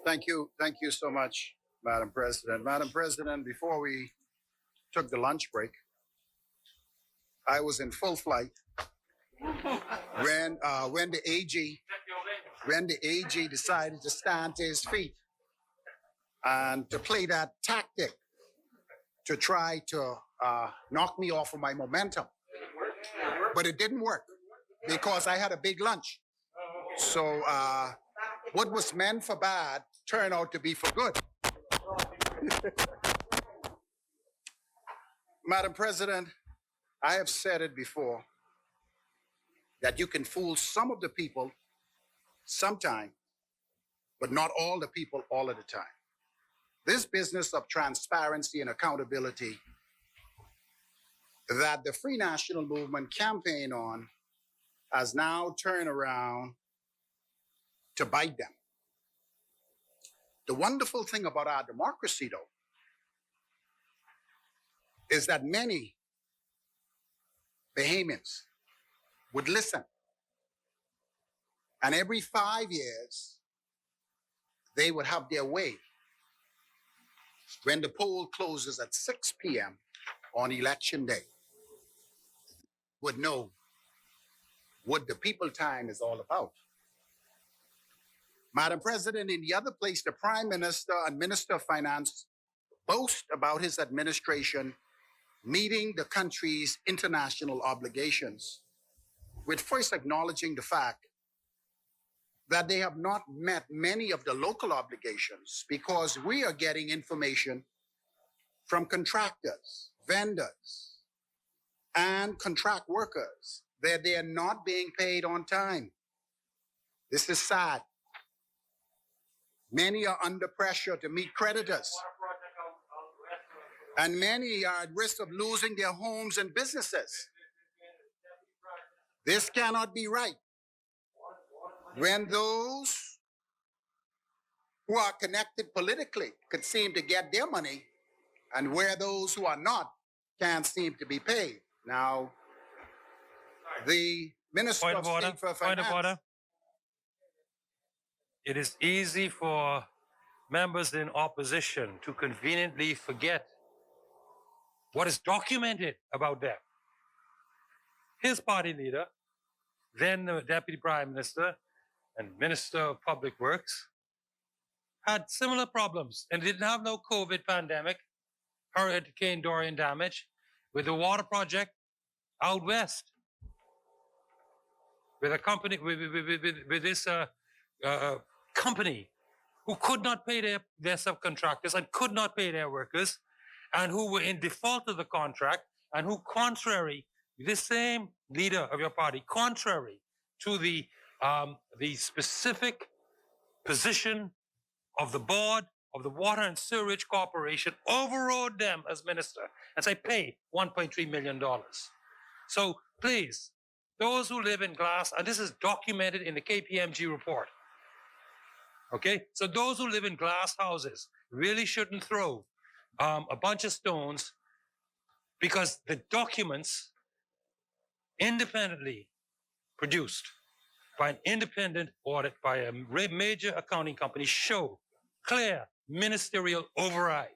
Thank you so much, Madam President. Madam President, before we took the lunch break, I was in full flight when the AG decided to stand to his feet and to play that tactic to try to knock me off of my momentum. But it didn't work because I had a big lunch. So what was meant for bad turned out to be for good. Madam President, I have said it before that you can fool some of the people sometime, but not all the people all of the time. This business of transparency and accountability that the Free National Movement campaign on has now turned around to bite them. The wonderful thing about our democracy, though, is that many Bahamians would listen. And every 5 years, they would have their way. When the poll closes at 6 p.m. on election day, would know what the people time is all about. Madam President, in the other place, the Prime Minister and Minister of Finance boast about his administration meeting the country's international obligations, with first acknowledging the fact that they have not met many of the local obligations because we are getting information from contractors, vendors, and contract workers that they are not being paid on time. This is sad. Many are under pressure to meet creditors, and many are at risk of losing their homes and businesses. This cannot be right. When those who are connected politically could seem to get their money, and where those who are not can't seem to be paid. Now, the Minister of State for Finance... Point of order. It is easy for members in opposition to conveniently forget what is documented about them. His party leader, then the Deputy Prime Minister and Minister of Public Works, had similar problems and didn't have no COVID pandemic, Hurricane Dorian damage, with the water project out west, with a company, with this company who could not pay their subcontractors and could not pay their workers, and who were in default of the contract, and who, contrary, this same leader of your party, contrary to the specific position of the board of the Water and Sewerage Corporation, overrode them as minister and say, pay $1.3 million. So please, those who live in glass, and this is documented in the KPMG report, okay? So those who live in glass houses really shouldn't throw a bunch of stones, because the documents independently produced by an independent audit by a major accounting company show clear ministerial override.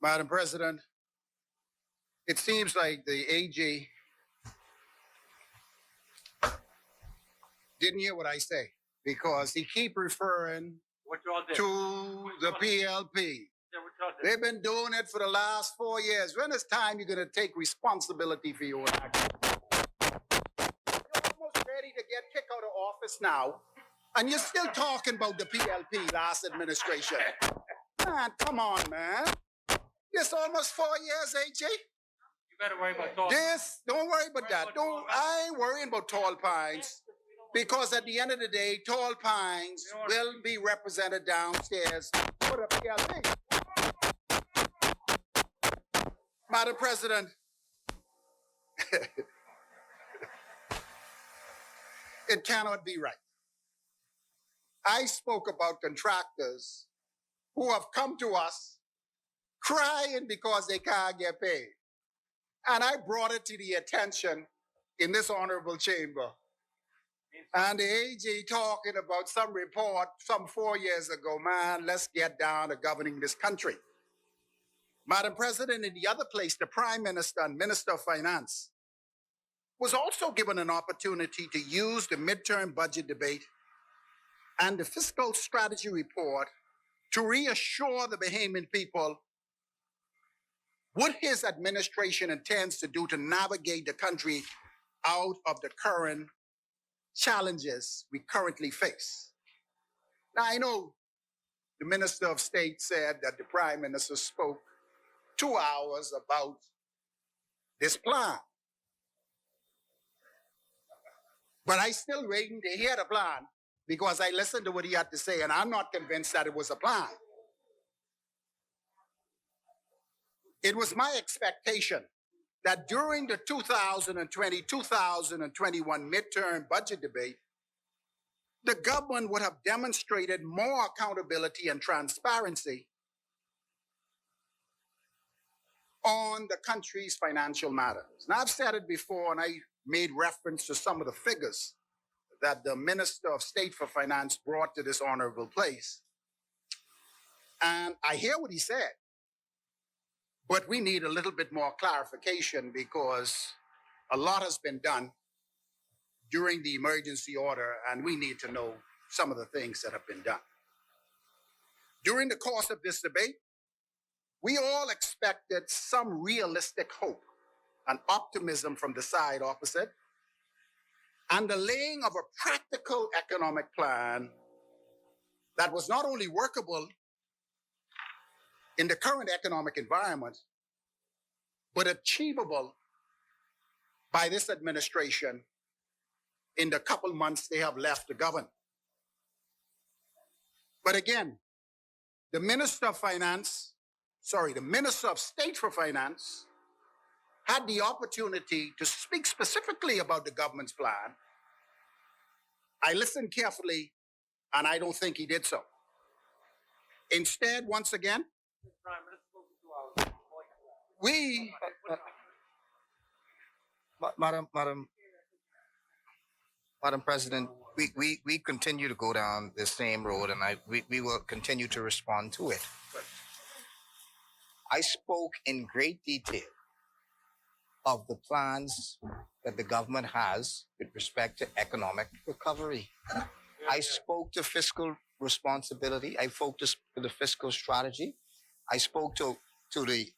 Madam President, it seems like the AG didn't hear what I say, because he keep referring to the PLP. They've been doing it for the last 4 years. When is time you're going to take responsibility for your action? You're almost ready to get kicked out of office now, and you're still talking about the PLP last administration. Man, come on, man. This almost 4 years, AG. You better worry about tall. Don't worry about that. I ain't worrying about Tall Pines, because at the end of the day, Tall Pines will be represented downstairs for the PLP. Madam President, it cannot be right. I spoke about contractors who have come to us crying because they can't get paid. And I brought it to the attention in this honorable chamber. And the AG talking about some report some 4 years ago, man, let's get down to governing this country. Madam President, in the other place, the Prime Minister and Minister of Finance was also given an opportunity to use the midterm budget debate and the fiscal strategy report to reassure the Bahamian people what his administration intends to do to navigate the country out of the current challenges we currently face. Now, I know the Minister of State said that the Prime Minister spoke 2 hours about this plan. But I still waiting to hear the plan because I listened to what he had to say, and I'm not convinced that it was a plan. It was my expectation that during the 2020-2021 midterm budget debate, the government would have demonstrated more accountability and transparency on the country's financial matters. Now, I've said it before, and I made reference to some of the figures that the Minister of State for Finance brought to this honorable place. And I hear what he said, but we need a little bit more clarification because a lot has been done during the emergency order, and we need to know some of the things that have been done. During the course of this debate, we all expected some realistic hope and optimism from the side opposite, and the laying of a practical economic plan that was not only workable in the current economic environment, but achievable by this administration in the couple months they have left to govern. But again, the Minister of State for Finance had the opportunity to speak specifically about the government's plan. I listened carefully, and I don't think he did so. Instead, once again, Madam President, we continue to go down the same road, and we will continue to respond to it. I spoke in great detail of the plans that the government has with respect to economic recovery. I spoke to fiscal responsibility. I focused to the fiscal strategy. I spoke to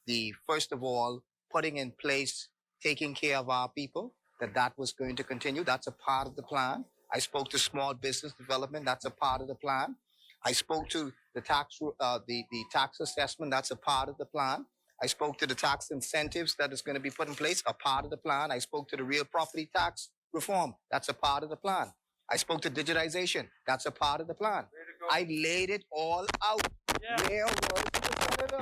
the first of all, putting in place, taking care of our people, that was going to continue. That's a part of the plan. I spoke to small business development. That's a part of the plan. I spoke to the tax assessment. That's a part of the plan. I spoke to the tax incentives that is going to be put in place, a part of the plan. I spoke to the real property tax reform. That's a part of the plan. I spoke to digitization. That's a part of the plan. I laid it all out. Yeah. Where was the senator?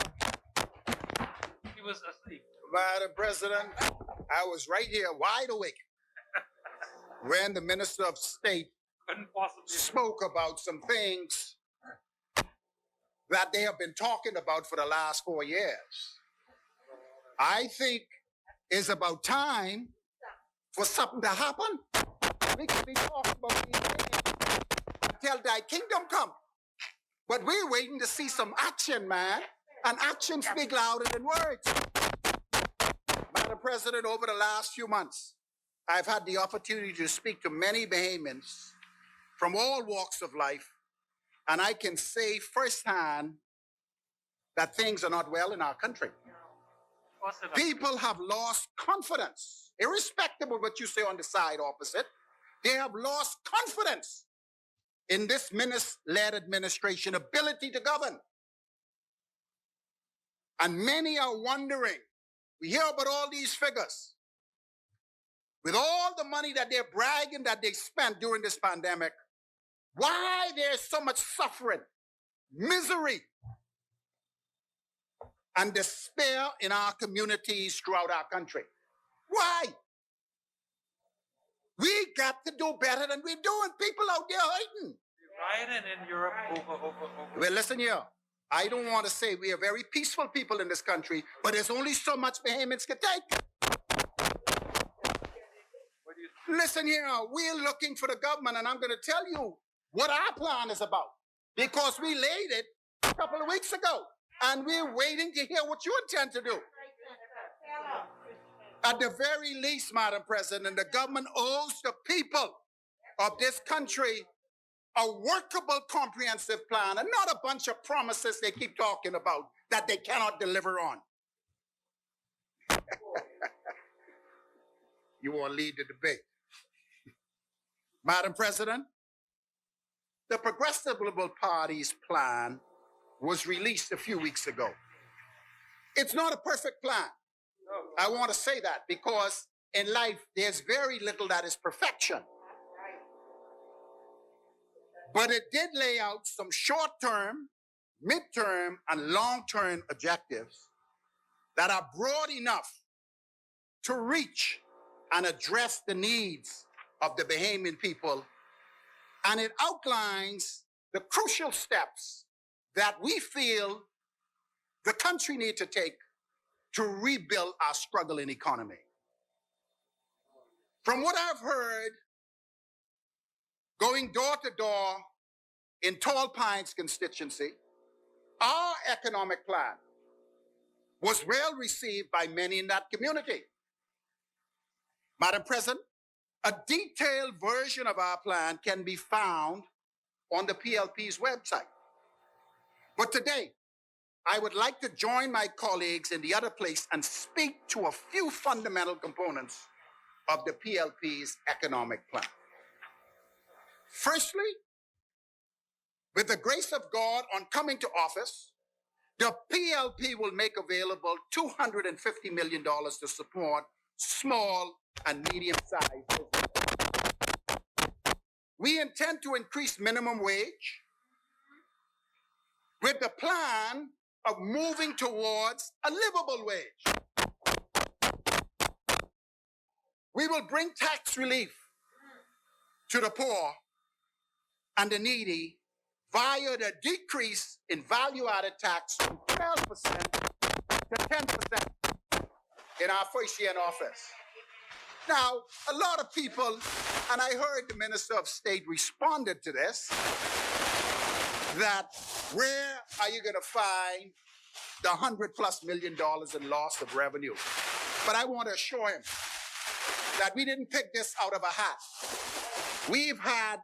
He was asleep. Madam President, I was right here wide awake when the Minister of State spoke about some things that they have been talking about for the last 4 years. I think it's about time for something to happen. We can be talking about these things until thy kingdom come. But we're waiting to see some action, man. And actions speak louder than words. Madam President, over the last few months, I've had the opportunity to speak to many Bahamians from all walks of life, and I can say firsthand that things are not well in our country. People have lost confidence, irrespective of what you say on the side opposite. They have lost confidence in this minister-led administration ability to govern. And many are wondering, we hear about all these figures, with all the money that they're bragging that they spent during this pandemic, why there's so much suffering, misery, and despair in our communities throughout our country. Why? We got to do better than we're doing. People out there hurting. Rioting in Europe over. Well, listen here. I don't want to say we are very peaceful people in this country, but there's only so much Bahamians can take. Listen here, we're looking for the government, and I'm going to tell you what our plan is about, because we laid it a couple of weeks ago, and we're waiting to hear what you intend to do. At the very least, Madam President, the government owes the people of this country a workable, comprehensive plan, and not a bunch of promises they keep talking about that they cannot deliver on. You want to lead the debate. Madam President, the Progressive Liberal Party's plan was released a few weeks ago. It's not a perfect plan. I want to say that because in life, there's very little that is perfection. But it did lay out some short-term, mid-term, and long-term objectives that are broad enough to reach and address the needs of the Bahamian people. And it outlines the crucial steps that we feel the country needs to take to rebuild our struggling economy. From what I've heard, going door to door in Tall Pines constituency, our economic plan was well received by many in that community. Madam President, a detailed version of our plan can be found on the PLP's website. But today, I would like to join my colleagues in the other place and speak to a few fundamental components of the PLP's economic plan. Firstly, with the grace of God on coming to office, the PLP will make available $250 million to support small and medium-sized businesses. We intend to increase minimum wage with the plan of moving towards a livable wage. We will bring tax relief to the poor and the needy via the decrease in value-added tax from 12% to 10% in our first year in office. Now, a lot of people, and I heard the Minister of State responded to this, that where are you going to find the $100+ million in loss of revenue? But I want to assure him that we didn't pick this out of a hat. We've had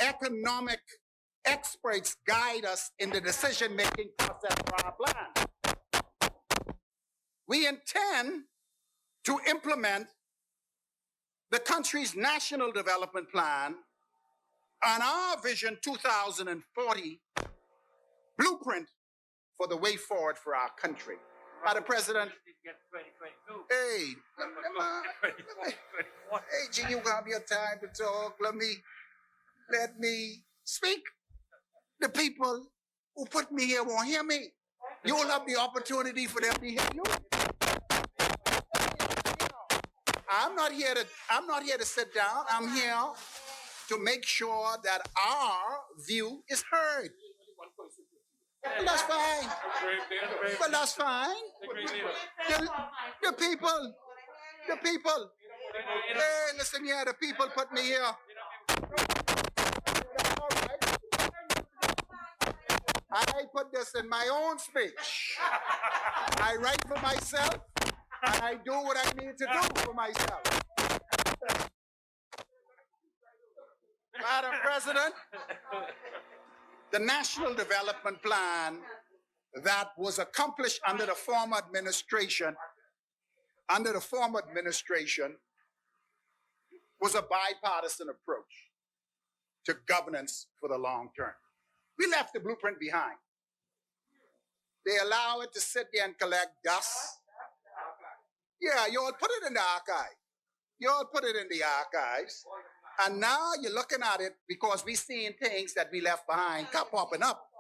economic experts guide us in the decision-making process for our plan. We intend to implement the country's national development plan and our Vision 2040 blueprint for the way forward for our country. Madam President, hey, G, you have your time to talk. Let me speak. The people who put me here won't hear me. You'll have the opportunity for them to hear you. I'm not here to sit down. I'm here to make sure that our view is heard. Well, that's fine. Well, that's fine. The people. Hey, listen here, the people put me here. All right. I put this in my own speech. I write for myself, and I do what I need to do for myself. Madam President, the National Development Plan that was accomplished under the former administration, was a bipartisan approach to governance for the long term. We left the blueprint behind. They allow it to sit there and collect dust. Yeah, you all put it in the archive. You all put it in the archives. And now you're looking at it because we're seeing things that we left behind popping up.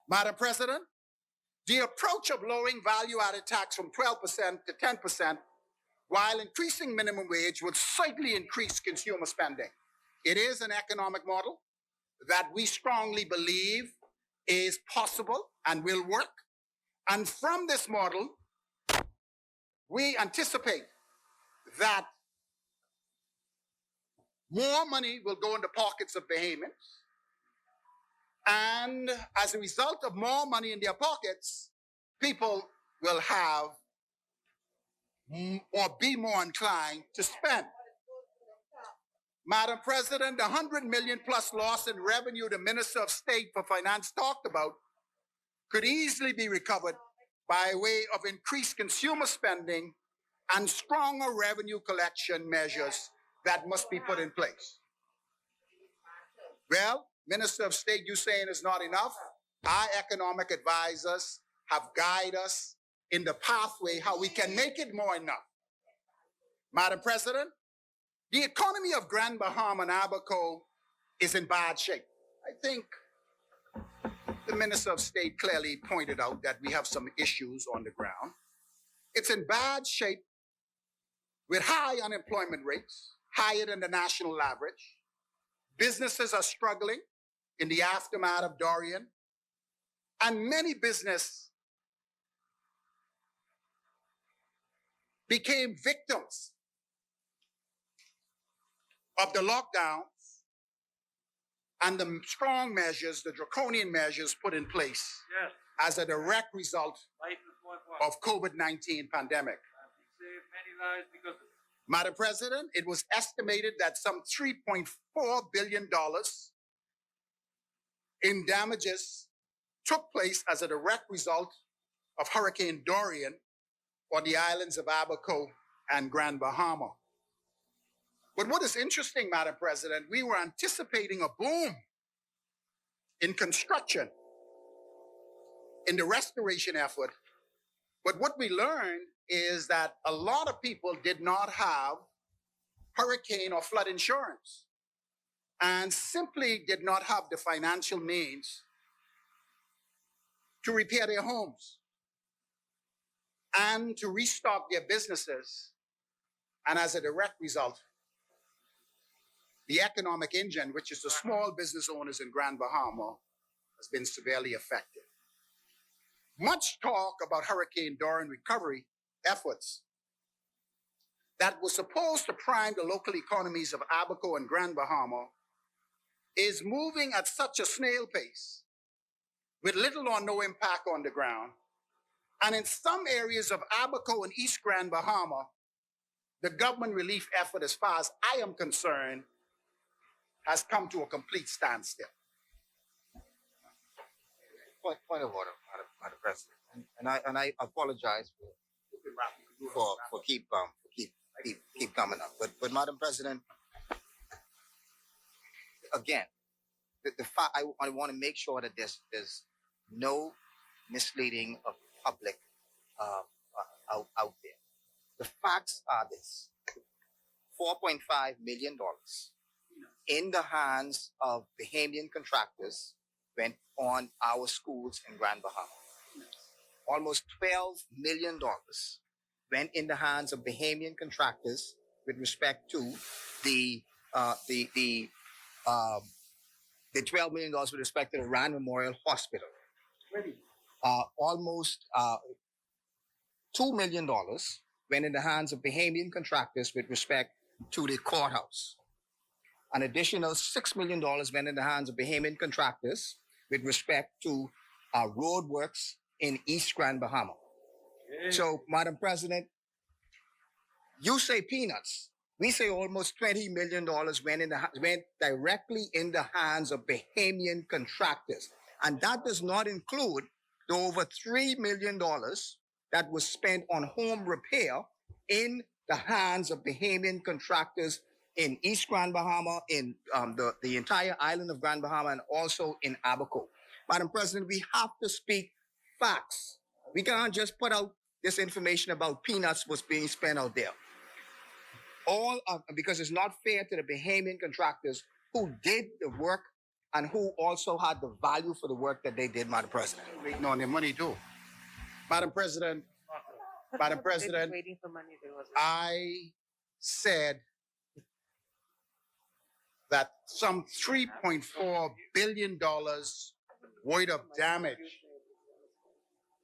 Madam President, the approach of lowering value-added tax from 12% to 10% while increasing minimum wage would certainly increase consumer spending. It is an economic model that we strongly believe is possible and will work. And from this model, we anticipate that more money will go in the pockets of Bahamians. And as a result of more money in their pockets, people will have or be more inclined to spend. Madam President, the 100 million plus loss in revenue the Minister of State for Finance talked about could easily be recovered by way of increased consumer spending and stronger revenue collection measures that must be put in place. Well, Minister of State, you saying it's not enough? Our economic advisors have guided us in the pathway how we can make it more enough. Madam President, the economy of Grand Bahama and Abaco is in bad shape. I think the Minister of State clearly pointed out that we have some issues on the ground. It's in bad shape with high unemployment rates, higher than the national average. Businesses are struggling in the aftermath of Dorian, and many businesses became victims of the lockdowns and the strong measures, the draconian measures put in place as a direct result of COVID-19 pandemic. Madam President, it was estimated that some $3.4 billion in damages took place as a direct result of Hurricane Dorian on the islands of Abaco and Grand Bahama. But what is interesting, Madam President, we were anticipating a boom in construction, in the restoration effort. But what we learned is that a lot of people did not have hurricane or flood insurance and simply did not have the financial means to repair their homes and to restock their businesses. And as a direct result, the economic engine, which is the small business owners in Grand Bahama, has been severely affected. Much talk about Hurricane Dorian recovery efforts that was supposed to prime the local economies of Abaco and Grand Bahama is moving at such a snail pace with little or no impact on the ground. And in some areas of Abaco and East Grand Bahama, the government relief effort, as far as I am concerned, has come to a complete standstill. Point of order, Madam President, and I apologize for keep coming up. But Madam President, again, the fact I want to make sure that there's no misleading of the public out there. The facts are this: $4.5 million in the hands of Bahamian contractors went on our schools in Grand Bahama. Almost $12 million went in the hands of Bahamian contractors with respect to the $12 million with respect to the Rand Memorial Hospital. Almost $2 million went in the hands of Bahamian contractors with respect to the courthouse. An additional $6 million went in the hands of Bahamian contractors with respect to road works in East Grand Bahama. So, Madam President, you say peanuts. We say almost $20 million went directly in the hands of Bahamian contractors. And that does not include the over $3 million that was spent on home repair in the hands of Bahamian contractors in East Grand Bahama, in the entire island of Grand Bahama, and also in Abaco. Madam President, we have to speak facts. We can't just put out this information about peanuts was being spent out there. Because it's not fair to the Bahamian contractors who did the work and who also had the value for the work that they did, Madam President. Waiting on their money too. Madam President, Waiting for money, there was I said that some $3.4 billion worth of damage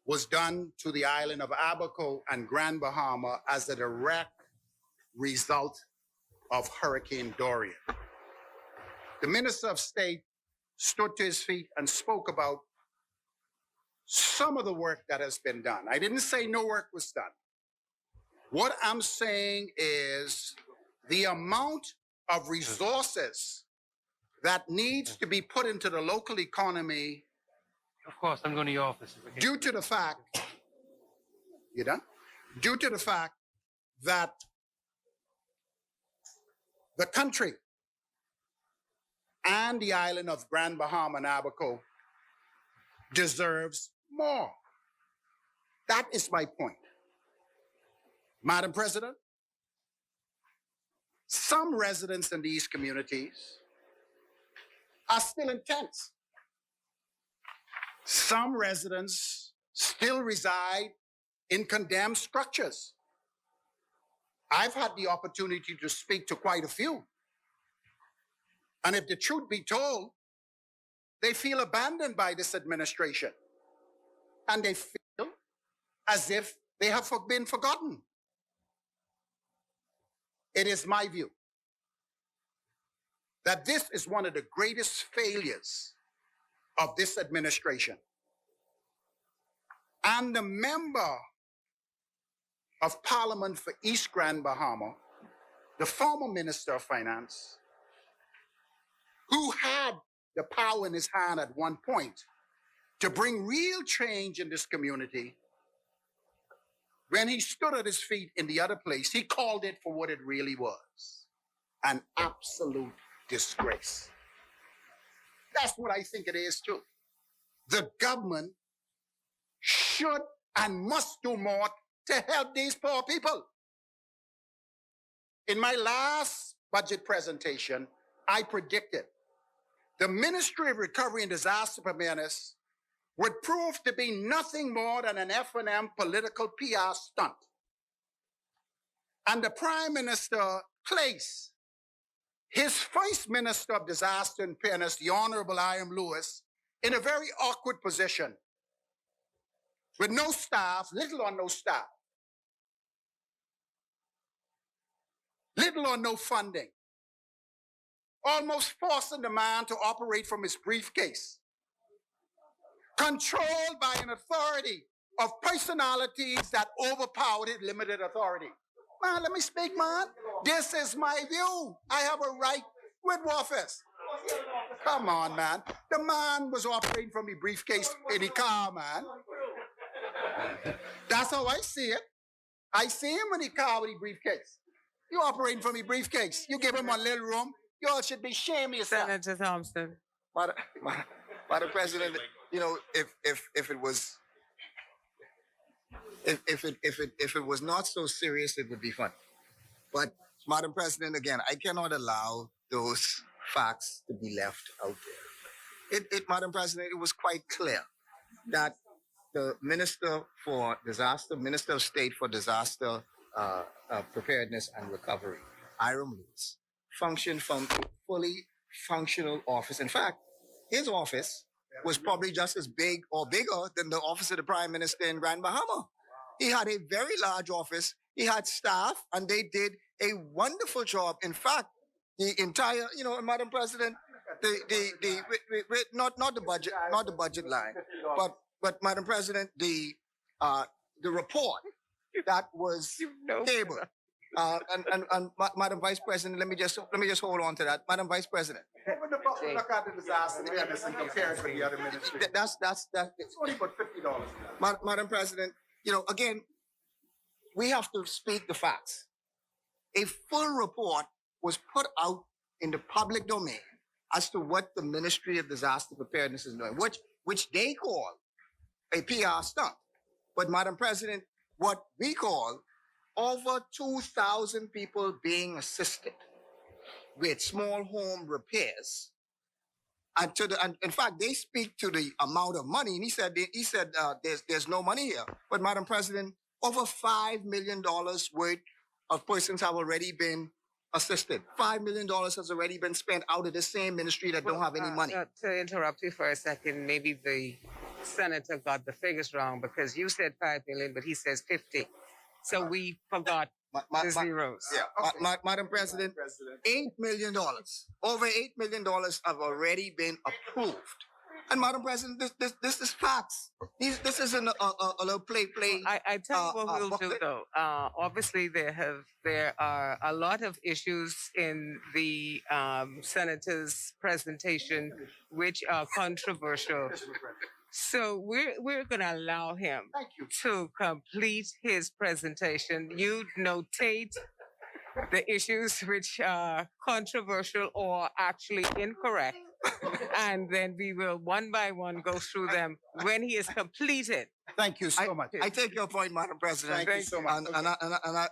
was done to the island of Abaco and Grand Bahama as a direct result of Hurricane Dorian. The Minister of State stood to his feet and spoke about some of the work that has been done. I didn't say no work was done. What I'm saying is the amount of resources that needs to be put into the local economy. Of course, I'm going to your office. Okay. Due to the fact, you done? Due to the fact that the country and the island of Grand Bahama and Abaco deserves more. That is my point. Madam President, some residents in these communities are still in tents. Some residents still reside in condemned structures. I've had the opportunity to speak to quite a few. And if the truth be told, they feel abandoned by this administration. And they feel as if they have been forgotten. It is my view that this is one of the greatest failures of this administration. And the member of Parliament for East Grand Bahama, the former Minister of Finance, who had the power in his hand at one point to bring real change in this community, when he stood at his feet in the other place, he called it for what it really was, an absolute disgrace. That's what I think it is too. The government should and must do more to help these poor people. In my last budget presentation, I predicted the Ministry of Recovery and Disaster Preparedness would prove to be nothing more than an F&M political PR stunt. And the Prime Minister placed his First Minister of Disaster and Preparedness, the Honorable I.M. Lewis, in a very awkward position with no staff, little or no staff, little or no funding, almost forcing the man to operate from his briefcase, controlled by an authority of personalities that overpowered his limited authority. Man, let me speak, man. This is my view. I have a right with office. Come on, man. The man was operating from his briefcase in the car, man. That's how I see it. I see him in the car with his briefcase. You operating from your briefcase. You give him a little room. You all should be ashamed of yourself. Senator Thompson. Madam President, you know, if it was not so serious, it would be fun. But Madam President, again, I cannot allow those facts to be left out there. Madam President, it was quite clear that the Minister of State for Disaster Preparedness and Recovery, Hiram Lewis, functioned from a fully functional office. In fact, his office was probably just as big or bigger than the office of the Prime Minister in Grand Bahama. He had a very large office. He had staff, and they did a wonderful job. In fact, the entire, Madam President, not the budget line, but Madam President, the report that was tabled. And Madam Vice President, let me just hold on to that. Madam Vice President. Look at the disaster and compare it with the other ministry. That's It's only about $50. Madam President, again, we have to speak the facts. A full report was put out in the public domain as to what the Ministry of Disaster Preparedness is doing, which they call a PR stunt. But Madam President, what we call over 2,000 people being assisted with small home repairs. And in fact, they speak to the amount of money, and he said there's no money here. But Madam President, over $5 million worth of persons have already been assisted. $5 million has already been spent out of the same ministry that don't have any money. To interrupt you for a second, maybe the senator got the figures wrong because you said 5 million, but he says 50. So we forgot the zeros. Madam President, $8 million, over $8 million have already been approved. And Madam President, this is facts. This isn't a little play. I tell you what we'll do booklet. though. Obviously, there are a lot of issues in the senator's presentation which are controversial. So we're going to allow him Thank you. to complete his presentation. You notate the issues which are controversial or actually incorrect. And then we will one by one go through them when he is completed. Thank you so much. I take your point, Madam President. Thank you so much. And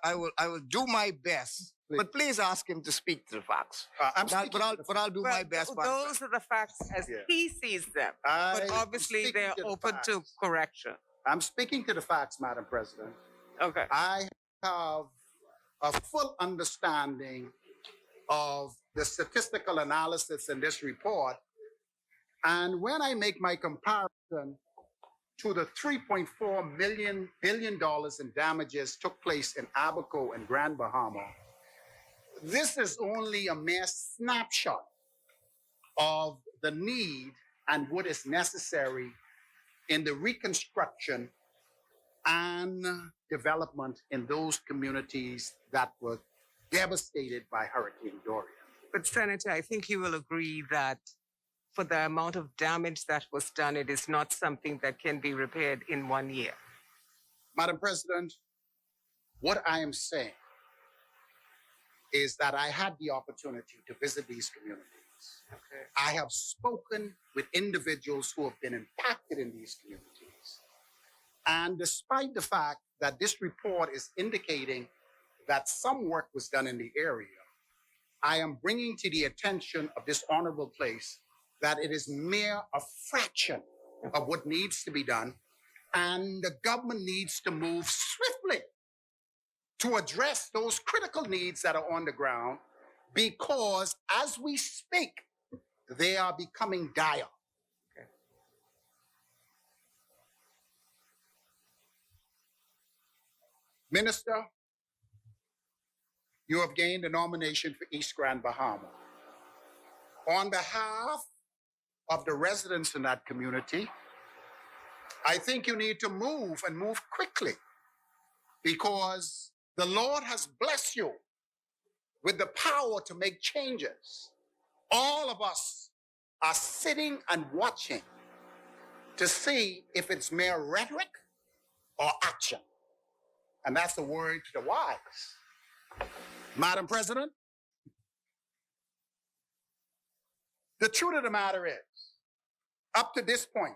I will do my best. Please. But please ask him to speak to the facts. But I'll do my best. Madam Those are the facts as Yeah. he sees them. But obviously, speaking they're to the open to facts. correction. I'm speaking to the facts, Madam President. Okay. I have a full understanding of the statistical analysis in this report. And when I make my comparison to the $3.4 billion in damages took place in Abaco and Grand Bahama, this is only a mere snapshot of the need and what is necessary in the reconstruction and development in those communities that were devastated by Hurricane Dorian. But Senator, I think you will agree that for the amount of damage that was done, it is not something that can be repaired in 1 year. Madam President, what I am saying is that I had the opportunity to visit these communities. Okay. I have spoken with individuals who have been impacted in these communities. And despite the fact that this report is indicating that some work was done in the area, I am bringing to the attention of this honorable place that it is mere a fraction of what needs to be done, and the government needs to move swiftly to address those critical needs that are on the ground, because as we speak, they are becoming dire. Okay. Minister, you have gained a nomination for East Grand Bahama. On behalf of the residents in that community, I think you need to move and move quickly, because the Lord has blessed you with the power to make changes. All of us are sitting and watching to see if it's mere rhetoric or action. And that's the word to the wise. Madam President, the truth of the matter is, up to this point,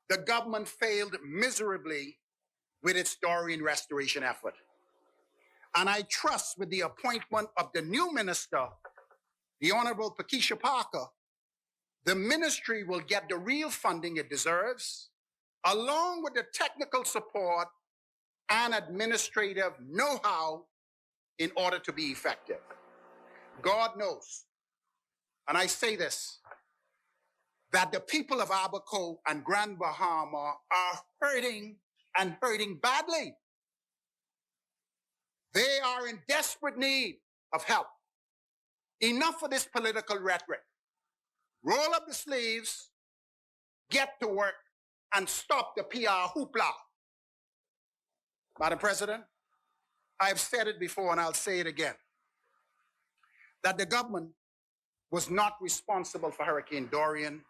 the government failed miserably with its Dorian restoration effort. And I trust with the appointment of the new minister, the Honorable Pakeisha Parker, the ministry will get the real funding it deserves, along with the technical support and administrative know-how in order to be effective. God knows, and I say this, that the people of Abaco and Grand Bahama are hurting and hurting badly. They are in desperate need of help. Enough of this political rhetoric. Roll up the sleeves, get to work, and stop the PR hoopla. Madam President, I have said it before and I'll say it again, that the government was not responsible for Hurricane Dorian.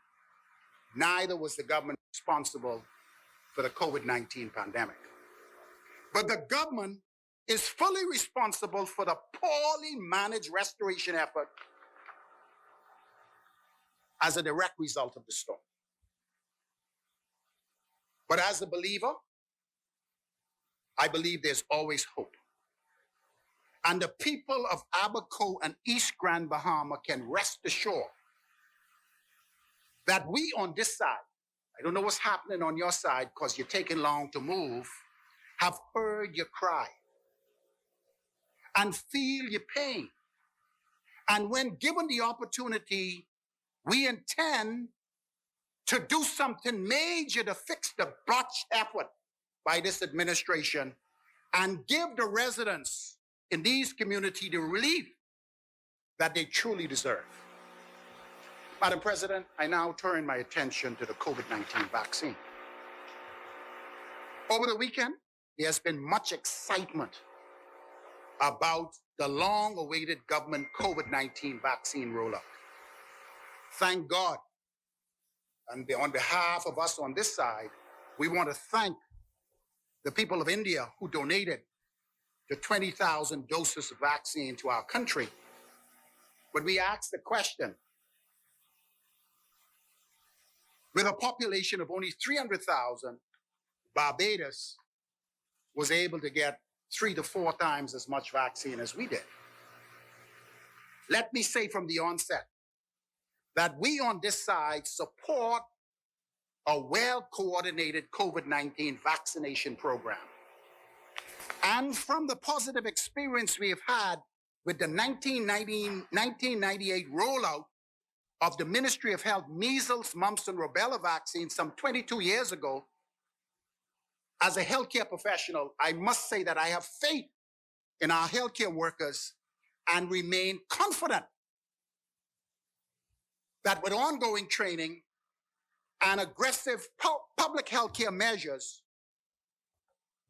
Neither was the government responsible for the COVID-19 pandemic. But the government is fully responsible for the poorly managed restoration effort as a direct result of the storm. But as a believer, I believe there's always hope. And the people of Abaco and East Grand Bahama can rest assured that we on this side, I don't know what's happening on your side because you're taking long to move, have heard your cry and feel your pain. And when given the opportunity, we intend to do something major to fix the botched effort by this administration and give the residents in these communities the relief that they truly deserve. Madam President, I now turn my attention to the COVID-19 vaccine. Over the weekend, there's been much excitement about the long-awaited government COVID-19 vaccine rollout. Thank God. And on behalf of us on this side, we want to thank the people of India who donated the 20,000 doses of vaccine to our country. But we asked the question, with a population of only 300,000, Barbados was able to get 3 to 4 times as much vaccine as we did. Let me say from the onset that we on this side support a well-coordinated COVID-19 vaccination program. And from the positive experience we have had with the 1998 rollout of the Ministry of Health measles, mumps, and rubella vaccine some 22 years ago, as a healthcare professional, I must say that I have faith in our healthcare workers and remain confident that with ongoing training and aggressive public healthcare measures,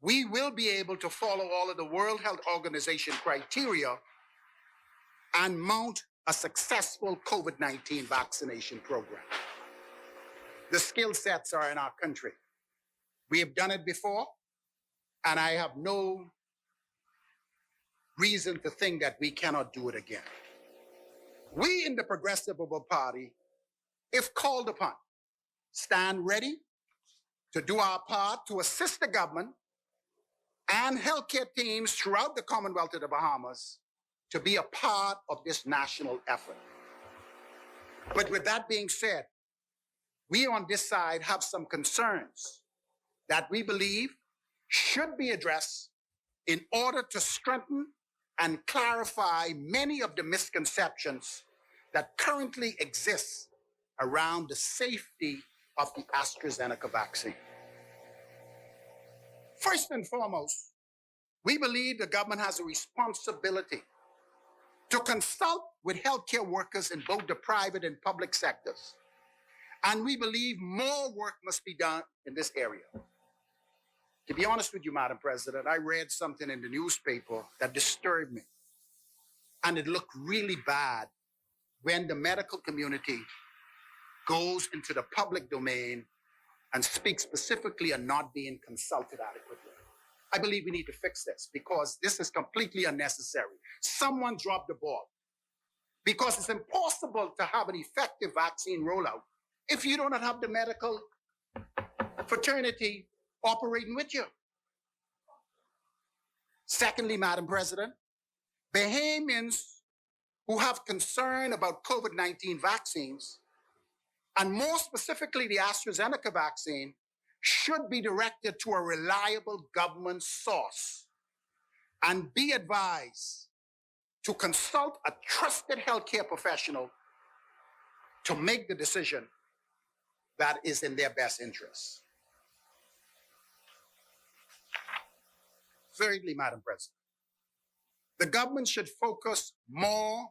we will be able to follow all of the World Health Organization criteria and mount a successful COVID-19 vaccination program. The skill sets are in our country. We have done it before, and I have no reason to think that we cannot do it again. We in the Progressive Party, if called upon, stand ready to do our part to assist the government and healthcare teams throughout the Commonwealth of the Bahamas to be a part of this national effort. But with that being said, we on this side have some concerns that we believe should be addressed in order to strengthen and clarify many of the misconceptions that currently exist around the safety of the AstraZeneca vaccine. First and foremost, we believe the government has a responsibility to consult with healthcare workers in both the private and public sectors. And we believe more work must be done in this area. To be honest with you, Madam President, I read something in the newspaper that disturbed me. And it looked really bad when the medical community goes into the public domain and speaks specifically on not being consulted adequately. I believe we need to fix this because this is completely unnecessary. Someone dropped the ball because it's impossible to have an effective vaccine rollout if you do not have the medical fraternity operating with you. Secondly, Madam President, Bahamians who have concern about COVID-19 vaccines, and more specifically the AstraZeneca vaccine, should be directed to a reliable government source and be advised to consult a trusted healthcare professional to make the decision that is in their best interest. Thirdly, Madam President, the government should focus more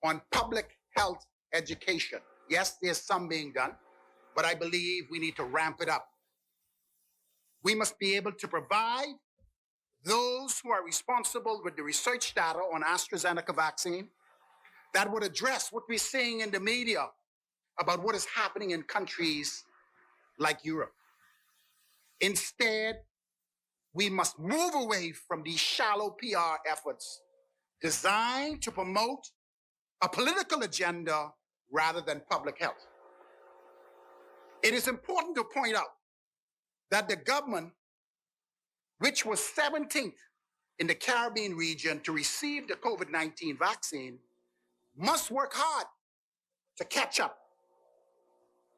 on public health education. Yes, there's some being done, but I believe we need to ramp it up. We must be able to provide those who are responsible with the research data on AstraZeneca vaccine that would address what we're seeing in the media about what is happening in countries like Europe. Instead, we must move away from these shallow PR efforts designed to promote a political agenda rather than public health. It is important to point out that the government, which was 17th in the Caribbean region to receive the COVID-19 vaccine, must work hard to catch up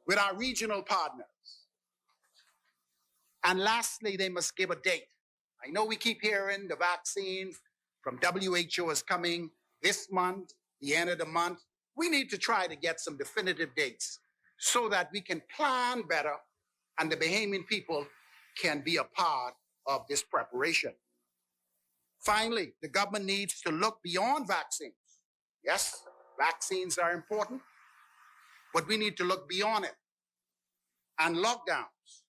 with our regional partners. And lastly, they must give a date. I know we keep hearing the vaccine from WHO is coming this month, the end of the month. We need to try to get some definitive dates so that we can plan better and the Bahamian people can be a part of this preparation. Finally, the government needs to look beyond vaccines. Yes, vaccines are important, but we need to look beyond it and lockdowns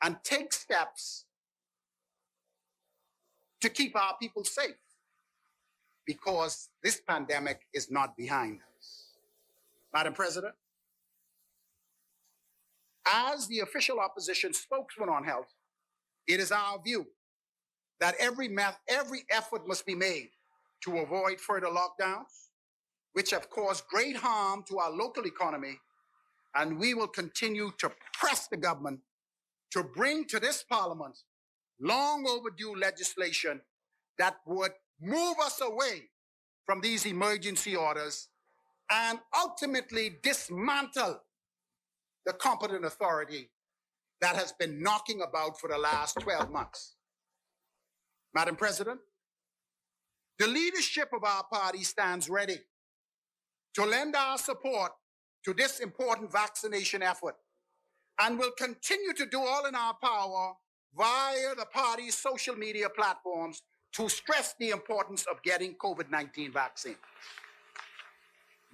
and take steps to keep our people safe, because this pandemic is not behind us. Madam President, as the official opposition spokesman on health, it is our view that every effort must be made to avoid further lockdowns, which have caused great harm to our local economy, and we will continue to press the government to bring to this Parliament long overdue legislation that would move us away from these emergency orders and ultimately dismantle the competent authority that has been knocking about for the last 12 months. Madam President, the leadership of our party stands ready to lend our support to this important vaccination effort and will continue to do all in our power via the party's social media platforms to stress the importance of getting COVID-19 vaccine.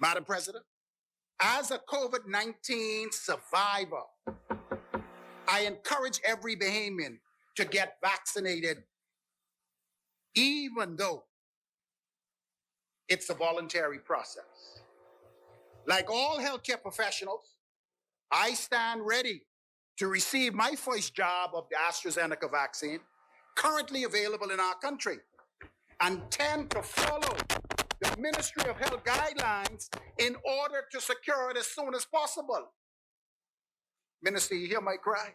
Madam President, as a COVID-19 survivor, I encourage every Bahamian to get vaccinated, even though it's a voluntary process. Like all healthcare professionals, I stand ready to receive my first jab of the AstraZeneca vaccine, currently available in our country, and tend to follow the Ministry of Health guidelines in order to secure it as soon as possible. Minister, you hear my cry?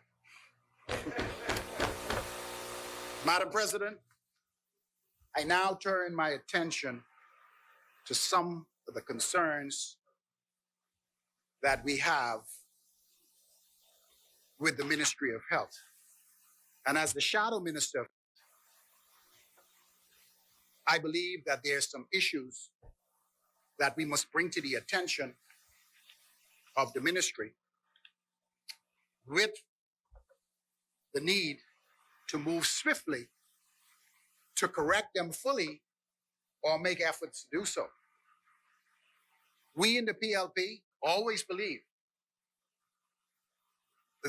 Madam President, I now turn my attention to some of the concerns that we have with the Ministry of Health. And as the shadow minister, I believe that there's some issues that we must bring to the attention of the ministry with the need to move swiftly to correct them fully or make efforts to do so. We in the PLP always believe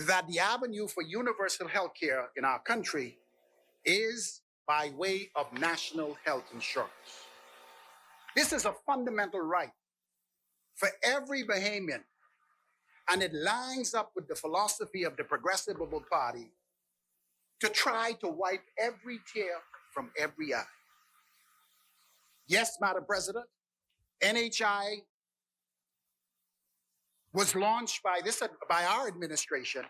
that the avenue for universal health care in our country is by way of national health insurance. This is a fundamental right for every Bahamian, and it lines up with the philosophy of the Progressive Liberal Party to try to wipe every tear from every eye. Yes, Madam President, NHI was launched by our administration,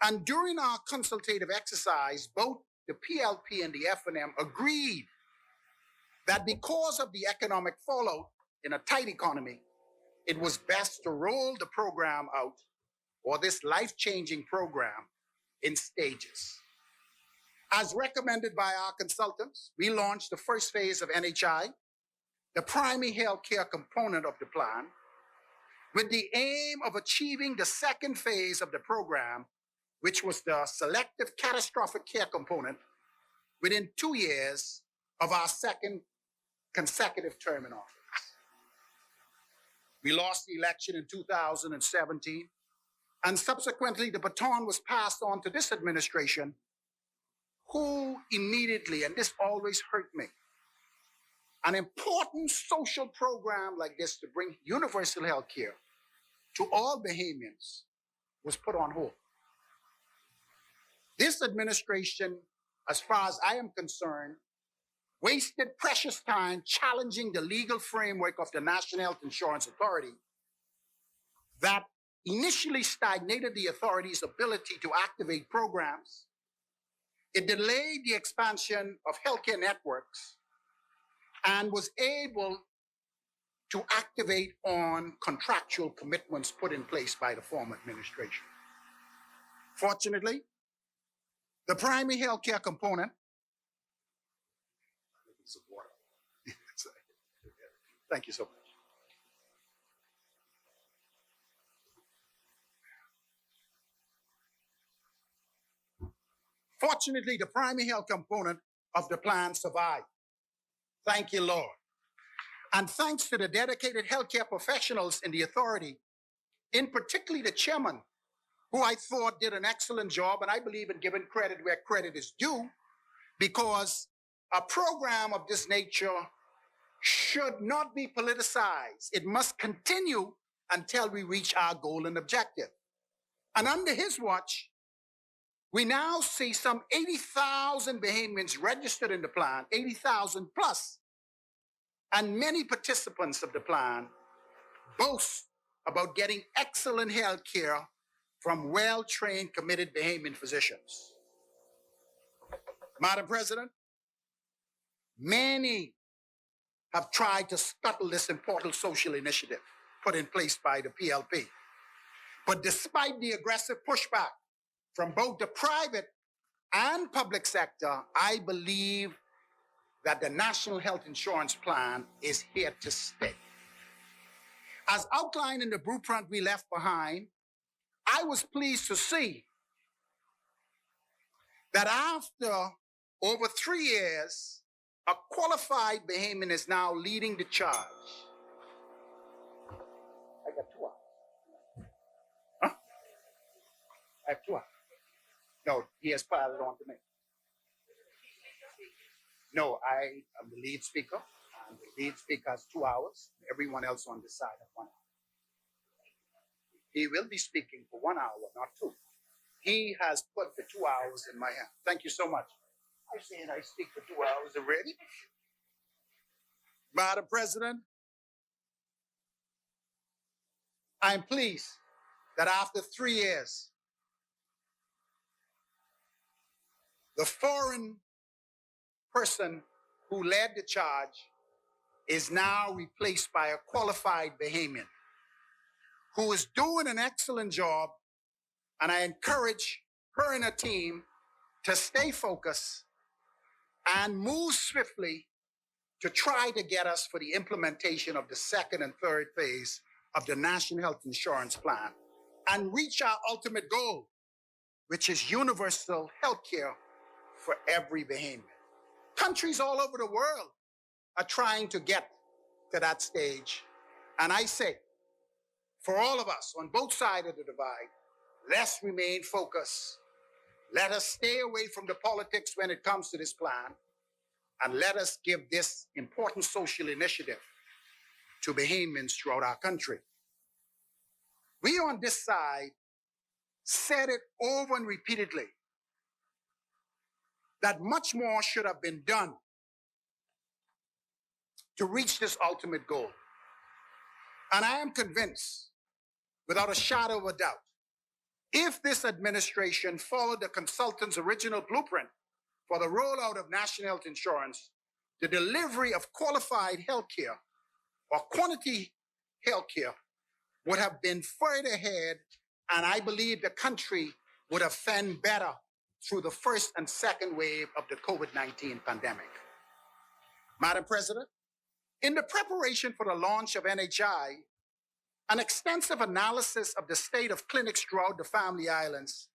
and during our consultative exercise, both the PLP and the FNM agreed that because of the economic fallout in a tight economy, it was best to roll the program out, or this life-changing program, in stages. As recommended by our consultants, we launched the first phase of NHI, the primary health care component of the plan, with the aim of achieving the second phase of the program, which was the selective catastrophic care component, within 2 years of our second consecutive term in office. We lost the election in 2017, and subsequently the baton was passed on to this administration, who immediately, and this always hurt me, an important social program like this to bring universal health care to all Bahamians was put on hold. This administration, as far as I am concerned, wasted precious time challenging the legal framework of the National Health Insurance Authority that initially stagnated the authority's ability to activate programs. It delayed the expansion of healthcare networks and was able to activate on contractual commitments put in place by the former administration. Fortunately, the primary healthcare component, thank you so much. Fortunately, the primary health component of the plan survived. Thank you, Lord. And thanks to the dedicated healthcare professionals in the authority, in particularly the chairman, who I thought did an excellent job, and I believe in giving credit where credit is due, because a program of this nature should not be politicized. It must continue until we reach our goal and objective. And under his watch, we now see some 80,000 Bahamians registered in the plan, 80,000 plus, and many participants of the plan boast about getting excellent health care from well-trained, committed Bahamian physicians. Madam President, many have tried to scuttle this important social initiative put in place by the PLP. But despite the aggressive pushback from both the private and public sector, I believe that the National Health Insurance Plan is here to stay. As outlined in the blueprint we left behind, I was pleased to see that after over 3 years, a qualified Bahamian is now leading the charge. I got 2 hours. Huh? I have 2 hours. No, he has piled it on to me. No, I am the lead speaker. And the lead speaker has 2 hours. Everyone else on this side has 1 hour. He will be speaking for 1 hour, not 2. He has put the 2 hours in my hand. Thank you so much. I said I speak for 2 hours already. Madam President, I'm pleased that after 3 years, the foreign person who led the charge is now replaced by a qualified Bahamian who is doing an excellent job, and I encourage her and her team to stay focused and move swiftly to try to get us for the implementation of the second and third phase of the National Health Insurance Plan and reach our ultimate goal, which is universal health care for every Bahamian. Countries all over the world are trying to get to that stage. And I say, for all of us on both sides of the divide, let's remain focused. Let us stay away from the politics when it comes to this plan, and let us give this important social initiative to Bahamians throughout our country. We on this side said it over and repeatedly that much more should have been done to reach this ultimate goal. And I am convinced, without a shadow of a doubt, if this administration followed the consultant's original blueprint for the rollout of national health insurance, the delivery of qualified health care or quantity health care would have been further ahead, and I believe the country would have fared better through the first and second wave of the COVID-19 pandemic. Madam President, in the preparation for the launch of NHI, an extensive analysis of the state of clinics throughout the Family Islands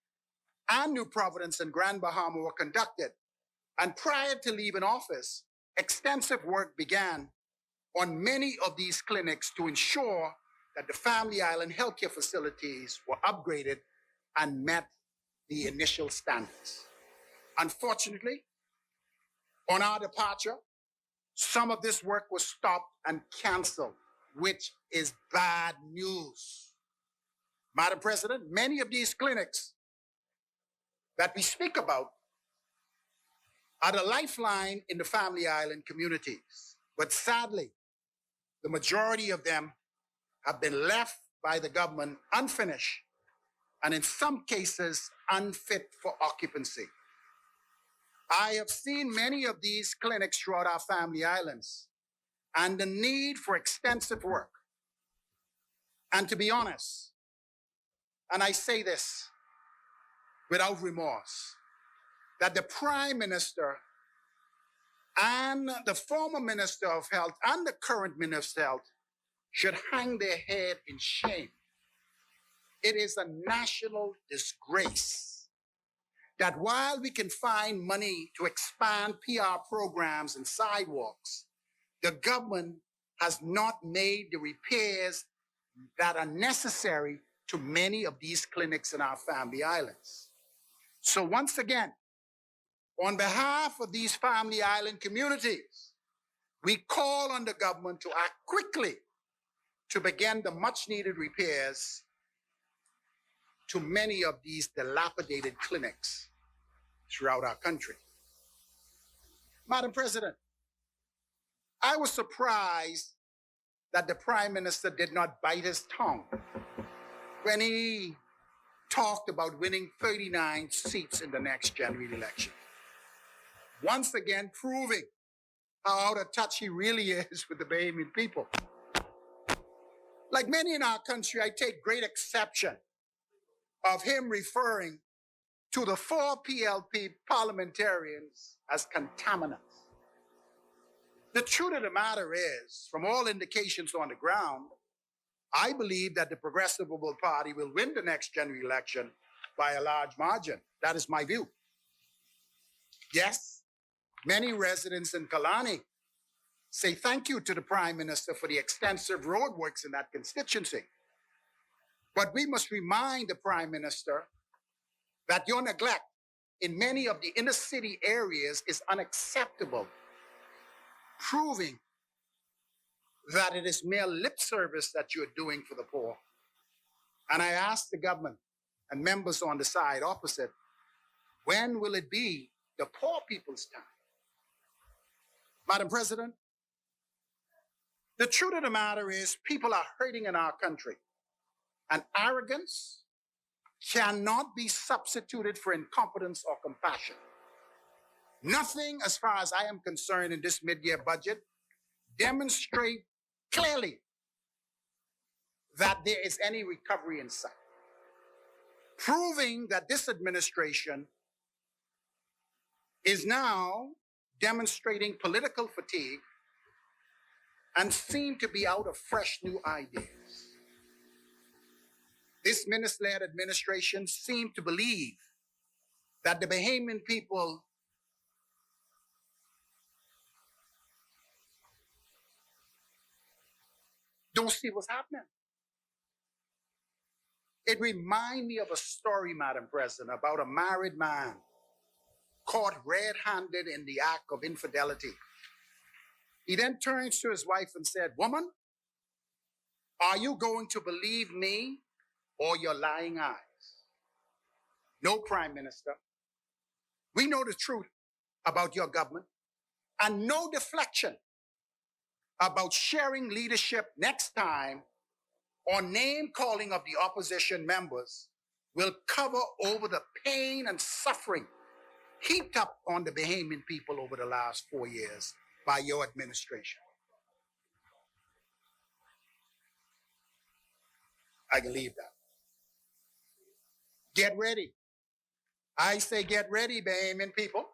and New Providence and Grand Bahama were conducted. And prior to leaving office, extensive work began on many of these clinics to ensure that the Family Island healthcare facilities were upgraded and met the initial standards. Unfortunately, on our departure, some of this work was stopped and canceled, which is bad news. Madam President, many of these clinics that we speak about are the lifeline in the Family Island communities. But sadly, the majority of them have been left by the government unfinished and in some cases unfit for occupancy. I have seen many of these clinics throughout our Family Islands and the need for extensive work. And to be honest, and I say this without remorse, that the Prime Minister and the former Minister of Health and the current Minister of Health should hang their head in shame. It is a national disgrace that while we can find money to expand PR programs and sidewalks, the government has not made the repairs that are necessary to many of these clinics in our Family Islands. So once again, on behalf of these Family Island communities, we call on the government to act quickly to begin the much-needed repairs to many of these dilapidated clinics throughout our country. Madam President, I was surprised that the Prime Minister did not bite his tongue when he talked about winning 39 seats in the next general election. Once again, proving how out of touch he really is with the Bahamian people. Like many in our country, I take great exception of him referring to the 4 PLP parliamentarians as contaminants. The truth of the matter is, from all indications on the ground, I believe that the Progressive Liberal Party will win the next general election by a large margin. That is my view. Yes, many residents in Kalani say thank you to the Prime Minister for the extensive roadworks in that constituency. But we must remind the Prime Minister that your neglect in many of the inner city areas is unacceptable, proving that it is mere lip service that you're doing for the poor. And I ask the government and members on the side opposite, when will it be the poor people's time? Madam President, the truth of the matter is people are hurting in our country, and arrogance cannot be substituted for incompetence or compassion. Nothing, as far as I am concerned, in this mid-year budget demonstrate clearly that there is any recovery in sight, proving that this administration is now demonstrating political fatigue and seem to be out of fresh new ideas. This minister-led administration seemed to believe that the Bahamian people don't see what's happening. It reminds me of a story, Madam President, about a married man caught red-handed in the act of infidelity. He then turns to his wife and said, "Woman, are you going to believe me or your lying eyes?" No, Prime Minister. We know the truth about your government, and no deflection about sharing leadership next time or name calling of the opposition members will cover over the pain and suffering heaped up on the Bahamian people over the last 4 years by your administration. I can leave that. Get ready. I say get ready, Bahamian people.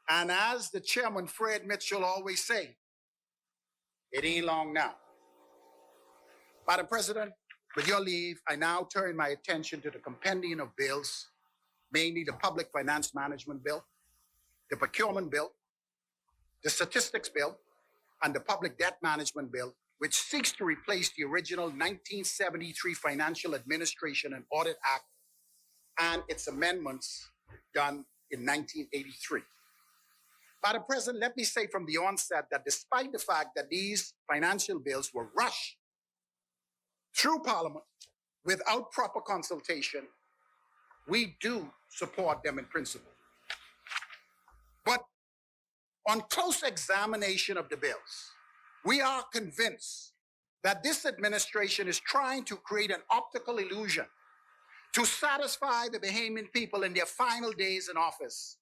And as the chairman, Fred Mitchell, always say, it ain't long now. Madam President, with your leave, I now turn my attention to the compendium of bills, mainly the Public Finance Management Bill, the Procurement Bill, the Statistics Bill, and the Public Debt Management Bill, which seeks to replace the original 1973 Financial Administration and Audit Act and its amendments done in 1983. Madam President, let me say from the onset that despite the fact that these financial bills were rushed through Parliament without proper consultation, we do support them in principle. But on close examination of the bills, we are convinced that this administration is trying to create an optical illusion to satisfy the Bahamian people in their final days in office.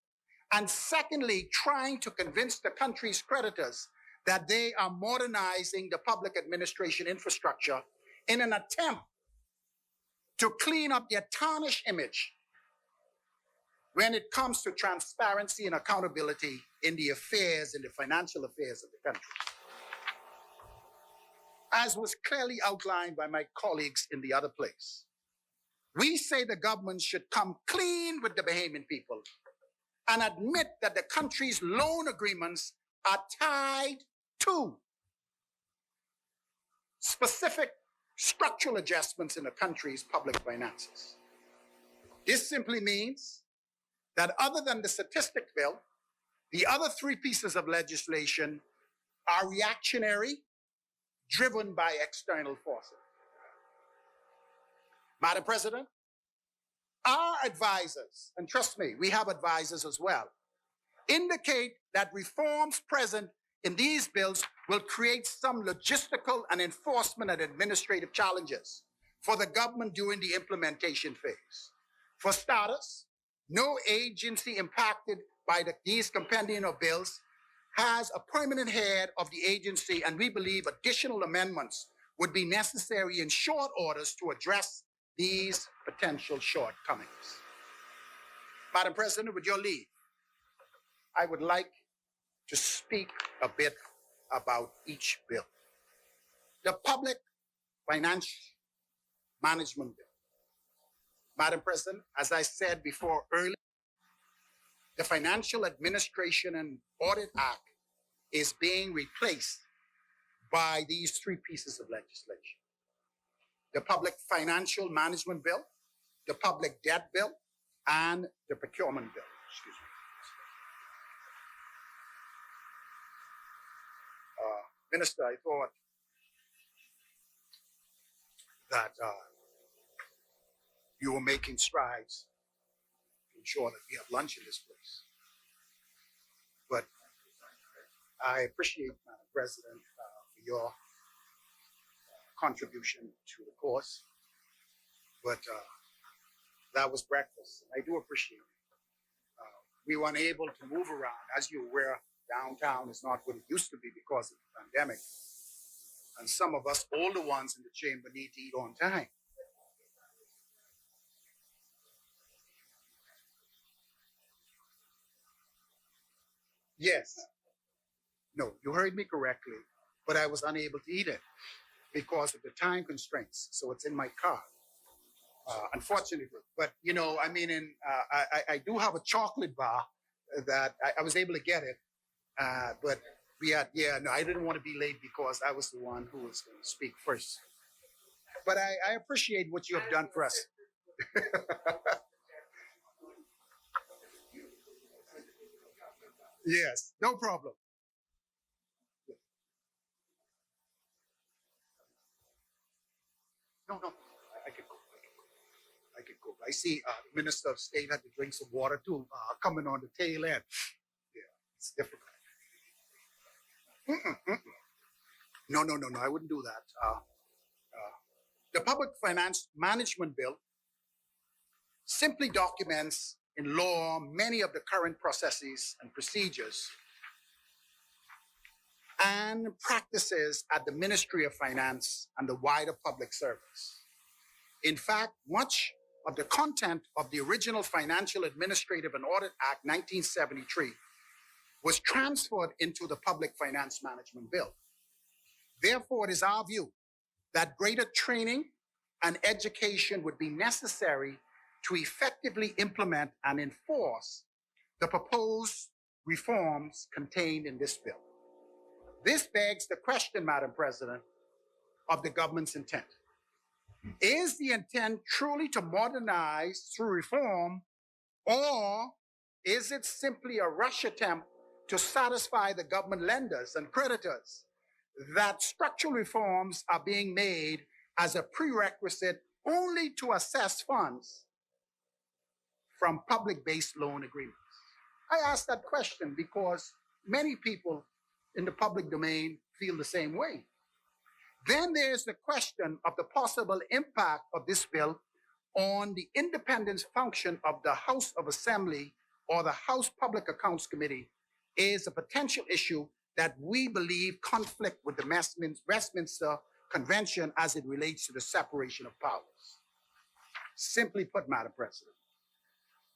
And secondly, trying to convince the country's creditors that they are modernizing the public administration infrastructure in an attempt to clean up their tarnished image when it comes to transparency and accountability in the financial affairs of the country. As was clearly outlined by my colleagues in the other place, We say the government should come clean with the Bahamian people and admit that the country's loan agreements are tied to specific structural adjustments in the country's public finances. This simply means that other than the Statistical Bill, the other three pieces of legislation are reactionary, driven by external forces. Madam President, our advisors, and trust me, we have advisors as well, indicate that reforms present in these bills will create some logistical and enforcement and administrative challenges for the government during the implementation phase. For starters, no agency impacted by these compendium of bills has a permanent head of the agency, and we believe additional amendments would be necessary in short orders to address these potential shortcomings. Madam President, with your leave, I would like to speak a bit about each bill. The Public Financial Management Bill. Madam President, as I said before earlier, the Financial Administration and Audit Act is being replaced by these three pieces of legislation. The Public Financial Management Bill, the Public Debt Bill, and the Procurement Bill. Excuse me. Minister, I thought that you were making strides to ensure that we have lunch in this place. But I appreciate, Madam President, for your contribution to the course. But that was breakfast. I do appreciate it. We were unable to move around. As you're aware, downtown is not what it used to be because of the pandemic. And some of us older ones in the chamber need to eat on time. Yes. No, you heard me correctly, but I was unable to eat it because of the time constraints. So it's in my car, unfortunately. But, you know, I mean, I do have a chocolate bar that I was able to get it. But we had, no, I didn't want to be late because I was the one who was going to speak first. But I appreciate what you have done for us. Yes, no problem. No, I could go. I could go. I see the Minister of State had to drink some water too, coming on the tail end. Yeah, it's difficult. No, I wouldn't do that. The Public Finance Management Bill simply documents in law many of the current processes and procedures and practices at the Ministry of Finance and the wider public service. In fact, much of the content of the original Financial Administrative and Audit Act 1973 was transferred into the Public Finance Management Bill. Therefore, it is our view that greater training and education would be necessary to effectively implement and enforce the proposed reforms contained in this bill. This begs the question, Madam President, of the government's intent. Is the intent truly to modernize through reform, or is it simply a rush attempt to satisfy the government lenders and creditors that structural reforms are being made as a prerequisite only to assess funds from public-based loan agreements? I ask that question because many people in the public domain feel the same way. Then there's the question of the possible impact of this bill on the independence function of the House of Assembly or the House Public Accounts Committee is a potential issue that we believe conflict with the Westminster Convention as it relates to the separation of powers. Simply put, Madam President,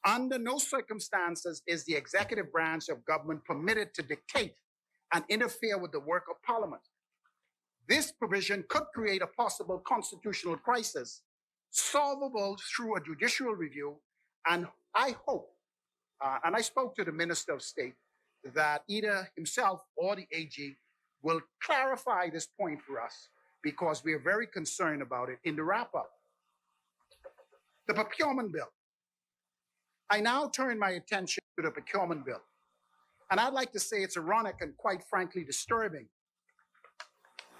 under no circumstances is the executive branch of government permitted to dictate and interfere with the work of Parliament. This provision could create a possible constitutional crisis solvable through a judicial review. And I hope, and I spoke to the Minister of State, that either himself or the AG will clarify this point for us, because we are very concerned about it. In the wrap-up, the Procurement Bill. I now turn my attention to the Procurement Bill. And I'd like to say it's ironic and quite frankly disturbing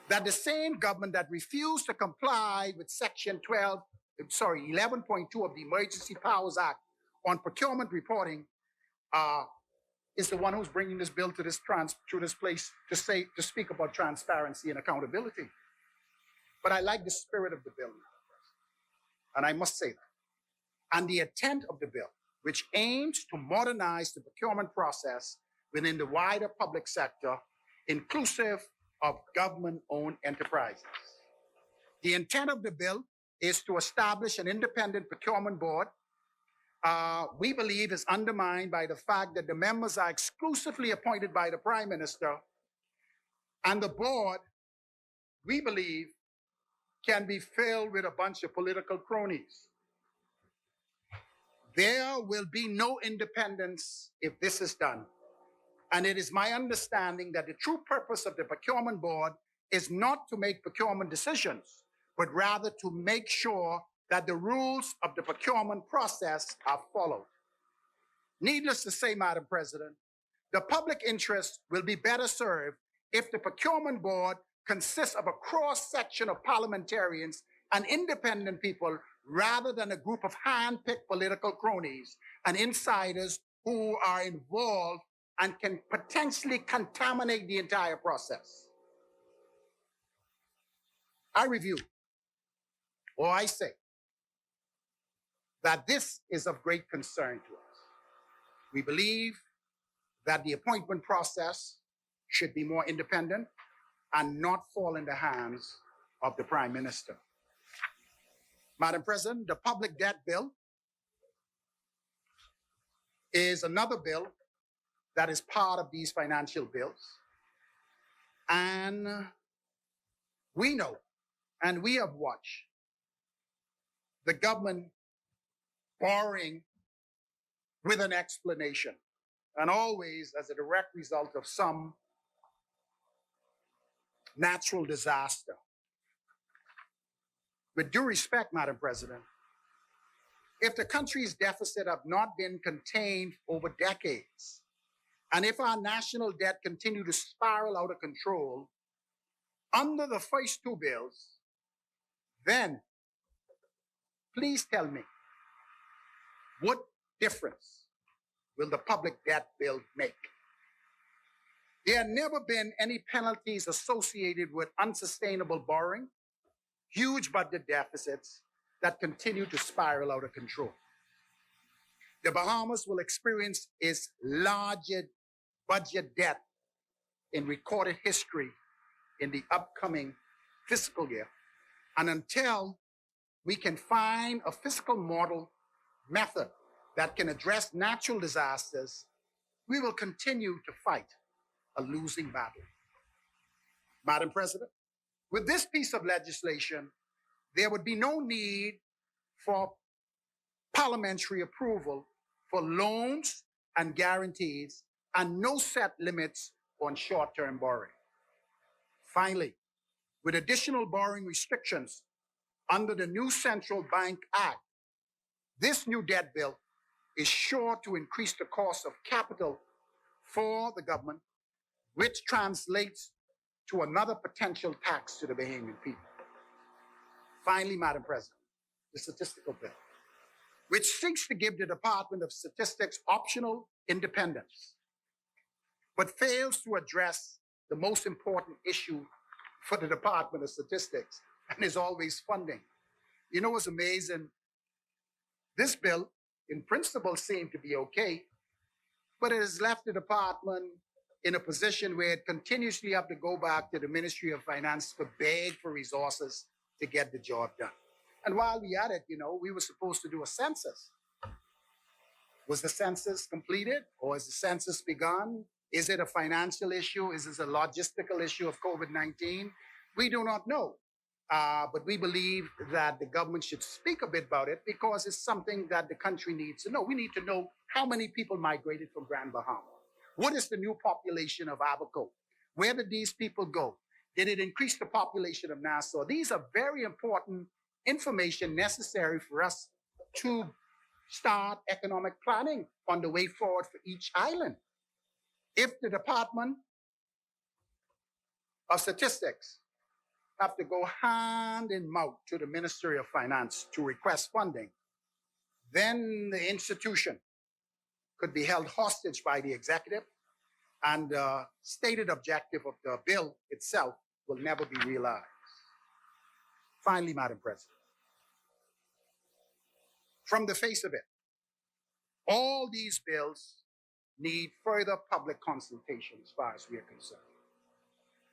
that the same government that refused to comply with Section 11.2 of the Emergency Powers Act on procurement reporting is the one who's bringing this bill to this place to speak about transparency and accountability. But I like the spirit of the bill, and I must say that. And the intent of the bill, which aims to modernize the procurement process within the wider public sector, inclusive of government-owned enterprises. The intent of the bill is to establish an independent procurement board. We believe is undermined by the fact that the members are exclusively appointed by the Prime Minister, and the board, we believe, can be filled with a bunch of political cronies. There will be no independence if this is done. And it is my understanding that the true purpose of the procurement board is not to make procurement decisions, but rather to make sure that the rules of the procurement process are followed. Needless to say, Madam President, the public interest will be better served if the procurement board consists of a cross-section of parliamentarians and independent people rather than a group of hand-picked political cronies and insiders who are involved and can potentially contaminate the entire process. I review, or I say, that this is of great concern to us. We believe that the appointment process should be more independent and not fall in the hands of the Prime Minister. Madam President, the Public Debt Bill is another bill that is part of these financial bills. And we know, and we have watched the government borrowing with an explanation, and always as a direct result of some natural disaster. With due respect, Madam President, if the country's deficit have not been contained over decades, and if our national debt continue to spiral out of control under the first two bills, then please tell me, what difference will the public debt bill make? There have never been any penalties associated with unsustainable borrowing, huge budget deficits that continue to spiral out of control. The Bahamas will experience its largest budget debt in recorded history in the upcoming fiscal year. And until we can find a fiscal model method that can address natural disasters, we will continue to fight a losing battle. Madam President, with this piece of legislation, there would be no need for parliamentary approval for loans and guarantees and no set limits on short-term borrowing. Finally, with additional borrowing restrictions under the new Central Bank Act, this new debt bill is sure to increase the cost of capital for the government, which translates to another potential tax to the Bahamian people. Finally, Madam President, the Statistical Bill, which seeks to give the Department of Statistics optional independence, but fails to address the most important issue for the Department of Statistics, and is always funding. You know what's amazing? This bill, in principle, seemed to be okay, but it has left the department in a position where it continuously have to go back to the Ministry of Finance to beg for resources to get the job done. And while we at it, we were supposed to do a census. Was the census completed, or has the census begun? Is it a financial issue? Is this a logistical issue of COVID-19? We do not know. But we believe that the government should speak a bit about it because it's something that the country needs to know. We need to know how many people migrated from Grand Bahama. What is the new population of Abaco? Where did these people go? Did it increase the population of Nassau? These are very important information necessary for us to start economic planning on the way forward for each island. If the Department of Statistics have to go hand in mouth to the Ministry of Finance to request funding, then the institution could be held hostage by the executive, and the stated objective of the bill itself will never be realized. Finally, Madam President, from the face of it, all these bills need further public consultation as far as we are concerned.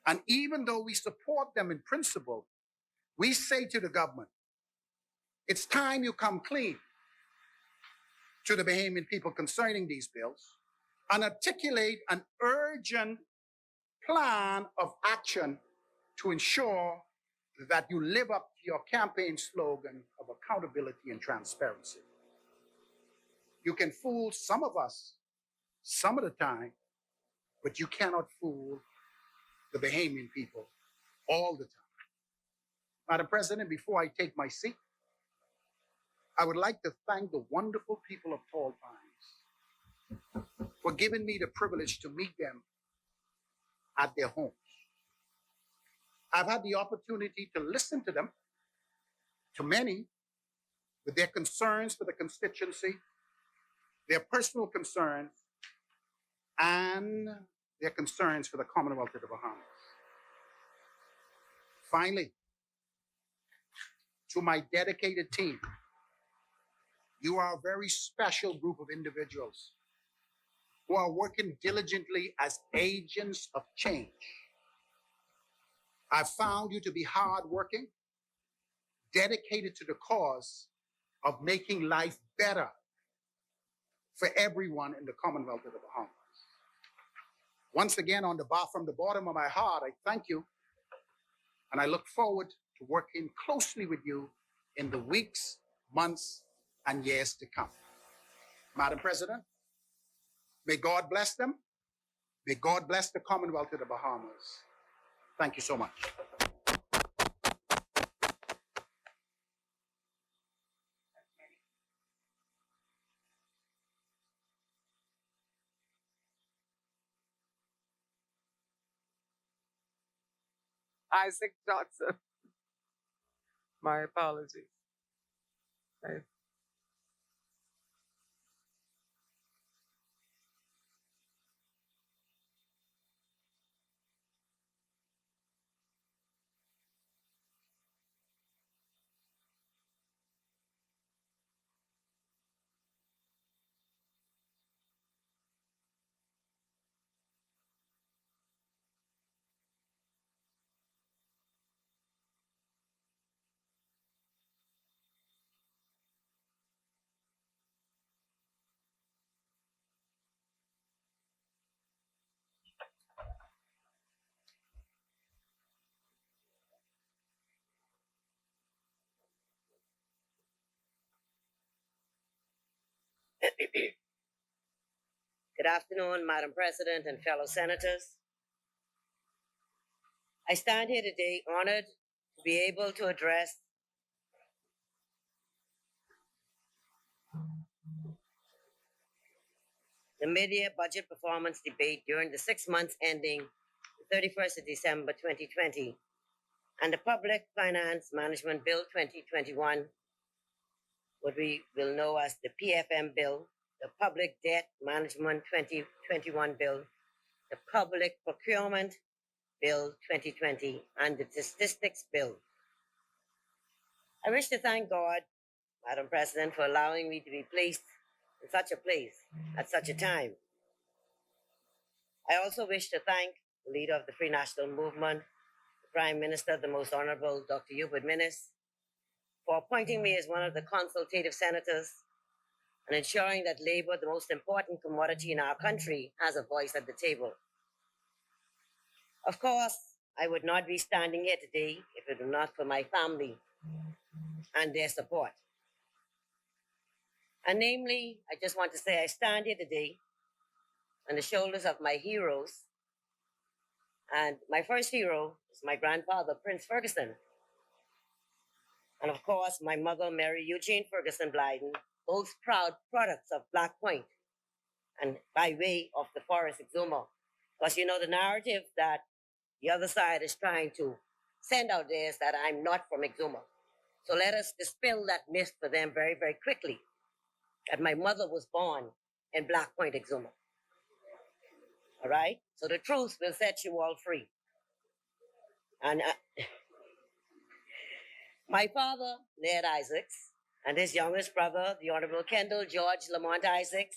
And even though we support them in principle, we say to the government, it's time you come clean to the Bahamian people concerning these bills and articulate an urgent plan of action to ensure that you live up to your campaign slogan of accountability and transparency. You can fool some of us some of the time, but you cannot fool the Bahamian people all the time. Madam President, before I take my seat, I would like to thank the wonderful people of Tall Pines for giving me the privilege to meet them at their homes. I've had the opportunity to listen to them, to many, with their concerns for the constituency, their personal concerns, and their concerns for the Commonwealth of the Bahamas. Finally, to my dedicated team, you are a very special group of individuals who are working diligently as agents of change. I've found you to be hardworking, dedicated to the cause of making life better for everyone in the Commonwealth of the Bahamas. Once again, from the bottom of my heart, I thank you, and I look forward to working closely with you in the weeks, months, and years to come. Madam President, may God bless them. May God bless the Commonwealth of the Bahamas. Thank you so much. Isaac Johnson. My apologies. Good afternoon, Madam President and fellow senators. I stand here today honored to be able to address the mid-year budget performance debate during the 6 months ending the 31st of December 2020 and the Public Finance Management Bill 2021, what we will know as the PFM Bill, the Public Debt Management 2021 Bill, the Public Procurement Bill 2020, and the Statistics Bill. I wish to thank God, Madam President, for allowing me to be placed in such a place at such a time. I also wish to thank the leader of the Free National Movement, the Prime Minister, the Most Honorable Dr. Hubert Minnis, for appointing me as one of the consultative senators and ensuring that labor, the most important commodity in our country, has a voice at the table. Of course, I would not be standing here today if it were not for my family and their support. And namely, I just want to say I stand here today on the shoulders of my heroes. And my first hero is my grandfather, Prince Ferguson. And of course, my mother, Mary Eugene Ferguson Blyden, both proud products of Black Point and by way of the Forest Exuma. Because you know, the narrative that the other side is trying to send out there is that I'm not from Exuma. So let us dispel that myth for them very, very quickly, that my mother was born in Black Point, Exuma. All right? So the truth will set you all free. And my father, Ned Isaacs, and his youngest brother, the Honorable Kendall George Lamont Isaacs,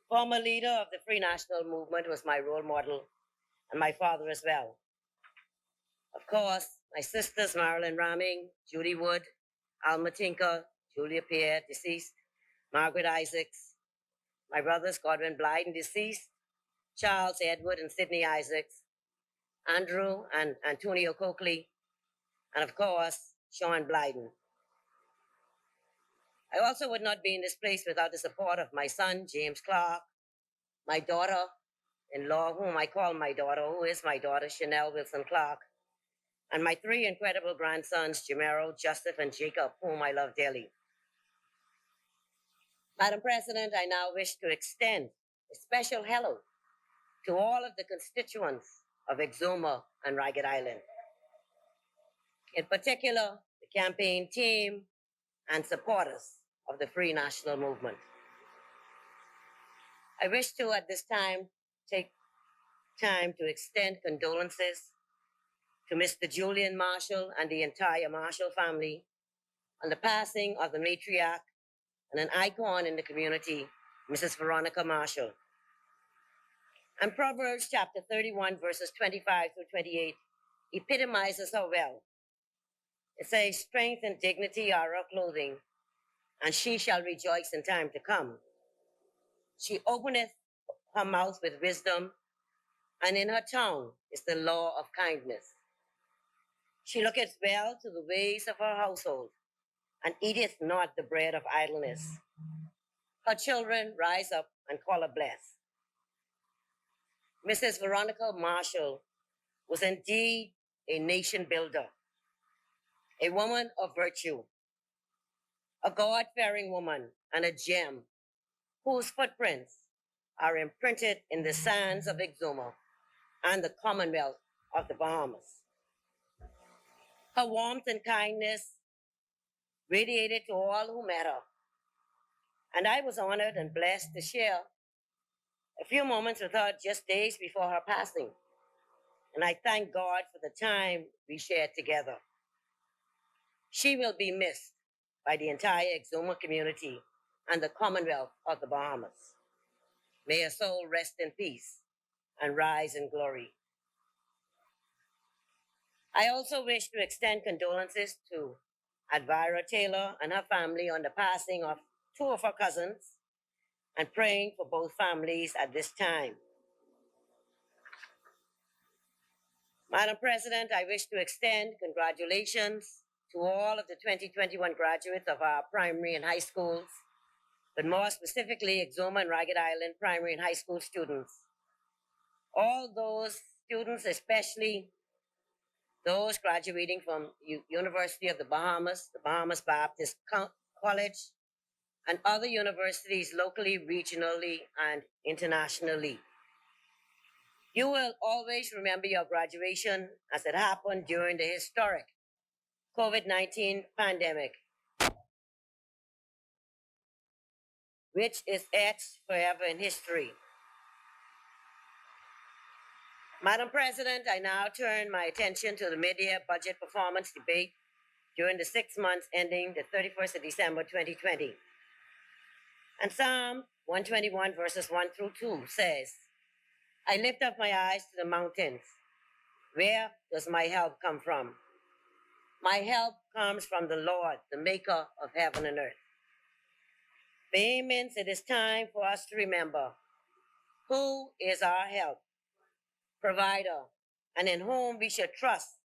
former leader of the Free National Movement, was my role model, and my father as well. Of course, my sisters, Marilyn Ramming, Judy Wood, Alma Tinker, Julia Pierre, deceased, Margaret Isaacs, my brothers, Godwin Blyden, deceased, Charles Edward and Sidney Isaacs, Andrew and Antonio Coakley, and of course, Sean Blyden. I also would not be in this place without the support of my son, James Clark, my daughter-in-law, whom I call my daughter, who is my daughter, Chanel Wilson Clark, and my three incredible grandsons, Jamero, Joseph, and Jacob, whom I love dearly. Madam President, I now wish to extend a special hello to all of the constituents of Exuma and Ragged Island. In particular, the campaign team and supporters of the Free National Movement. I wish to, at this time, take time to extend condolences to Mr. Julian Marshall and the entire Marshall family on the passing of the matriarch and an icon in the community, Mrs. Veronica Marshall. And Proverbs chapter 31, verses 25 through 28 epitomizes her well. It says, strength and dignity are her clothing, and she shall rejoice in time to come. She openeth her mouth with wisdom, and in her tongue is the law of kindness. She looketh well to the ways of her household, and eateth not the bread of idleness. Her children rise up and call her blessed. Mrs. Veronica Marshall was indeed a nation builder, a woman of virtue, a God-fearing woman, and a gem whose footprints are imprinted in the sands of Exuma and the Commonwealth of the Bahamas. Her warmth and kindness radiated to all who met her, and I was honored and blessed to share a few moments with her just days before her passing, and I thank God for the time we shared together. She will be missed by the entire Exuma community and the Commonwealth of the Bahamas. May her soul rest in peace and rise in glory. I also wish to extend condolences to Advira Taylor and her family on the passing of two of her cousins, and praying for both families at this time. Madam President, I wish to extend congratulations to all of the 2021 graduates of our primary and high schools, but more specifically, Exuma and Ragged Island primary and high school students. All those students, especially those graduating from University of the Bahamas Baptist College, and other universities locally, regionally, and internationally. You will always remember your graduation as it happened during the historic COVID-19 pandemic, which is etched forever in history. Madam President, I now turn my attention to the mid-year budget performance debate during the 6 months ending the 31st of December 2020. And Psalm 121 verses 1 through 2 says, I lift up my eyes to the mountains. Where does my help come from? My help comes from the Lord, the maker of heaven and earth. Vehemence, it is time for us to remember who is our help. provider, and in whom we should trust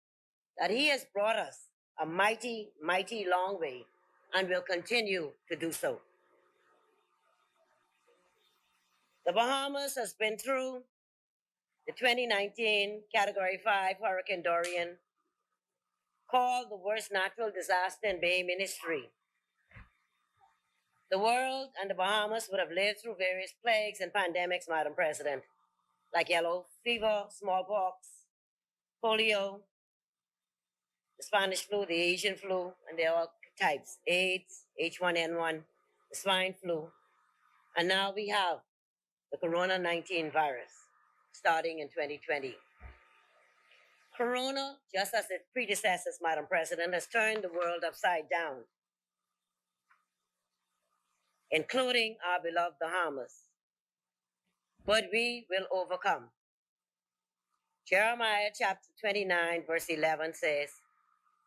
that he has brought us a mighty, mighty long way and will continue to do so. The Bahamas has been through the 2019 Category 5 Hurricane Dorian, called the worst natural disaster in Bahamian history. The world and the Bahamas would have lived through various plagues and pandemics, Madam President, like yellow fever, smallpox, polio, the Spanish flu, the Asian flu, and there are all types, AIDS, H1N1, the swine flu, and now we have the Corona-19 virus starting in 2020. Corona, just as its predecessors, Madam President, has turned the world upside down, including our beloved Bahamas. But we will overcome. Jeremiah chapter 29, verse 11 says,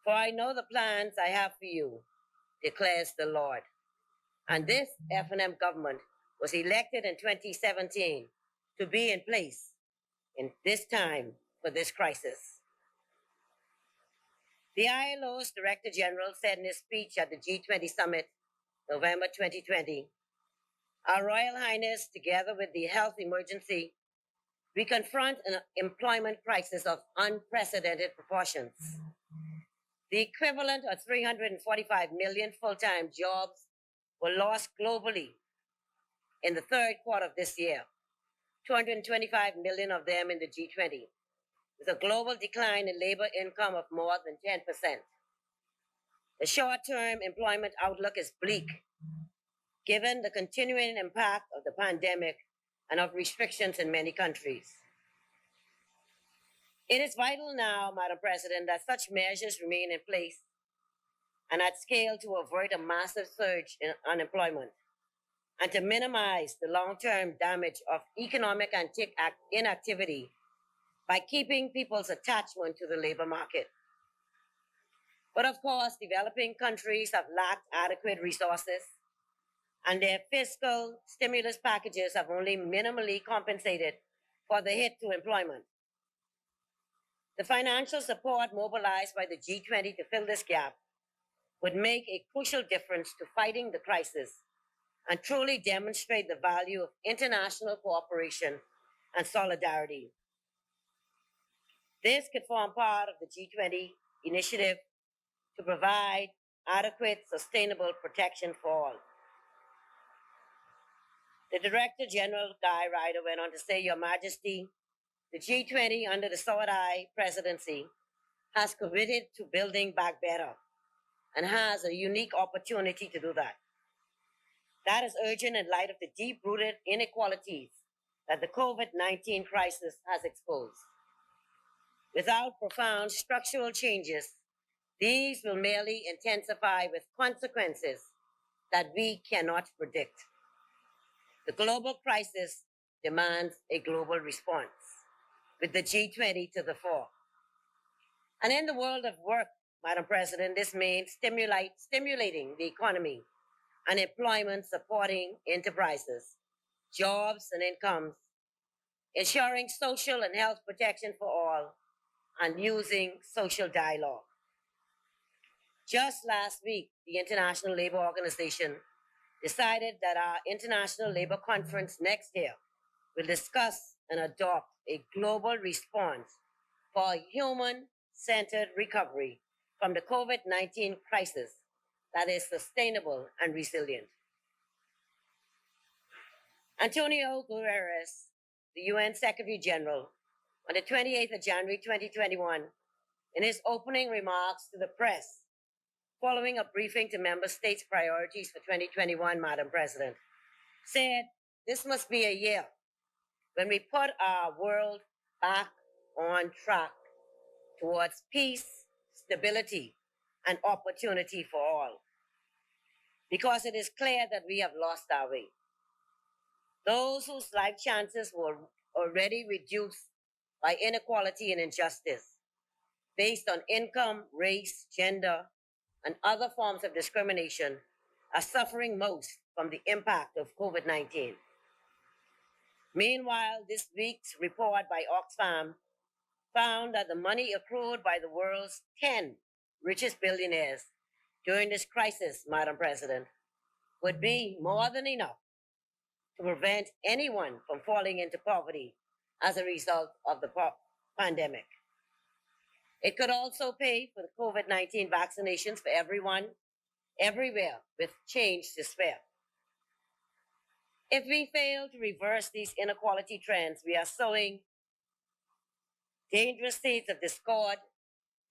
"For I know the plans I have for you, declares the Lord." And this F&M government was elected in 2017 to be in place in this time for this crisis. The ILO's Director General said in his speech at the G20 Summit, November 2020, "Our Royal Highness, together with the health emergency, we confront an employment crisis of unprecedented proportions. The equivalent of 345 million full-time jobs were lost globally in the third quarter of this year, 225 million of them in the G20, with a global decline in labor income of more than 10%. The short-term employment outlook is bleak, given the continuing impact of the pandemic and of restrictions in many countries. It is vital now, Madam President, that such measures remain in place and at scale to avert a massive surge in unemployment and to minimize the long-term damage of economic inactivity by keeping people's attachment to the labor market. But of course, developing countries have lacked adequate resources, and their fiscal stimulus packages have only minimally compensated for the hit to employment. The financial support mobilized by the G20 to fill this gap would make a crucial difference to fighting the crisis and truly demonstrate the value of international cooperation and solidarity. This could form part of the G20 initiative to provide adequate, sustainable protection for all. The Director General, Guy Ryder, went on to say, "Your Majesty, the G20 under the Saudi presidency has committed to building back better and has a unique opportunity to do that. That is urgent in light of the deep-rooted inequalities that the COVID-19 crisis has exposed. Without profound structural changes, these will merely intensify with consequences that we cannot predict. The global crisis demands a global response, with the G20 to the fore. And in the world of work, Madam President, this means stimulating the economy and employment supporting enterprises, jobs and incomes, ensuring social and health protection for all, and using social dialogue. Just last week, the International Labour Organization decided that our International Labour Conference next year will discuss and adopt a global response for a human-centered recovery from the COVID-19 crisis that is sustainable and resilient. Antonio Guterres, the UN Secretary General, on the 28th of January 2021, in his opening remarks to the press, following a briefing to member states' priorities for 2021, Madam President, said this must be a year when we put our world back on track towards peace, stability, and opportunity for all. Because it is clear that we have lost our way. Those whose life chances were already reduced by inequality and injustice based on income, race, gender, and other forms of discrimination are suffering most from the impact of COVID-19. Meanwhile, this week's report by Oxfam found that the money accrued by the world's 10 richest billionaires during this crisis, Madam President, would be more than enough to prevent anyone from falling into poverty as a result of the pandemic. It could also pay for the COVID-19 vaccinations for everyone, everywhere, with change to spare. If we fail to reverse these inequality trends, we are sowing dangerous seeds of discord,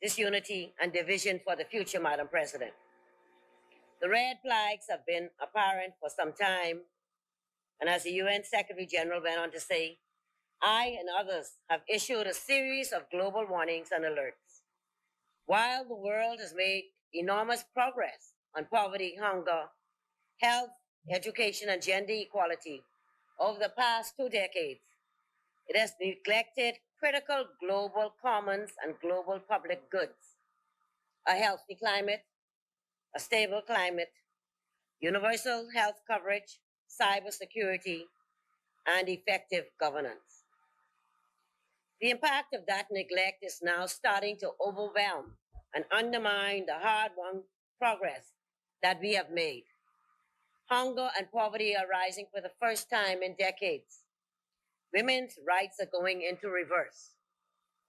disunity, and division for the future, Madam President. The red flags have been apparent for some time, and as the UN Secretary General went on to say, I and others have issued a series of global warnings and alerts. While the world has made enormous progress on poverty, hunger, health, education, and gender equality over the past 2 decades, it has neglected critical global commons and global public goods: a healthy climate, a stable climate, universal health coverage, cybersecurity, and effective governance. The impact of that neglect is now starting to overwhelm and undermine the hard-won progress that we have made. Hunger and poverty are rising for the first time in decades. Women's rights are going into reverse.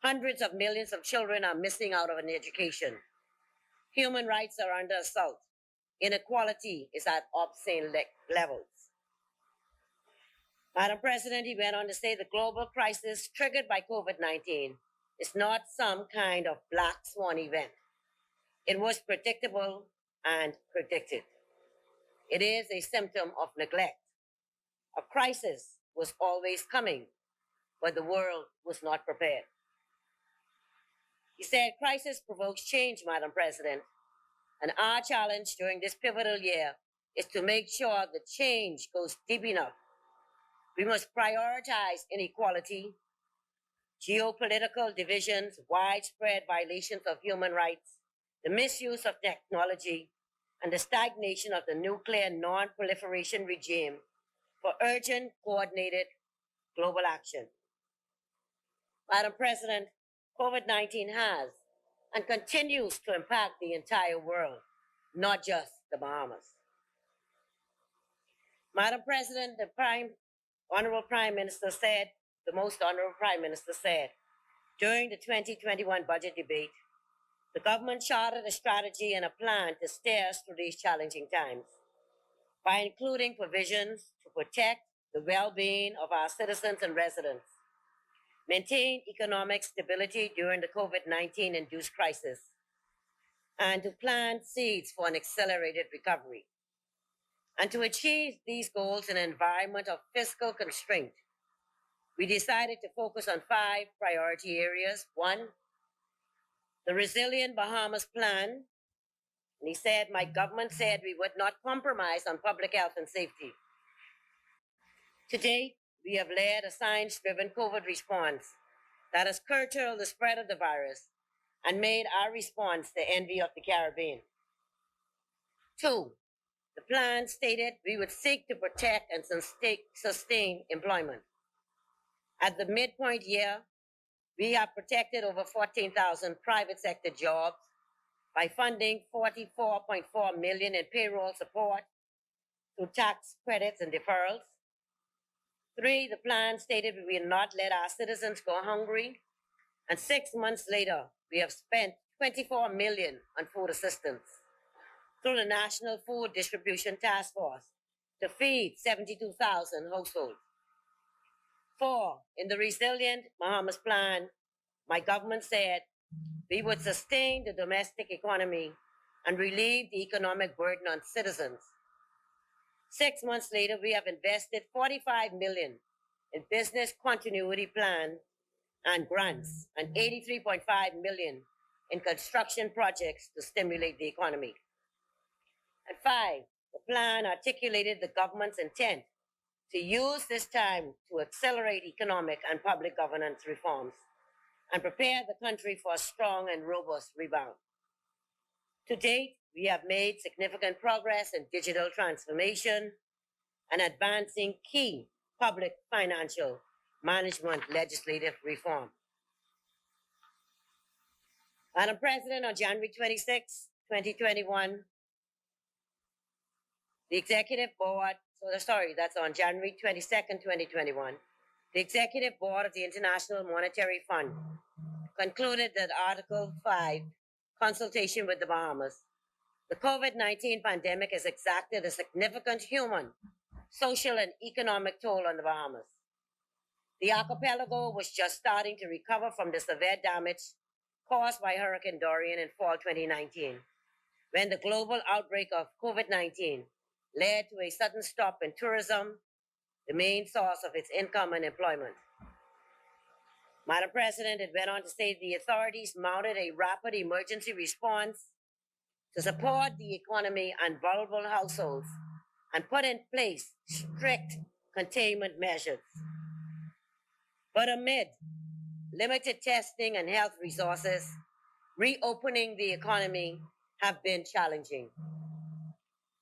Hundreds of millions of children are missing out of an education. Human rights are under assault. Inequality is at obscene levels. Madam President, he went on to say the global crisis triggered by COVID-19 is not some kind of black swan event. It was predictable and predicted. It is a symptom of neglect. A crisis was always coming, but the world was not prepared. He said, crisis provokes change, Madam President, and our challenge during this pivotal year is to make sure the change goes deep enough. We must prioritize inequality, geopolitical divisions, widespread violations of human rights, the misuse of technology, and the stagnation of the nuclear non-proliferation regime for urgent, coordinated global action. Madam President, COVID-19 has and continues to impact the entire world, not just the Bahamas. Madam President, the Honorable Prime Minister said, the most Honorable Prime Minister said, during the 2021 budget debate, the government charted a strategy and a plan to steer us through these challenging times by including provisions to protect the well-being of our citizens and residents, maintain economic stability during the COVID-19 induced crisis, and to plant seeds for an accelerated recovery. And to achieve these goals in an environment of fiscal constraint, we decided to focus on 5 priority areas. 1, the Resilient Bahamas Plan. And he said, my government said we would not compromise on public health and safety. To date, we have led a science-driven COVID response that has curtailed the spread of the virus and made our response the envy of the Caribbean. 2, the plan stated we would seek to protect and sustain employment. At the midpoint year, we have protected over 14,000 private sector jobs by funding $44.4 million in payroll support through tax credits and deferrals. 3, the plan stated we will not let our citizens go hungry. And 6 months later, we have spent $24 million on food assistance through the National Food Distribution Task Force to feed 72,000 households. 4, in the Resilient Bahamas Plan, my government said we would sustain the domestic economy and relieve the economic burden on citizens. 6 months later, we have invested $45 million in business continuity plan and grants and $83.5 million in construction projects to stimulate the economy. And 5, the plan articulated the government's intent to use this time to accelerate economic and public governance reforms and prepare the country for a strong and robust rebound. To date, we have made significant progress in digital transformation and advancing key public financial management legislative reform. Madam President, on January 26, 2021, the Executive Board, that's on January 22nd, 2021, the Executive Board of the International Monetary Fund concluded that Article 5, consultation with the Bahamas, the COVID-19 pandemic has exacted a significant human, social, and economic toll on the Bahamas. The archipelago was just starting to recover from the severe damage caused by Hurricane Dorian in fall 2019, when the global outbreak of COVID-19 led to a sudden stop in tourism, the main source of its income and employment. Madam President, it went on to say the authorities mounted a rapid emergency response to support the economy and vulnerable households and put in place strict containment measures. But amid limited testing and health resources, reopening the economy have been challenging.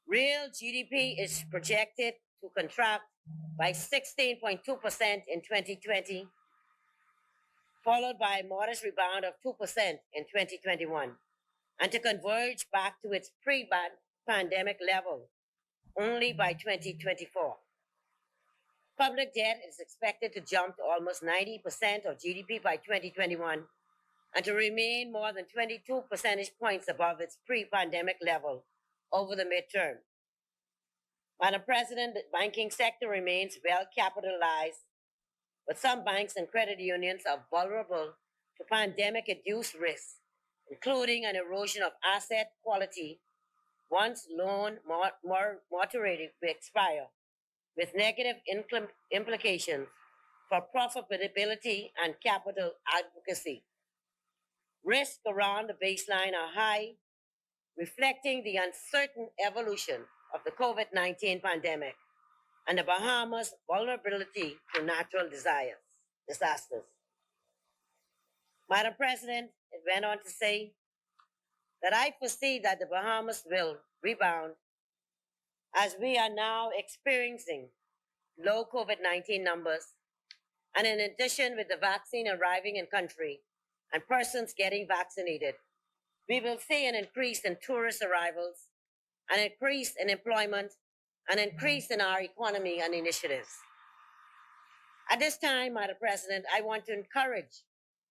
Real GDP is projected to contract by 16.2% in 2020, followed by a modest rebound of 2% in 2021, and to converge back to its pre-pandemic level only by 2024. Public debt is expected to jump to almost 90% of GDP by 2021 and to remain more than 22 percentage points above its pre-pandemic level over the midterm. Madam President, the banking sector remains well capitalized, but some banks and credit unions are vulnerable to pandemic-induced risks, including an erosion of asset quality once loan moratorium expire, with negative implications for profitability and capital adequacy. Risks around the baseline are high, reflecting the uncertain evolution of the COVID-19 pandemic and the Bahamas' vulnerability to natural disasters. Madam President, it went on to say that I foresee that the Bahamas will rebound as we are now experiencing low COVID-19 numbers, and in addition with the vaccine arriving in country and persons getting vaccinated, we will see an increase in tourist arrivals, an increase in employment, an increase in our economy and initiatives. At this time, Madam President, I want to encourage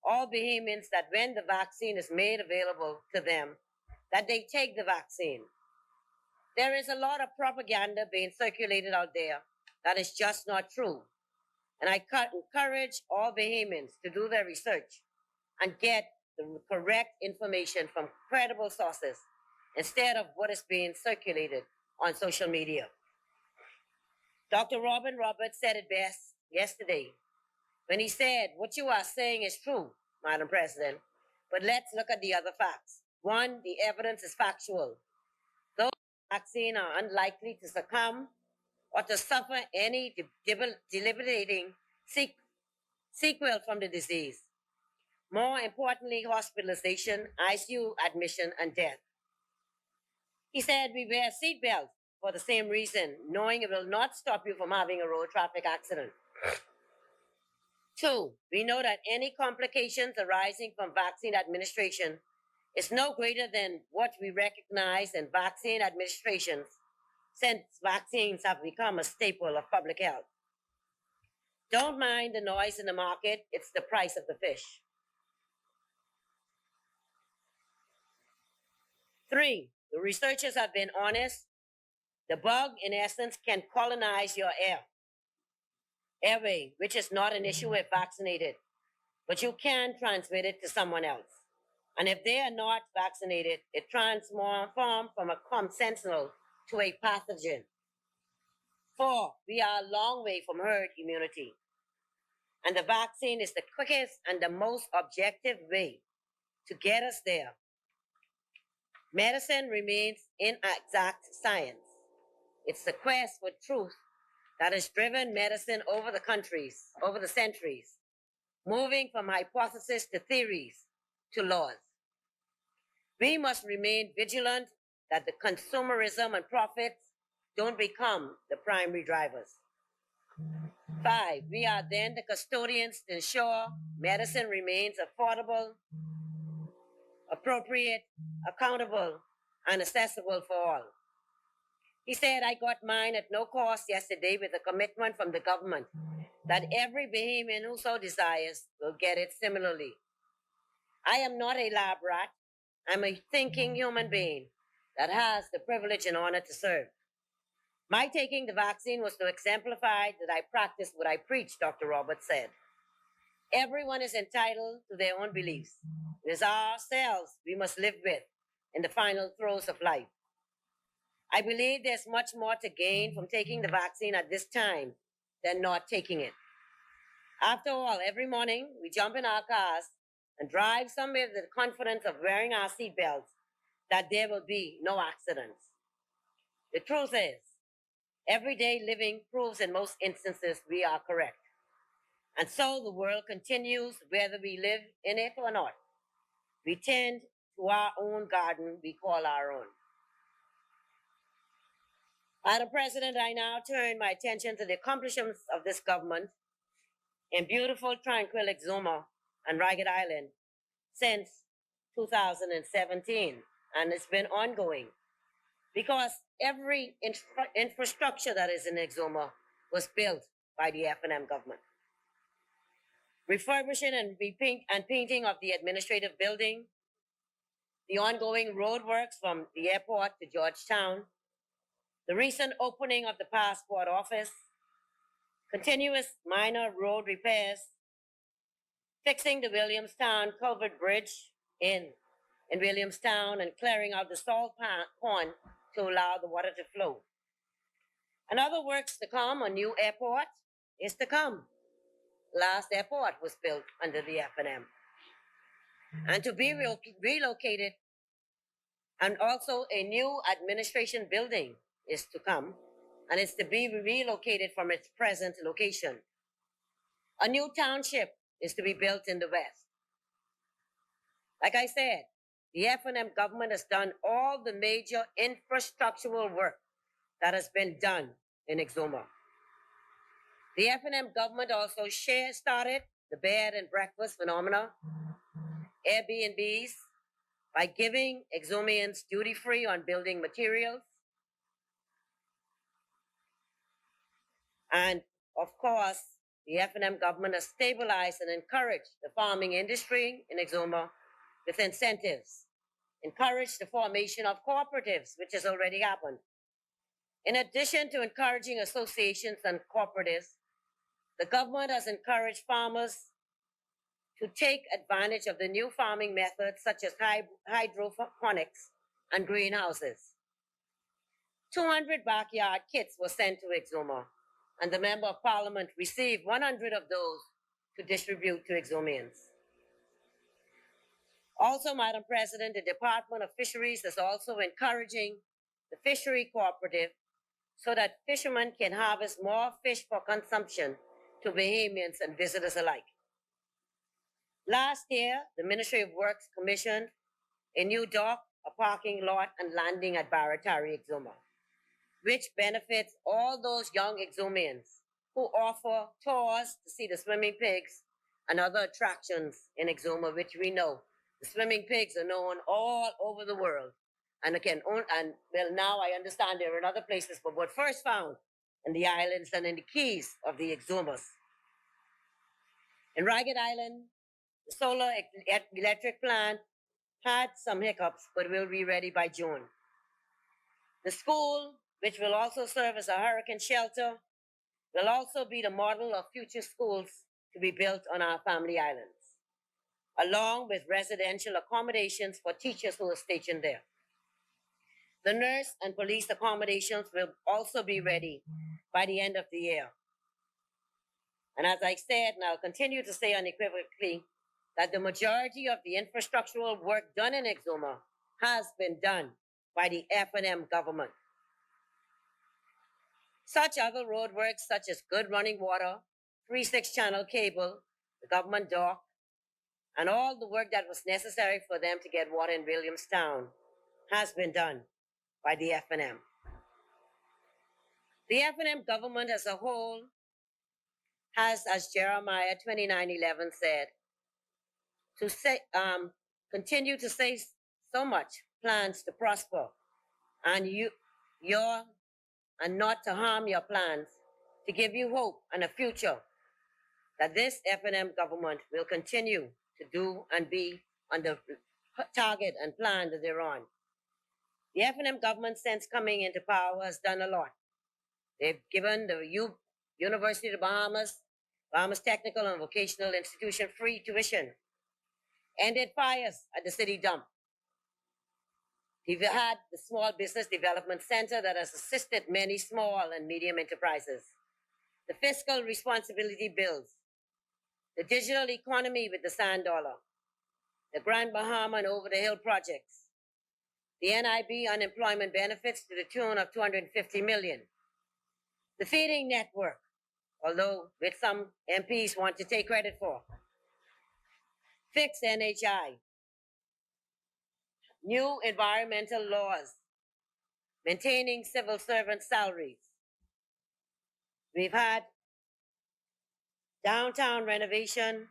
all Bahamians that when the vaccine is made available to them, that they take the vaccine. There is a lot of propaganda being circulated out there that is just not true. And I encourage all Bahamians to do their research and get the correct information from credible sources instead of what is being circulated on social media. Dr. Robin Roberts said it best yesterday when he said, what you are saying is true, Madam President, but let's look at the other facts. One, the evidence is factual. Those vaccines are unlikely to succumb or to suffer any debilitating sequel from the disease. More importantly, hospitalization, ICU admission, and death. He said we wear seatbelts for the same reason, knowing it will not stop you from having a road traffic accident. Two, we know that any complications arising from vaccine administration is no greater than what we recognize in vaccine administrations since vaccines have become a staple of public health. Don't mind the noise in the market, it's the price of the fish. Three, the researchers have been honest. The bug, in essence, can colonize your airway, which is not an issue if vaccinated, but you can transmit it to someone else. And if they are not vaccinated, it transforms from a sentinel to a pathogen. Four, we are a long way from herd immunity. And the vaccine is the quickest and the most objective way to get us there. Medicine remains inexact science. It's the quest for truth that has driven medicine over the centuries, moving from hypotheses to theories to laws. We must remain vigilant that the consumerism and profits don't become the primary drivers. 5, we are then the custodians to ensure medicine remains affordable, appropriate, accountable, and accessible for all. He said, I got mine at no cost yesterday with a commitment from the government that every Bahamian who so desires will get it similarly. I am not a lab rat. I'm a thinking human being that has the privilege and honor to serve. My taking the vaccine was to exemplify that I practice what I preach, Dr. Roberts said. Everyone is entitled to their own beliefs. It is ourselves we must live with in the final throes of life. I believe there's much more to gain from taking the vaccine at this time than not taking it. After all, every morning we jump in our cars and drive somewhere with the confidence of wearing our seatbelts that there will be no accidents. The truth is, everyday living proves in most instances we are correct. And so the world continues whether we live in it or not. We tend to our own garden we call our own. Madam President, I now turn my attention to the accomplishments of this government in beautiful, tranquil Exuma and Ragged Island since 2017, and it's been ongoing because every infrastructure that is in Exuma was built by the F&M government. Refurbishing and painting of the administrative building, the ongoing roadworks from the airport to Georgetown, the recent opening of the passport office, continuous minor road repairs, fixing the Williamstown Culvert Bridge in Williamstown and clearing out the salt pond to allow the water to flow. And other works to come. A new airport is to come. Last airport was built under the F&M. And to be relocated, and also a new administration building is to come, and it's to be relocated from its present location. A new township is to be built in the west. Like I said, the F&M government has done all the major infrastructural work that has been done in Exuma. The F&M government also started the bed and breakfast phenomena, Airbnbs, by giving Exumians duty-free on building materials. And of course, the F&M government has stabilized and encouraged the farming industry in Exuma with incentives, encouraged the formation of cooperatives, which has already happened. In addition to encouraging associations and cooperatives, the government has encouraged farmers to take advantage of the new farming methods such as hydroponics and greenhouses. 200 backyard kits were sent to Exuma, and the Member of Parliament received 100 of those to distribute to Exumians. Also, Madam President, the Department of Fisheries is also encouraging the fishery cooperative so that fishermen can harvest more fish for consumption to Bahamians and visitors alike. Last year, the Ministry of Works commissioned a new dock, a parking lot, and landing at Baratari, Exuma, which benefits all those young Exumians who offer tours to see the swimming pigs and other attractions in Exuma, which we know the swimming pigs are known all over the world. And now I understand they're in other places, but were first found in the islands and in the keys of the Exumas. In Ragged Island, the solar electric plant had some hiccups, but will be ready by June. The school, which will also serve as a hurricane shelter, will also be the model of future schools to be built on our family islands, along with residential accommodations for teachers who are stationed there. The nurse and police accommodations will also be ready by the end of the year. And as I said, and I'll continue to say unequivocally, that the majority of the infrastructural work done in Exuma has been done by the F&M government. Such other roadworks such as good running water, 3/6 channel cable, the government dock, and all the work that was necessary for them to get water in Williamstown has been done by the F&M. The F&M government as a whole has, as Jeremiah 29:11 said, to say, continue to say so much plans to prosper and and not to harm your plans, to give you hope and a future that this F&M government will continue to do and be on the target and plan that they're on. The F&M government, since coming into power, has done a lot. They've given the University of the Bahamas Technical and Vocational Institution free tuition, ended fires at the city dump. We've had the Small Business Development Center that has assisted many small and medium enterprises. The fiscal responsibility bills, the digital economy with the sand dollar, the Grand Bahama and Over the Hill projects, the NIB unemployment benefits to the tune of $250 million, the feeding network, although which some MPs want to take credit for, fixed NHI, new environmental laws, maintaining civil servant salaries. We've had downtown renovation,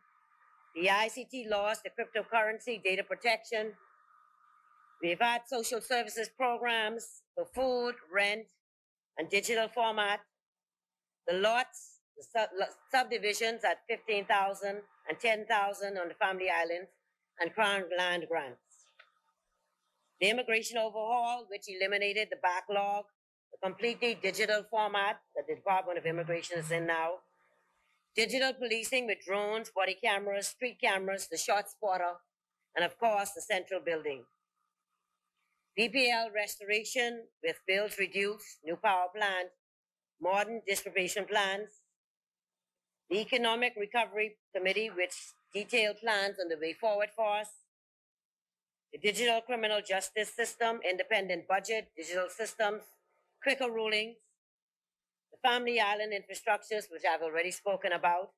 the ICT laws, the cryptocurrency, data protection. We've had social services programs for food, rent, and digital format. The lots, the subdivisions at 15,000 and 10,000 on the Family Islands, and Crown land grants. The immigration overhaul, which eliminated the backlog, the completely digital format that the Department of Immigration is in now. Digital policing with drones, body cameras, street cameras, the shot spotter, and of course, the central building. BPL restoration with bills reduced, new power plant, modern distribution plans. The Economic Recovery Committee, which detailed plans on the way forward for us. The digital criminal justice system, independent budget, digital systems, quicker rulings. The Family Island infrastructures, which I've already spoken about.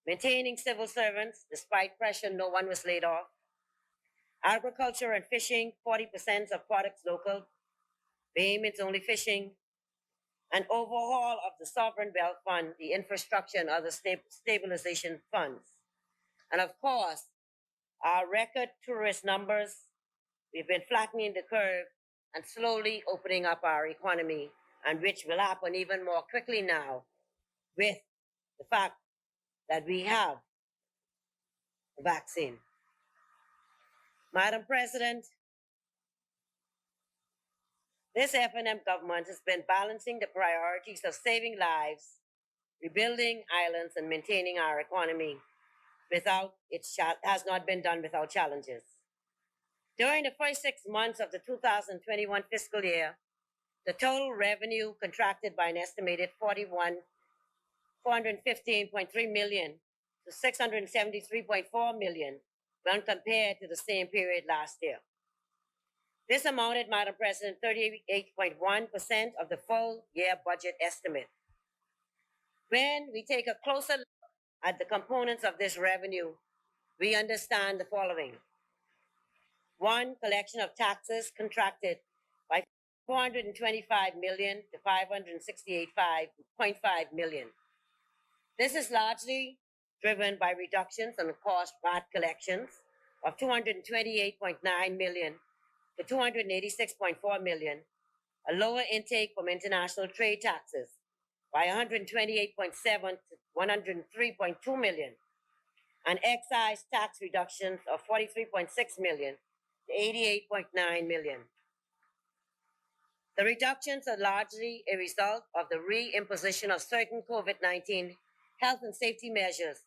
Maintaining civil servants, despite pressure, no one was laid off. Agriculture and fishing, 40% of products local. Payments only fishing. An overhaul of the Sovereign Wealth Fund, the infrastructure and other stabilization funds. And of course, our record tourist numbers, we've been flattening the curve and slowly opening up our economy, and which will happen even more quickly now with the fact that we have a vaccine. Madam President, this F&M government has been balancing the priorities of saving lives, rebuilding islands, and maintaining our economy has not been done without challenges. During the first 6 months of the 2021 fiscal year, the total revenue contracted by an estimated $415.3 million to $673.4 million when compared to the same period last year. This amounted, Madam President, 38.1% of the full year budget estimate. When we take a closer look at the components of this revenue, we understand the following. One, collection of taxes contracted by $425 million to $568.5 million. This is largely driven by reductions on the cost VAT collections of $228.9 million to $286.4 million, a lower intake from international trade taxes by $128.7 to $103.2 million, and excise tax reductions of $43.6 million to $88.9 million. The reductions are largely a result of the reimposition of certain COVID-19 health and safety measures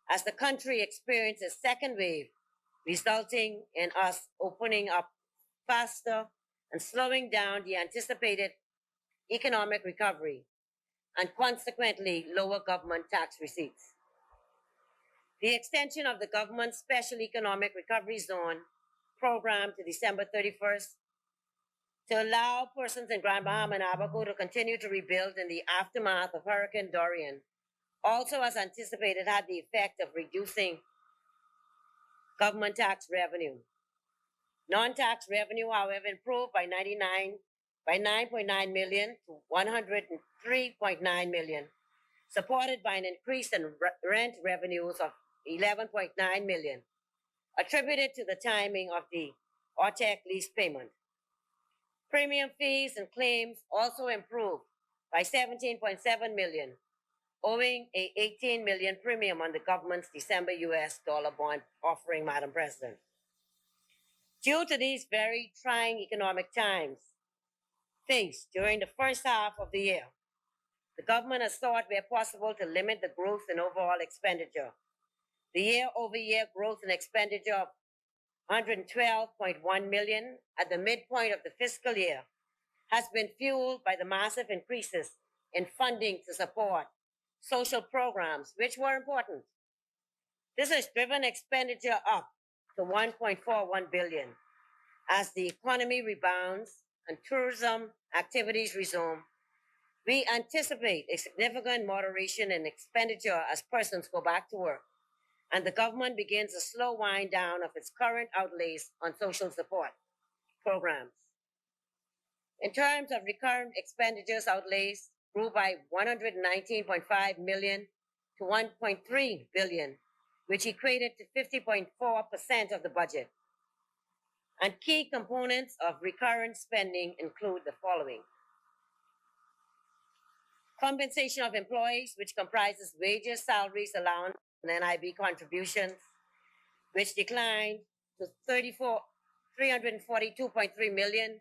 as the country experienced a second wave, resulting in us opening up faster and slowing down the anticipated economic recovery and consequently lower government tax receipts. The extension of the government's Special Economic Recovery Zone program to December 31st to allow persons in Grand Bahama and Abaco to continue to rebuild in the aftermath of Hurricane Dorian also, as anticipated, had the effect of reducing government tax revenue. Non-tax revenue, however, improved by $9.9 million to $103.9 million, supported by an increase in rent revenues of 11.9 million, attributed to the timing of the OTEC lease payment. Premium fees and claims also improved by 17.7 million, owing a 18 million premium on the government's December US dollar bond offering, Madam President. Due to these very trying economic times faced during the first half of the year, the government has sought where possible to limit the growth in overall expenditure. The year-over-year growth in expenditure of 112.1 million at the midpoint of the fiscal year has been fueled by the massive increases in funding to support social programs, which were important. This has driven expenditure up to 1.41 billion. As the economy rebounds and tourism activities resume, we anticipate a significant moderation in expenditure as persons go back to work and the government begins a slow wind down of its current outlays on social support programs. In terms of recurrent expenditures, outlays grew by 119.5 million to 1.3 billion, which equated to 50.4% of the budget. And key components of recurrent spending include the following: compensation of employees, which comprises wages, salaries, allowance, and NIB contributions, which declined to 342.3 million,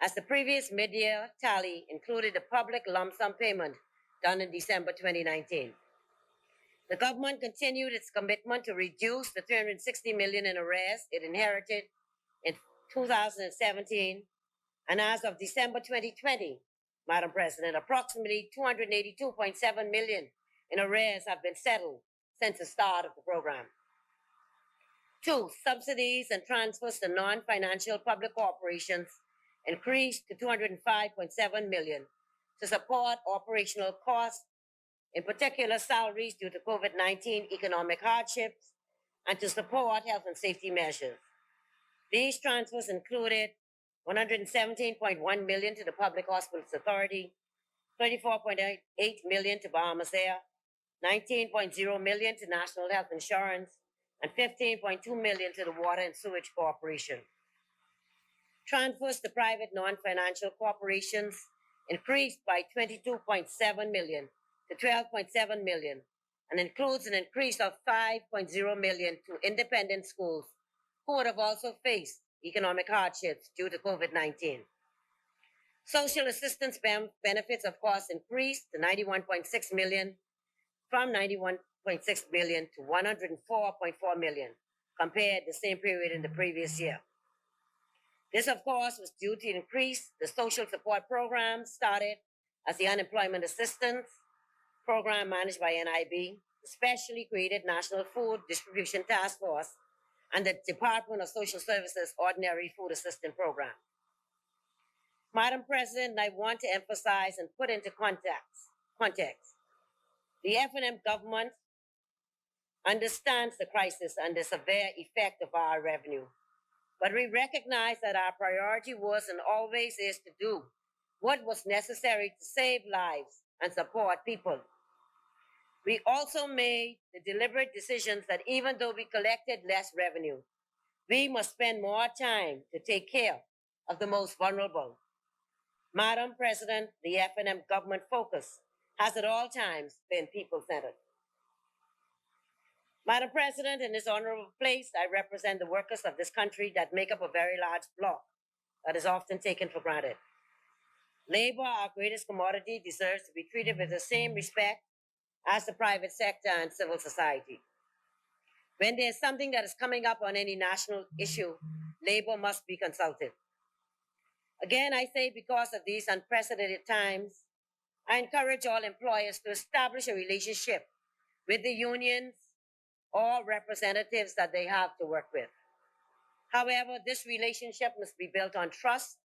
as the previous mid-year tally included a public lump sum payment done in December 2019. The government continued its commitment to reduce the 360 million in arrears it inherited in 2017, and as of December 2020, Madam President, approximately 282.7 million in arrears have been settled since the start of the program. 2, subsidies and transfers to non-financial public corporations increased to 205.7 million to support operational costs, in particular salaries due to COVID-19 economic hardships, and to support health and safety measures. These transfers included 117.1 million to the Public Hospitals Authority, 34.8 million to Bahamas Air, 19.0 million to National Health Insurance, and 15.2 million to the Water and Sewage Corporation. Transfers to private non-financial corporations increased by 22.7 million to 12.7 million, and includes an increase of 5.0 million to independent schools who would have also faced economic hardships due to COVID-19. Social assistance benefits, of course, increased to 91.6 million from 91.6 million to 104.4 million compared to the same period in the previous year. This, of course, was due to increase the social support program started as the Unemployment Assistance Program managed by NIB, the specially created National Food Distribution Task Force, and the Department of Social Services Ordinary Food Assistance Program. Madam President, I want to emphasize and put into context. The F&M government understands the crisis and the severe effect of our revenue, but we recognize that our priority was and always is to do what was necessary to save lives and support people. We also made the deliberate decisions that even though we collected less revenue, we must spend more time to take care of the most vulnerable. Madam President, the F&M government focus has at all times been people-centered. Madam President, in this honorable place, I represent the workers of this country that make up a very large block that is often taken for granted. Labor, our greatest commodity, deserves to be treated with the same respect as the private sector and civil society. When there's something that is coming up on any national issue, labor must be consulted. Again, I say because of these unprecedented times, I encourage all employers to establish a relationship with the unions or representatives that they have to work with. However, this relationship must be built on trust,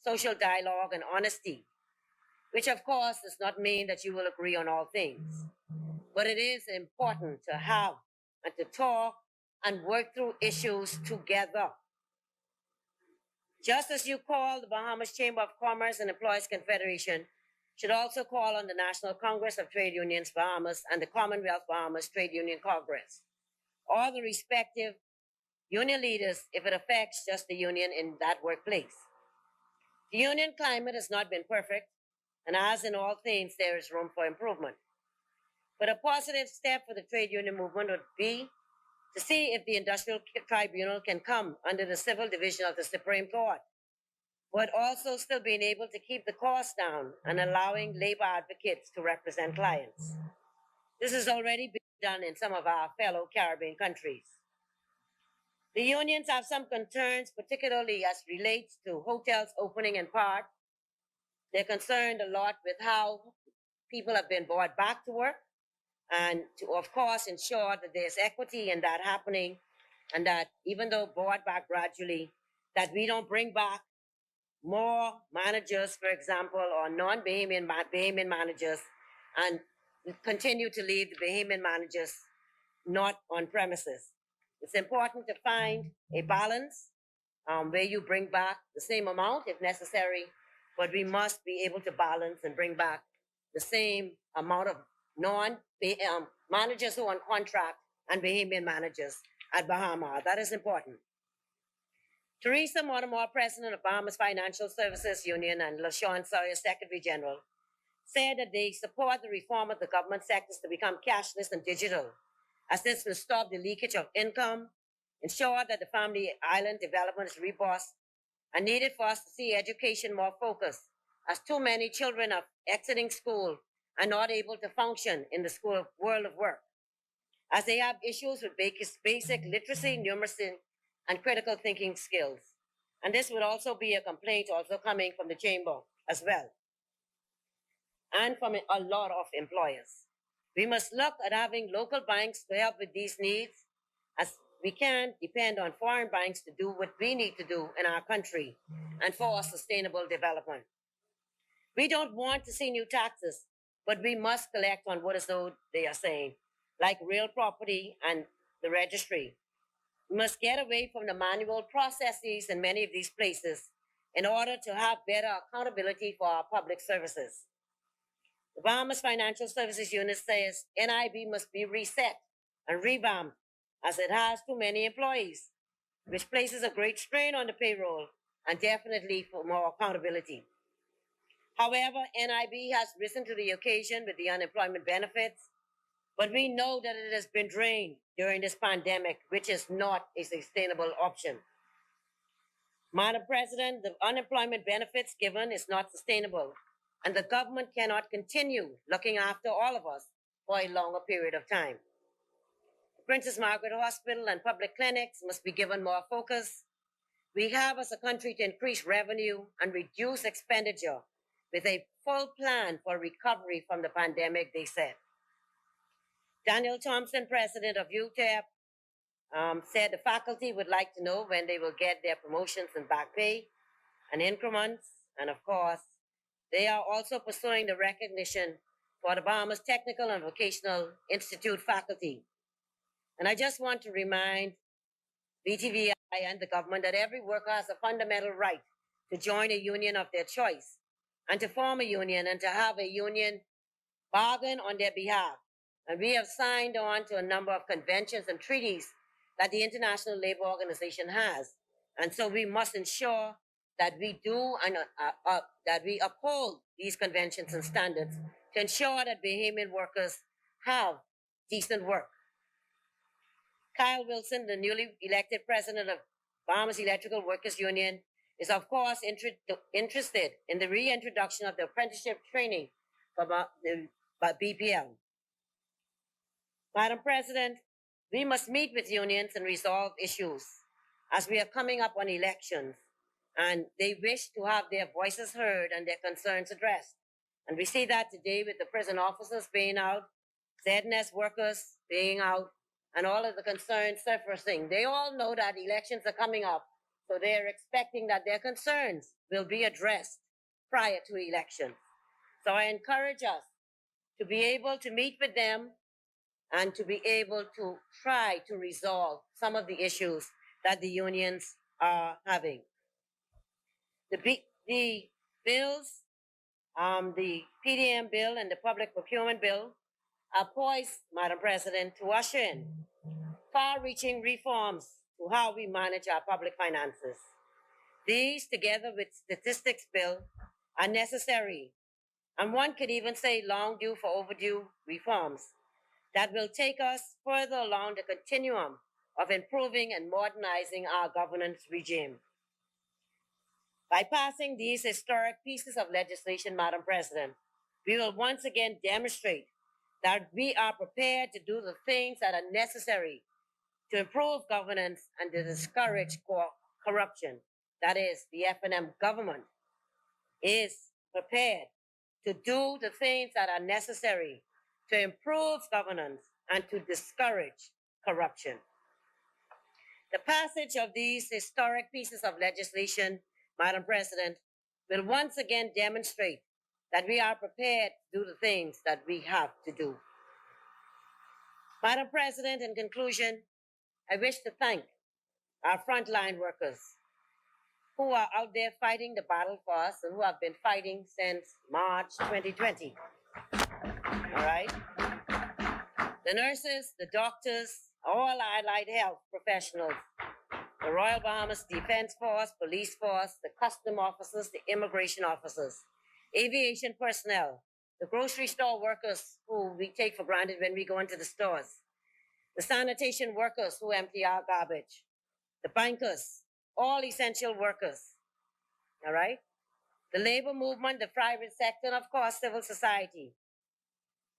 social dialogue, and honesty, which of course does not mean that you will agree on all things. But it is important to have and to talk and work through issues together. Just as you call the Bahamas Chamber of Commerce and Employees Confederation should also call on the National Congress of Trade Unions Bahamas and the Commonwealth Bahamas Trade Union Congress, or the respective union leaders if it affects just the union in that workplace. The union climate has not been perfect, and as in all things, there is room for improvement. But a positive step for the trade union movement would be to see if the Industrial Tribunal can come under the Civil Division of the Supreme Court, but also still being able to keep the costs down and allowing labor advocates to represent clients. This has already been done in some of our fellow Caribbean countries. The unions have some concerns, particularly as relates to hotels opening in part. They're concerned a lot with how people have been brought back to work, and to, of course, ensure that there's equity in that happening, and that even though brought back gradually, that we don't bring back more managers, for example, or non-Bahamian managers, and continue to leave the Bahamian managers not on premises. It's important to find a balance where you bring back the same amount if necessary, but we must be able to balance and bring back the same amount of managers who are on contract and Bahamian managers at Bahamas. That is important. Teresa Mortimer, president of Bahamas Financial Services Union, and LaShawn Sawyer, secretary general, said that they support the reform of the government sectors to become cashless and digital, as this will stop the leakage of income, ensure that the family island development is robust, and needed for us to see education more focused, as too many children are exiting school and not able to function in the school world of work, as they have issues with basic literacy, numeracy, and critical thinking skills. And this would also be a complaint also coming from the chamber as well, and from a lot of employers. We must look at having local banks to help with these needs, as we can't depend on foreign banks to do what we need to do in our country and for sustainable development. We don't want to see new taxes, but we must collect on what is owed, they are saying, like real property and the registry. We must get away from the manual processes in many of these places in order to have better accountability for our public services. The Bahamas Financial Services Unit says NIB must be reset and revamped, as it has too many employees, which places a great strain on the payroll and definitely for more accountability. However, NIB has risen to the occasion with the unemployment benefits, but we know that it has been drained during this pandemic, which is not a sustainable option. Madam President, the unemployment benefits given is not sustainable, and the government cannot continue looking after all of us for a longer period of time. The Princess Margaret Hospital and public clinics must be given more focus. We have as a country to increase revenue and reduce expenditure with a full plan for recovery from the pandemic, they said. Daniel Thompson, president of UTEP, said the faculty would like to know when they will get their promotions and back pay and increments. And of course, they are also pursuing the recognition for the Bahamas Technical and Vocational Institute faculty. And I just want to remind BTVI and the government that every worker has a fundamental right to join a union of their choice and to form a union and to have a union bargain on their behalf. And we have signed on to a number of conventions and treaties that the International Labor Organization has. And so we must ensure that we do and that we uphold these conventions and standards to ensure that Bahamian workers have decent work. Kyle Wilson, the newly elected president of Bahamas Electrical Workers Union, is of course interested in the reintroduction of the apprenticeship training for BPL. Madam President, we must meet with unions and resolve issues as we are coming up on elections, and they wish to have their voices heard and their concerns addressed. And we see that today with the prison officers being out, ZNS workers being out, and all of the concerns surfacing. They all know that elections are coming up, so they're expecting that their concerns will be addressed prior to election. So I encourage us to be able to meet with them and to be able to try to resolve some of the issues that the unions are having. The bills the PDM bill and the Public Procurement Bill are poised, Madam President, to usher in far-reaching reforms to how we manage our public finances. These, together with Statistics Bill, are necessary, and one could even say long due for overdue reforms that will take us further along the continuum of improving and modernizing our governance regime. By passing these historic pieces of legislation, Madam President, we will once again demonstrate that we are prepared to do the things that are necessary to improve governance and to discourage corruption. That is, the F&M government is prepared to do the things that are necessary to improve governance and to discourage corruption. The passage of these historic pieces of legislation, Madam President, will once again demonstrate that we are prepared to do the things that we have to do. Madam President, in conclusion, I wish to thank our frontline workers who are out there fighting the battle for us and who have been fighting since March 2020. All right? The nurses, the doctors, all allied health professionals, the Royal Bahamas Defense Force, police force, the custom officers, the immigration officers, aviation personnel, the grocery store workers who we take for granted when we go into the stores, the sanitation workers who empty our garbage, the bankers, all essential workers, all right? The labor movement, the private sector, and of course, civil society.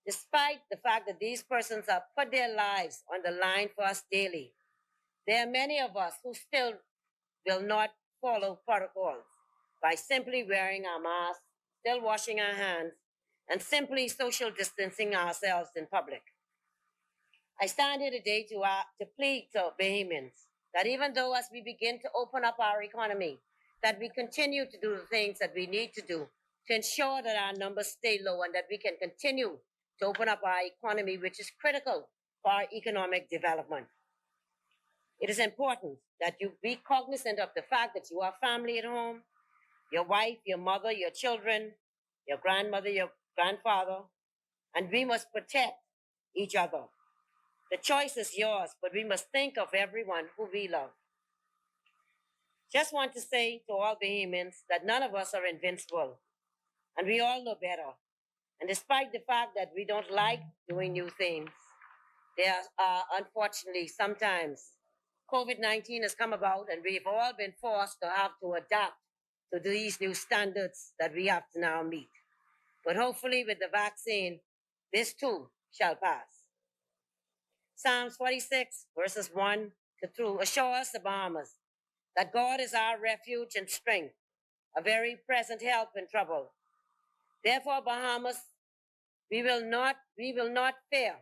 Despite the fact that these persons have put their lives on the line for us daily, there are many of us who still will not follow protocols by simply wearing our masks, still washing our hands, and simply social distancing ourselves in public. I stand here today to plead to Bahamians that even though as we begin to open up our economy, that we continue to do the things that we need to do to ensure that our numbers stay low and that we can continue to open up our economy, which is critical for our economic development. It is important that you be cognizant of the fact that you have family at home, your wife, your mother, your children, your grandmother, your grandfather, and we must protect each other. The choice is yours, but we must think of everyone who we love. Just want to say to all Bahamians that none of us are invincible, and we all know better. And despite the fact that we don't like doing new things, there are unfortunately sometimes COVID-19 has come about and we've all been forced to have to adapt to these new standards that we have to now meet. But hopefully with the vaccine, this too shall pass. Psalms 46, verses 1 to 2 assure us, the Bahamas, that God is our refuge and strength, a very present help in trouble. Therefore, Bahamas, we will not fear,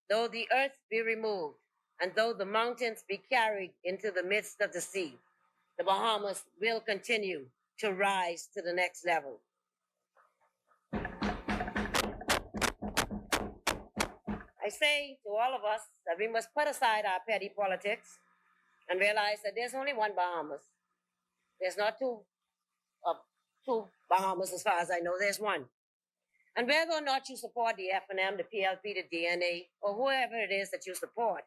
though the earth be removed, and though the mountains be carried into the midst of the sea. The Bahamas will continue to rise to the next level. I say to all of us that we must put aside our petty politics and realize that there's only one Bahamas. There's not two Bahamas as far as I know, there's one. And whether or not you support the F&M, the PLP, the DNA, or whoever it is that you support,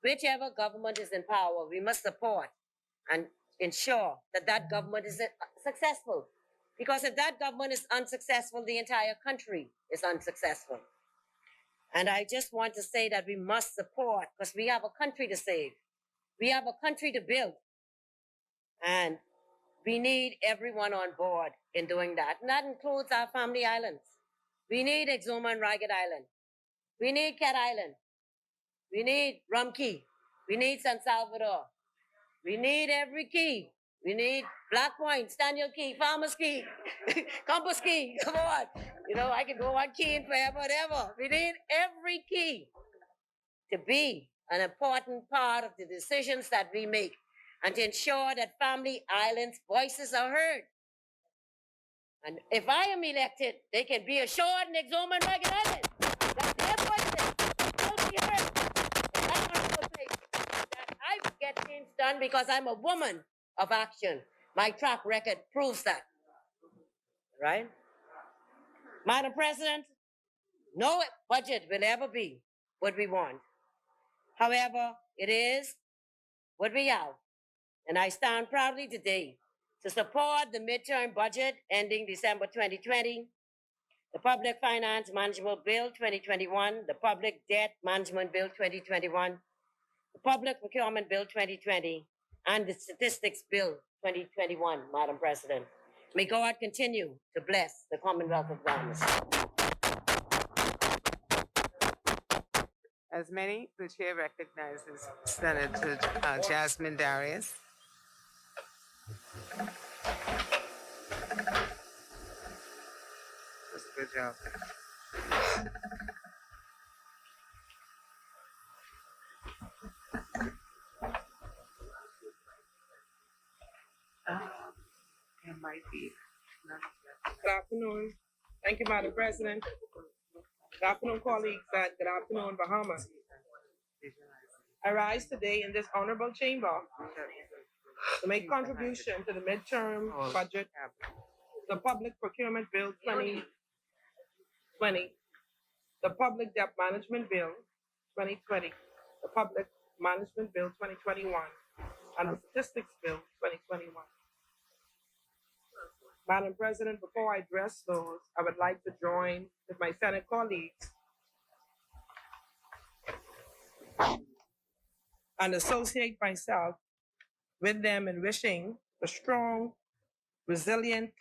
whichever government is in power, we must support and ensure that that government is successful. Because if that government is unsuccessful, the entire country is unsuccessful. And I just want to say that we must support because we have a country to save. We have a country to build. And we need everyone on board in doing that. And that includes our family islands. We need Exuma and Ragged Island. We need Cat Island. We need Rum Key. We need San Salvador. We need every key. We need Black Point, Staniel Key, Farmers Key, Compass Key. Come on. You know, I can go on keying forever and ever. We need every key to be an important part of the decisions that we make and to ensure that family islands' voices are heard. And if I am elected, they can be assured in Exuma and Ragged Island that their voices will be heard. And I want to say that I get things done because I'm a woman of action. My track record proves that, right? Madam President, no budget will ever be what we want. However, it is what we have. And I stand proudly today to support the midterm budget ending December 2020, the Public Finance Management Bill 2021, the Public Debt Management Bill 2021, the Public Procurement Bill 2020, and the Statistics Bill 2021, Madam President. May God continue to bless the Commonwealth of Bahamas. As many, the chair recognizes Senator Jasmine Darius. That's a good job. It might be. Good afternoon. Thank you, Madam President. Good afternoon, colleagues, and good afternoon, Bahamas. I rise today in this honorable chamber to make contribution to the midterm budget, the Public Procurement Bill 2020, the Public Debt Management Bill 2020, the Public Management Bill 2021, and the Statistics Bill 2021. Madam President, before I address those, I would like to join with my Senate colleagues and associate myself with them in wishing a strong, resilient,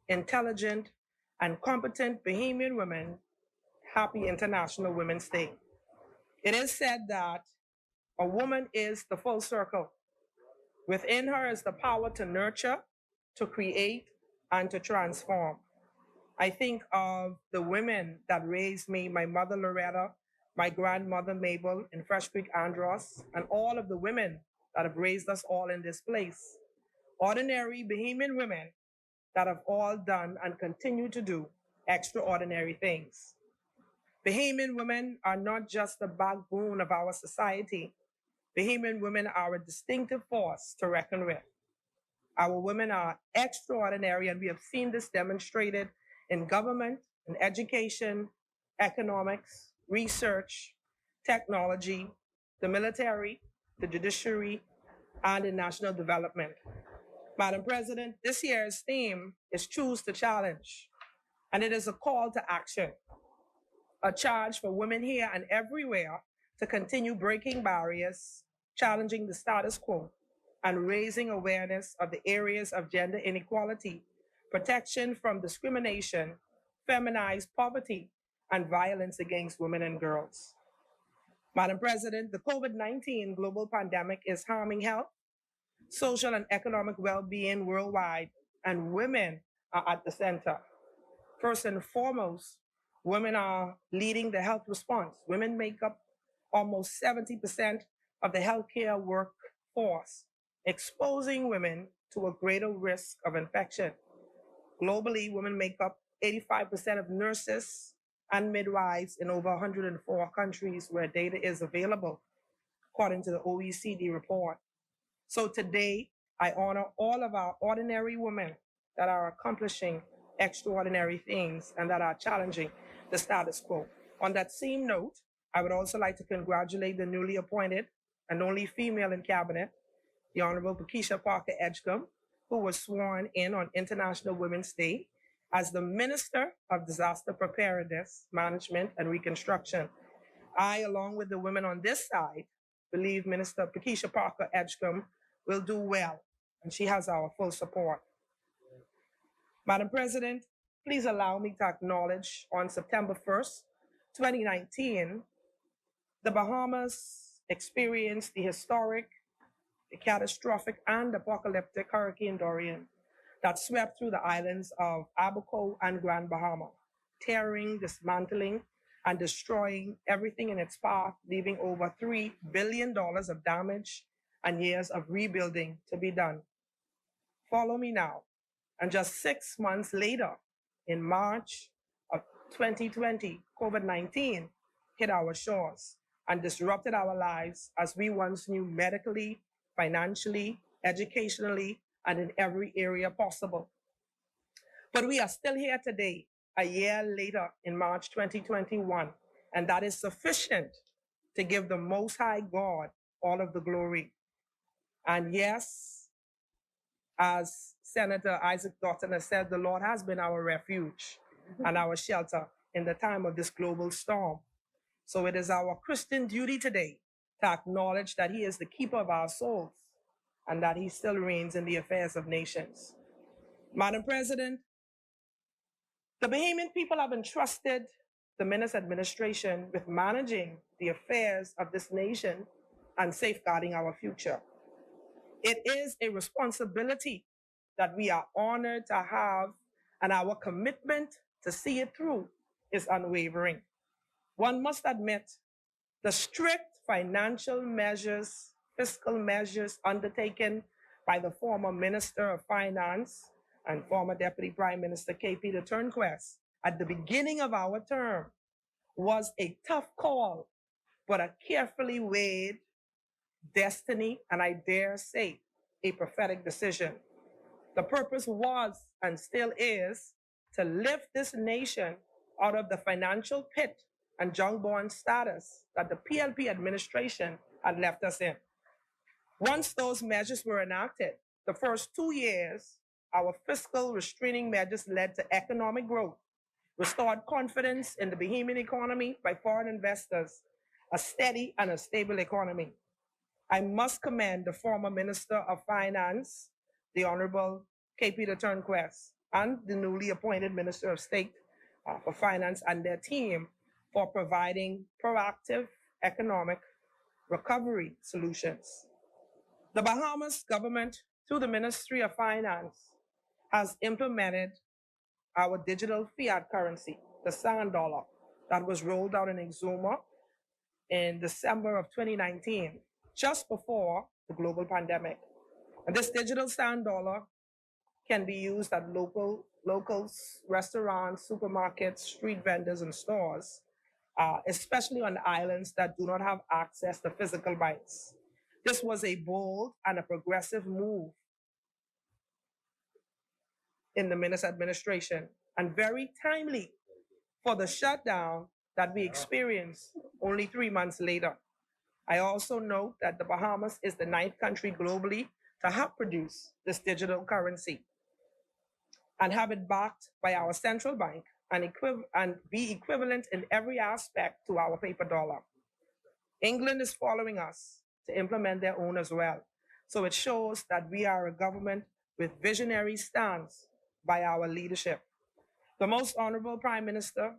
intelligent, and competent Bahamian women happy International Women's Day. It is said that a woman is the full circle. Within her is the power to nurture, to create, and to transform. I think of the women that raised me, my mother Loretta, my grandmother Mabel in Fresh Creek, Andros, and all of the women that have raised us all in this place. Ordinary Bahamian women that have all done and continue to do extraordinary things. Bahamian women are not just the backbone of our society. Bahamian women are a distinctive force to reckon with. Our women are extraordinary, and we have seen this demonstrated in government, in education, economics, research, technology, the military, the judiciary, and in national development. Madam President, this year's theme is Choose to Challenge, and it is a call to action, a charge for women here and everywhere to continue breaking barriers, challenging the status quo, and raising awareness of the areas of gender inequality, protection from discrimination, feminized poverty, and violence against women and girls. Madam President, the COVID-19 global pandemic is harming health, social and economic well-being worldwide, and women are at the center. First and foremost, women are leading the health response. Women make up almost 70% of the healthcare workforce, exposing women to a greater risk of infection. Globally, women make up 85% of nurses and midwives in over 104 countries where data is available, according to the OECD report. So today, I honor all of our ordinary women that are accomplishing extraordinary things and that are challenging the status quo. On that same note, I would also like to congratulate the newly appointed and only female in cabinet, the Honorable Keisha Parker Edgecombe, who was sworn in on International Women's Day as the Minister of Disaster Preparedness, Management, and Reconstruction. I, along with the women on this side, believe Minister Keisha Parker Edgecombe will do well, and she has our full support. Madam President, please allow me to acknowledge on September 1st, 2019, the Bahamas experienced the historic, the catastrophic, and apocalyptic Hurricane Dorian that swept through the islands of Abaco and Grand Bahama, tearing, dismantling, and destroying everything in its path, leaving over $3 billion of damage and years of rebuilding to be done. Follow me now. And just 6 months later, in March of 2020, COVID-19 hit our shores and disrupted our lives as we once knew medically, financially, educationally, and in every area possible. But we are still here today, a year later in March 2021, and that is sufficient to give the Most High God all of the glory. And yes, as Senator Isaac Dotton has said, the Lord has been our refuge and our shelter in the time of this global storm. So it is our Christian duty today to acknowledge that He is the keeper of our souls and that He still reigns in the affairs of nations. Madam President, the Bahamian people have entrusted the Minister administration with managing the affairs of this nation and safeguarding our future. It is a responsibility that we are honored to have, and our commitment to see it through is unwavering. One must admit the strict financial measures, fiscal measures undertaken by the former Minister of Finance and former Deputy Prime Minister K.P. Turnquest at the beginning of our term was a tough call, but a carefully weighed destiny, and I dare say, a prophetic decision. The purpose was and still is to lift this nation out of the financial pit and junk-bond status that the PLP administration had left us in. Once those measures were enacted, the first 2 years, our fiscal restraining measures led to economic growth, restored confidence in the Bahamian economy by foreign investors, a steady and a stable economy. I must commend the former Minister of Finance, the Honorable K.P. Turnquest, and the newly appointed Minister of State for Finance and their team for providing proactive economic recovery solutions. The Bahamas government, through the Ministry of Finance, has implemented our digital fiat currency, the sand dollar, that was rolled out in Exuma in December of 2019, just before the global pandemic. And this digital sand dollar can be used at locals, restaurants, supermarkets, street vendors, and stores, especially on islands that do not have access to physical banks. This was a bold and a progressive move in the Minister administration and very timely for the shutdown that we experienced only 3 months later. I also note that the Bahamas is the 9th country globally to have produced this digital currency and have it backed by our central bank and be equivalent in every aspect to our paper dollar. England is following us to implement their own as well. So it shows that we are a government with visionary stance by our leadership. The Most Honorable Prime Minister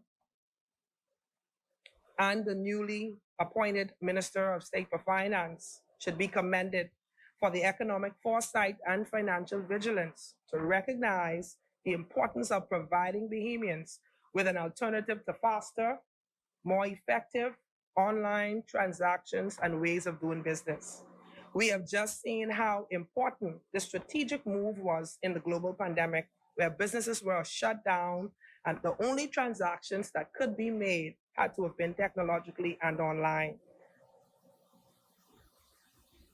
and the newly appointed Minister of State for Finance should be commended for the economic foresight and financial vigilance to recognize the importance of providing Bahamians with an alternative to faster, more effective online transactions and ways of doing business. We have just seen how important this strategic move was in the global pandemic, where businesses were shut down and the only transactions that could be made had to have been technologically and online.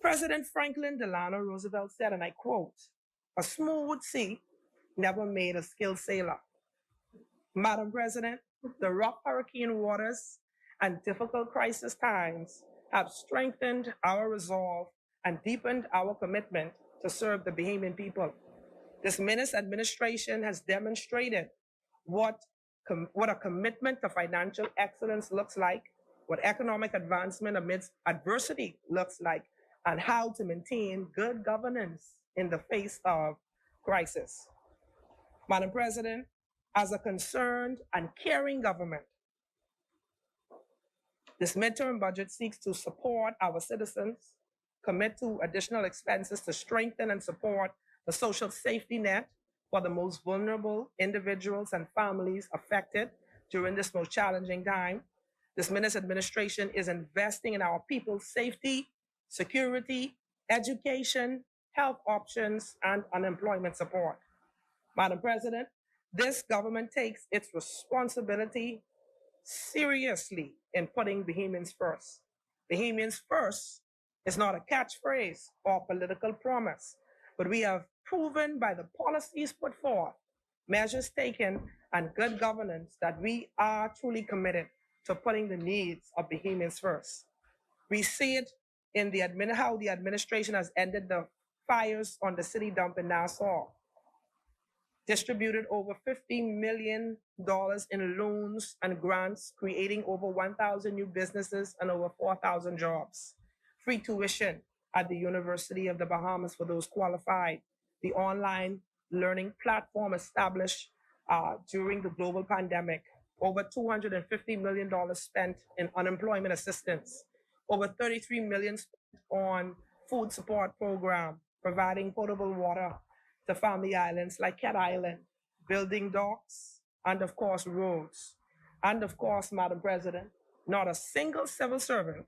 President Franklin Delano Roosevelt said, and I quote, "A smooth sea never made a skilled sailor." Madam President, the rough hurricane waters and difficult crisis times have strengthened our resolve and deepened our commitment to serve the Bahamian people. This Minister administration has demonstrated what a commitment to financial excellence looks like, what economic advancement amidst adversity looks like, and how to maintain good governance in the face of crisis. Madam President, as a concerned and caring government, this midterm budget seeks to support our citizens, commit to additional expenses to strengthen and support the social safety net for the most vulnerable individuals and families affected during this most challenging time. This Minister administration is investing in our people's safety, security, education, health options, and unemployment support. Madam President, this government takes its responsibility seriously in putting Bahamians first. Bahamians first is not a catchphrase or political promise, but we have proven by the policies put forth, measures taken, and good governance that we are truly committed to putting the needs of Bahamians first. We see it in how the administration has ended the fires on the city dump in Nassau, distributed over $15 million in loans and grants, creating over 1,000 new businesses and over 4,000 jobs. Free tuition at the University of the Bahamas for those qualified. The online learning platform established during the global pandemic. Over $250 million spent in unemployment assistance. Over $33 million spent on food support program, providing potable water to family islands like Cat Island, building docks, and of course, roads. And of course, Madam President, not a single civil servant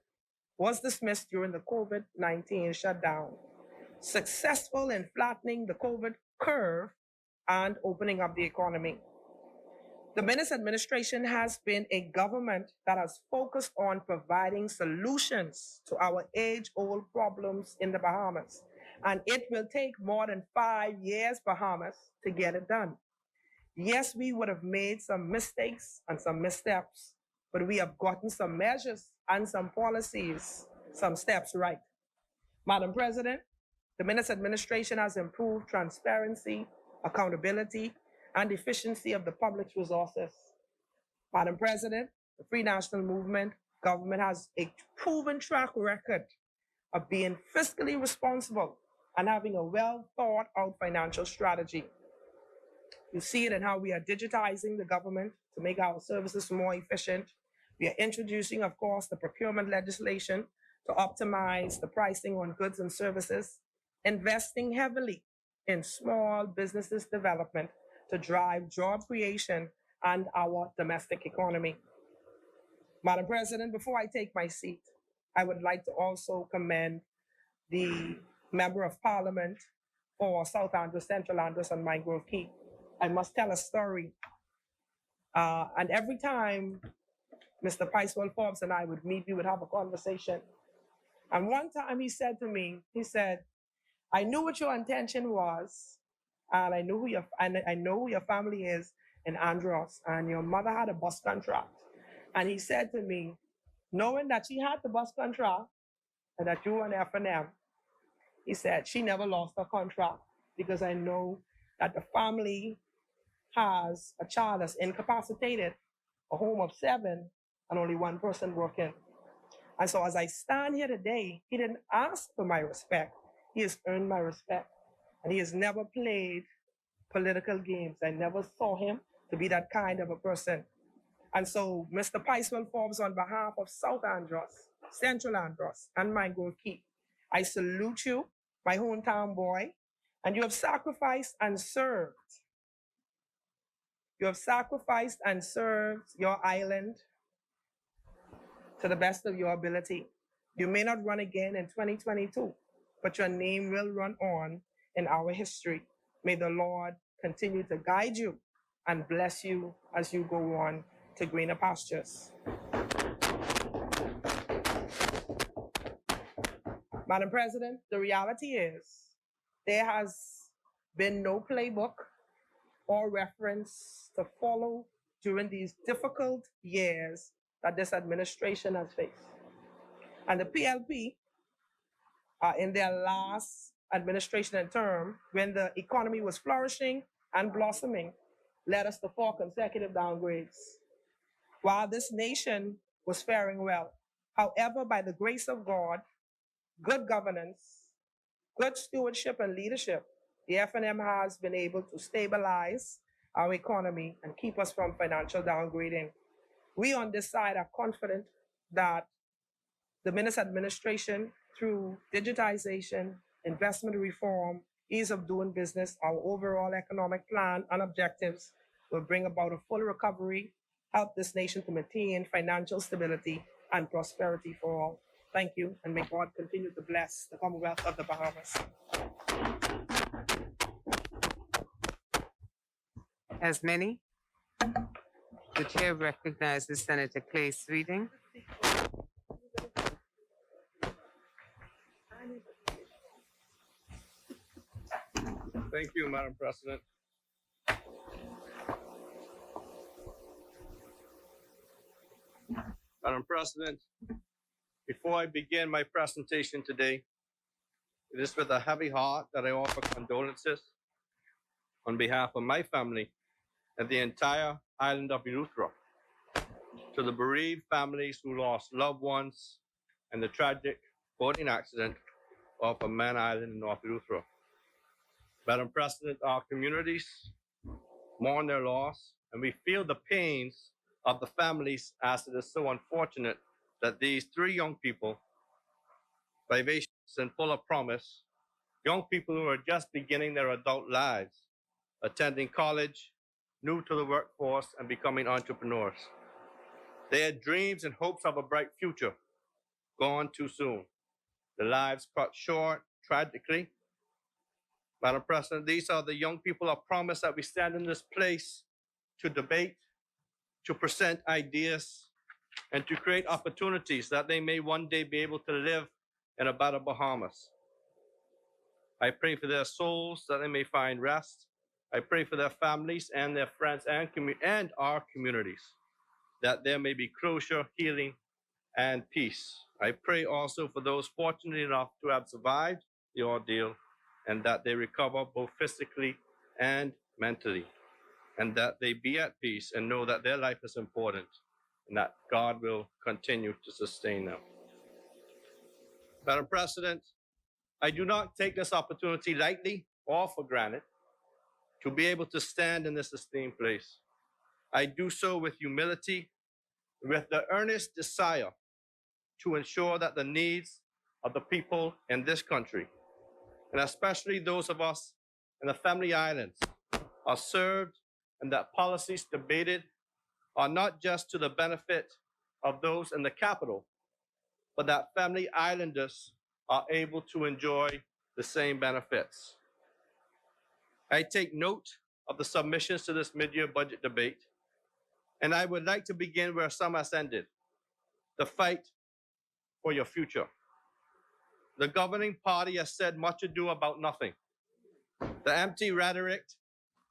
was dismissed during the COVID-19 shutdown. Successful in flattening the COVID curve and opening up the economy. The Menace administration has been a government that has focused on providing solutions to our age-old problems in the Bahamas. And it will take more than 5 years, Bahamas, to get it done. Yes, we would have made some mistakes and some missteps, but we have gotten some measures and some policies, some steps right. Madam President, the Menace administration has improved transparency, accountability, and efficiency of the public's resources. Madam President, the Free National Movement government has a proven track record of being fiscally responsible and having a well thought out financial strategy. You see it in how we are digitizing the government to make our services more efficient. We are introducing, of course, the procurement legislation to optimize the pricing on goods and services, investing heavily in small businesses development to drive job creation and our domestic economy. Madam President, before I take my seat, I would like to also commend the Member of Parliament for South Andros, Central Andros, and Mangrove Key. I must tell a story. And every time Mr. Picewell Forbes and I would meet, we would have a conversation. And one time he said to me, he said, I knew what your intention was, and I know who your family is in Andros, and your mother had a bus contract. And he said to me, knowing that she had the bus contract and that you were an F&M, he said, she never lost her contract because I know that the family has a child that's incapacitated, a home of 7, and only one person working. And so as I stand here today, he didn't ask for my respect. He has earned my respect. And he has never played political games. I never saw him to be that kind of a person. And so, Mr. Picewell Forbes, on behalf of South Andros, Central Andros, and Mangrove Key, I salute you, my hometown boy, and you have sacrificed and served. You have sacrificed and served your island to the best of your ability. You may not run again in 2022, but your name will run on in our history. May the Lord continue to guide you and bless you as you go on to greener pastures. Madam President, the reality is there has been no playbook or reference to follow during these difficult years that this administration has faced. And the PLP, in their last administration and term, when the economy was flourishing and blossoming, led us to 4 consecutive downgrades, while this nation was faring well. However, by the grace of God, good governance, good stewardship and leadership, the F&M has been able to stabilize our economy and keep us from financial downgrading. We on this side are confident that the Menace administration, through digitization, investment reform, ease of doing business, our overall economic plan and objectives will bring about a full recovery, help this nation to maintain financial stability and prosperity for all. Thank you, and may God continue to bless the Commonwealth of the Bahamas. As many, the chair recognizes Senator Clay Sweeting. Thank you, Madam President. Madam President, before I begin my presentation today, it is with a heavy heart that I offer condolences on behalf of my family and the entire island of Eleuthera to the bereaved families who lost loved ones in the tragic boating accident off of Man Island in North Eleuthera. Madam President, our communities mourn their loss, and we feel the pains of the families, as it is so unfortunate that these three young people, vivacious and full of promise, young people who are just beginning their adult lives, attending college, new to the workforce, and becoming entrepreneurs. They had dreams and hopes of a bright future, gone too soon. Their lives cut short, tragically. Madam President, these are the young people of promise that we stand in this place to debate, to present ideas, and to create opportunities that they may one day be able to live in a better Bahamas. I pray for their souls that they may find rest. I pray for their families and their friends and our communities, that there may be closure, healing, and peace. I pray also for those fortunate enough to have survived the ordeal, and that they recover both physically and mentally, and that they be at peace and know that their life is important and that God will continue to sustain them. Madam President, I do not take this opportunity lightly or for granted to be able to stand in this esteemed place. I do so with humility, with the earnest desire to ensure that the needs of the people in this country, and especially those of us in the Family Islands, are served, and that policies debated are not just to the benefit of those in the capital, but that Family Islanders are able to enjoy the same benefits. I take note of the submissions to this mid-year budget debate, and I would like to begin where some has ended, the fight for your future. The governing party has said much ado about nothing. The empty rhetoric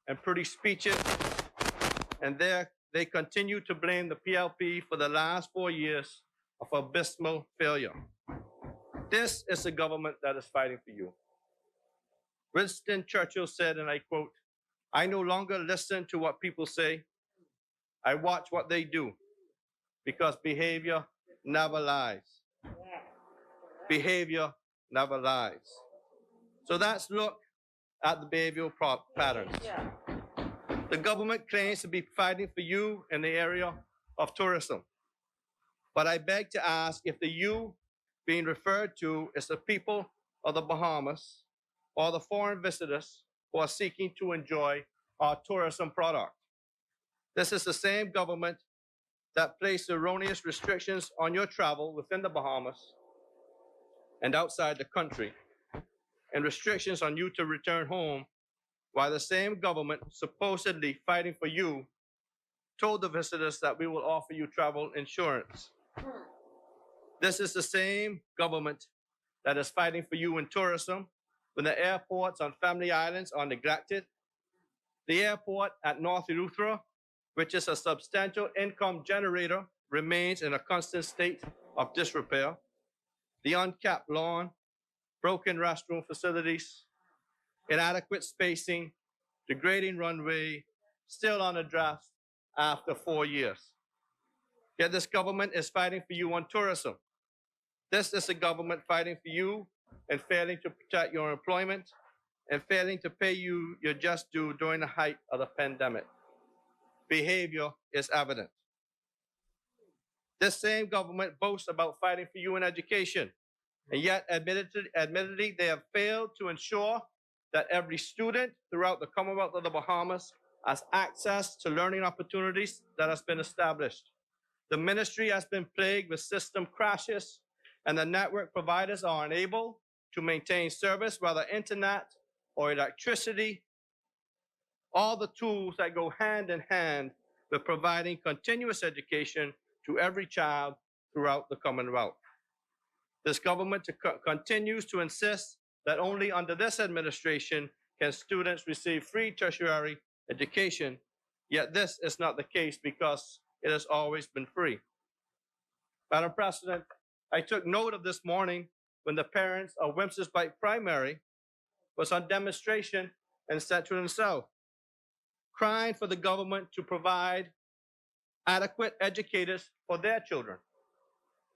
and pretty speeches, and they continue to blame the PLP for the last 4 years of abysmal failure. This is a government that is fighting for you. Winston Churchill said, and I quote, "I no longer listen to what people say. I watch what they do, because behavior never lies." Behavior never lies. So let's look at the behavioral patterns. The government claims to be fighting for you in the area of tourism. But I beg to ask if the you being referred to is the people of the Bahamas or the foreign visitors who are seeking to enjoy our tourism product. This is the same government that placed erroneous restrictions on your travel within the Bahamas and outside the country, and restrictions on you to return home, while the same government supposedly fighting for you told the visitors that we will offer you travel insurance. This is the same government that is fighting for you in tourism when the airports on Family Islands are neglected. The airport at North Eleuthera, which is a substantial income generator, remains in a constant state of disrepair. The uncapped lawn, broken restroom facilities, inadequate spacing, degrading runway, still unaddressed after 4 years. Yet this government is fighting for you on tourism. This is a government fighting for you and failing to protect your employment and failing to pay you your just due during the height of the pandemic. Behavior is evident. This same government boasts about fighting for you in education, and yet admittedly, they have failed to ensure that every student throughout the Commonwealth of the Bahamas has access to learning opportunities that has been established. The ministry has been plagued with system crashes, and the network providers are unable to maintain service, whether internet or electricity, all the tools that go hand in hand with providing continuous education to every child throughout the Commonwealth. This government continues to insist that only under this administration can students receive free tertiary education, yet this is not the case because it has always been free. Madam President, I took note of this morning when the parents of Wimps Bike Primary was on demonstration in Central and South, crying for the government to provide adequate educators for their children.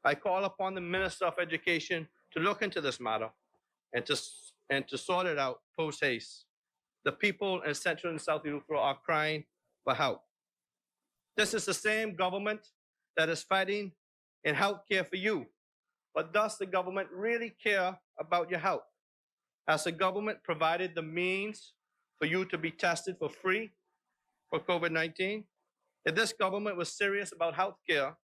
I call upon the Minister of Education to look into this matter and to sort it out post haste. The people in Central and South Eleuthera are crying for help. This is the same government that is fighting in health care for you. But does the government really care about your health? Has the government provided the means for you to be tested for free for COVID-19? If this government was serious about health care,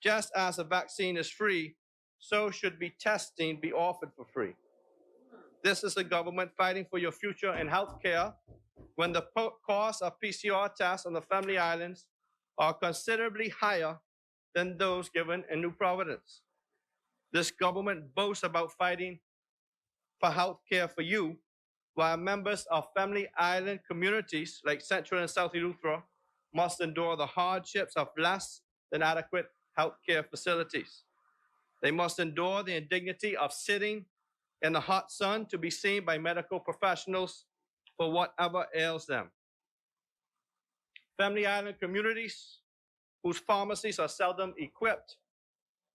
just as a vaccine is free, so should be testing be offered for free. This is a government fighting for your future in health care when the cost of PCR tests on the Family Islands are considerably higher than those given in New Providence. This government boasts about fighting for health care for you, while members of Family Island communities like Central and South Eleuthera must endure the hardships of less than adequate health care facilities. They must endure the indignity of sitting in the hot sun to be seen by medical professionals for whatever ails them. Family Island communities whose pharmacies are seldom equipped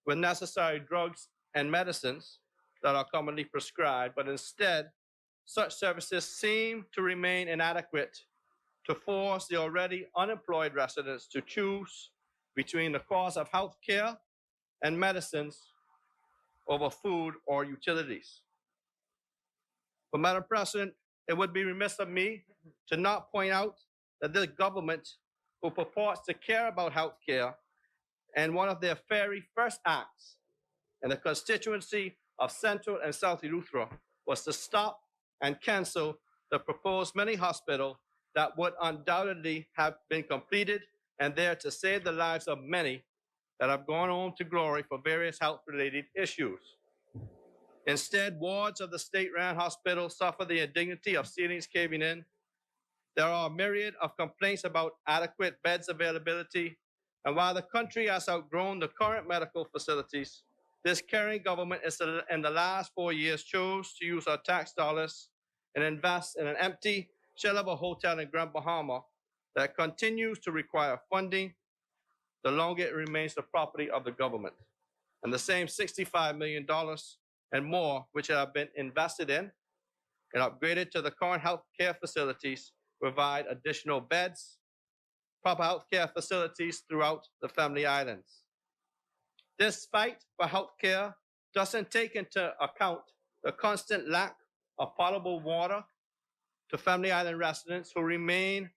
with necessary drugs and medicines that are commonly prescribed, but instead, such services seem to remain inadequate to force the already unemployed residents to choose between the cost of health care and medicines over food or utilities. But Madam President, it would be remiss of me to not point out that this government, who purports to care about health care, and one of their very first acts in the constituency of Central and South Eleuthera was to stop and cancel the proposed mini hospital that would undoubtedly have been completed and there to save the lives of many that have gone home to glory for various health-related issues. Instead, wards of the state-run hospital suffer the indignity of ceilings caving in. There are a myriad of complaints about adequate beds availability, and while the country has outgrown the current medical facilities, this caring government in the last 4 years chose to use our tax dollars and invest in an empty shell of a hotel in Grand Bahama that continues to require funding the longer it remains the property of the government. And the same $65 million and more which have been invested in and upgraded to the current health care facilities provide additional beds, proper health care facilities throughout the Family Islands. This fight for health care doesn't take into account the constant lack of potable water to Family Island residents who remain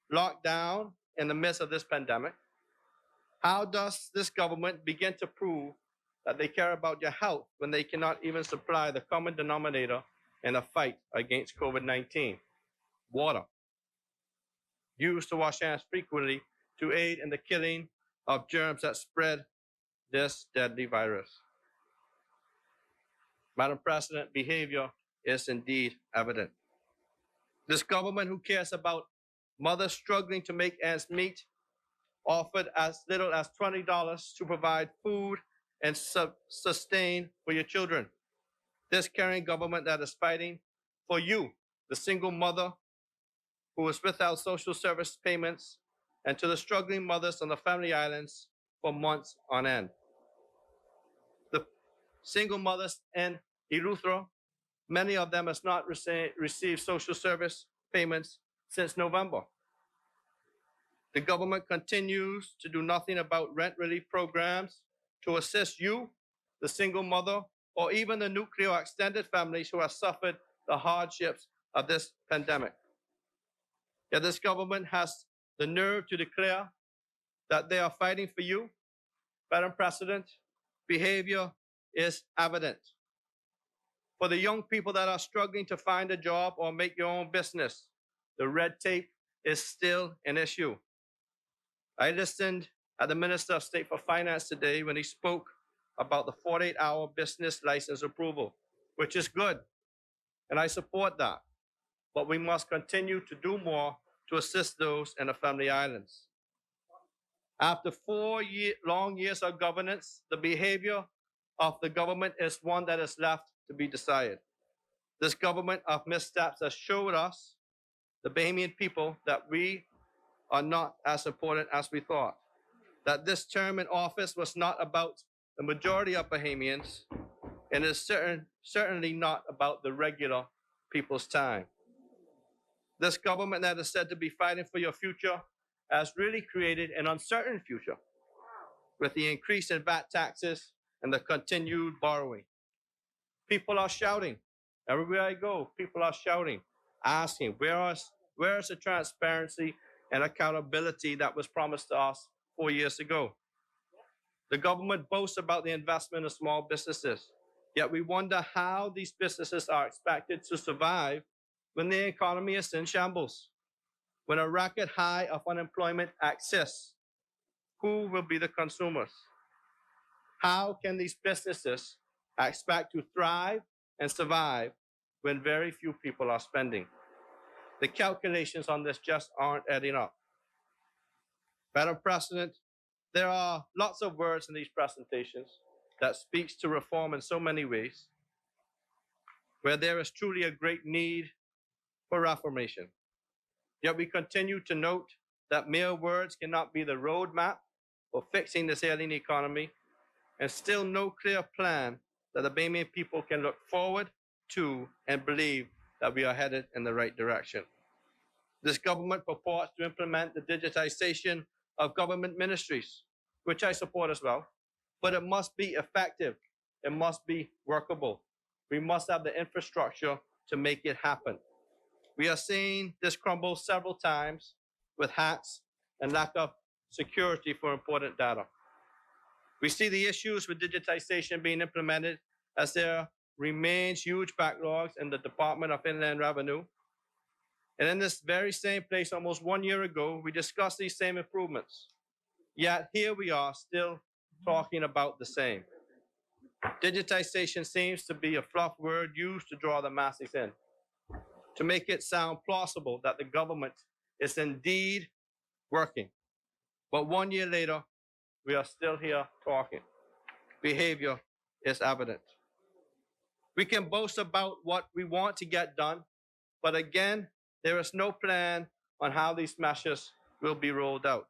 locked down in the midst of this pandemic. How does this government begin to prove that they care about your health when they cannot even supply the common denominator in a fight against COVID-19? Water, used to wash hands frequently to aid in the killing of germs that spread this deadly virus. Madam President, behavior is indeed evident. This government, who cares about mothers struggling to make ends meet, offered as little as $20 to provide food and sustain for your children. This caring government that is fighting for you, the single mother who is without social service payments, and to the struggling mothers on the Family Islands for months on end. The single mothers in Eleuthera, many of them has not received social service payments since November. The government continues to do nothing about rent relief programs to assist you, the single mother, or even the nuclear or extended families who have suffered the hardships of this pandemic. Yet this government has the nerve to declare that they are fighting for you. Madam President, behavior is evident. For the young people that are struggling to find a job or make your own business, the red tape is still an issue. I listened at the Minister of State for Finance today when he spoke about the 48-hour business license approval, which is good, and I support that. But we must continue to do more to assist those in the Family Islands. After long years of governance, the behavior of the government is one that is left to be desired. This government of missteps has showed us, the Bahamian people, that we are not as important as we thought. That this term in office was not about the majority of Bahamians, and is certainly not about the regular people's time. This government that is said to be fighting for your future has really created an uncertain future with the increase in VAT taxes and the continued borrowing. People are shouting. Everywhere I go, people are shouting, asking, where is the transparency and accountability that was promised to us 4 years ago? The government boasts about the investment in small businesses, yet we wonder how these businesses are expected to survive when the economy is in shambles. When a record high of unemployment exists, who will be the consumers? How can these businesses expect to thrive and survive when very few people are spending? The calculations on this just aren't adding up. Madam President, there are lots of words in these presentations that speaks to reform in so many ways, where there is truly a great need for reformation. Yet we continue to note that mere words cannot be the roadmap for fixing this ailing economy, and still no clear plan that the Bahamian people can look forward to and believe that we are headed in the right direction. This government purports to implement the digitization of government ministries, which I support as well, but it must be effective. It must be workable. We must have the infrastructure to make it happen. We are seeing this crumble several times with hacks and lack of security for important data. We see the issues with digitization being implemented as there remains huge backlogs in the Department of Inland Revenue. And in this very same place almost 1 year ago, we discussed these same improvements. Yet here we are still talking about the same. Digitization seems to be a fluff word used to draw the masses in, to make it sound plausible that the government is indeed working. But 1 year later, we are still here talking. Behavior is evident. We can boast about what we want to get done, but again, there is no plan on how these measures will be rolled out.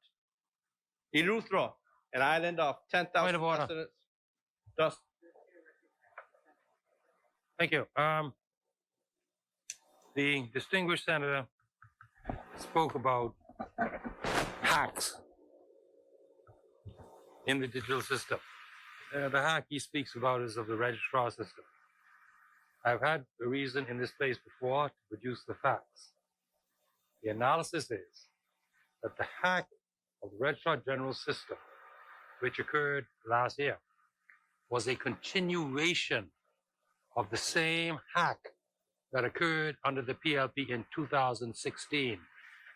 Eleuthera, an island of 10,000 residents, thus. Thank you. The distinguished senator spoke about hacks in the digital system. The hack he speaks about is of the registrar system. I've had a reason in this place before to produce the facts. The analysis is that the hack of the Registrar General system, which occurred last year, was a continuation of the same hack that occurred under the PLP in 2016.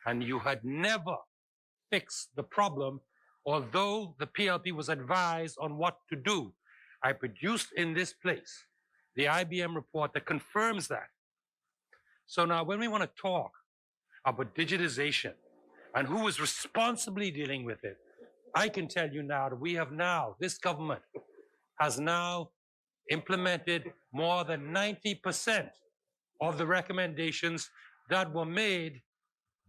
And you had never fixed the problem, although the PLP was advised on what to do. I produced in this place the IBM report that confirms that. So now when we want to talk about digitization and who is responsibly dealing with it, I can tell you now that we have now, this government has now implemented more than 90% of the recommendations that were made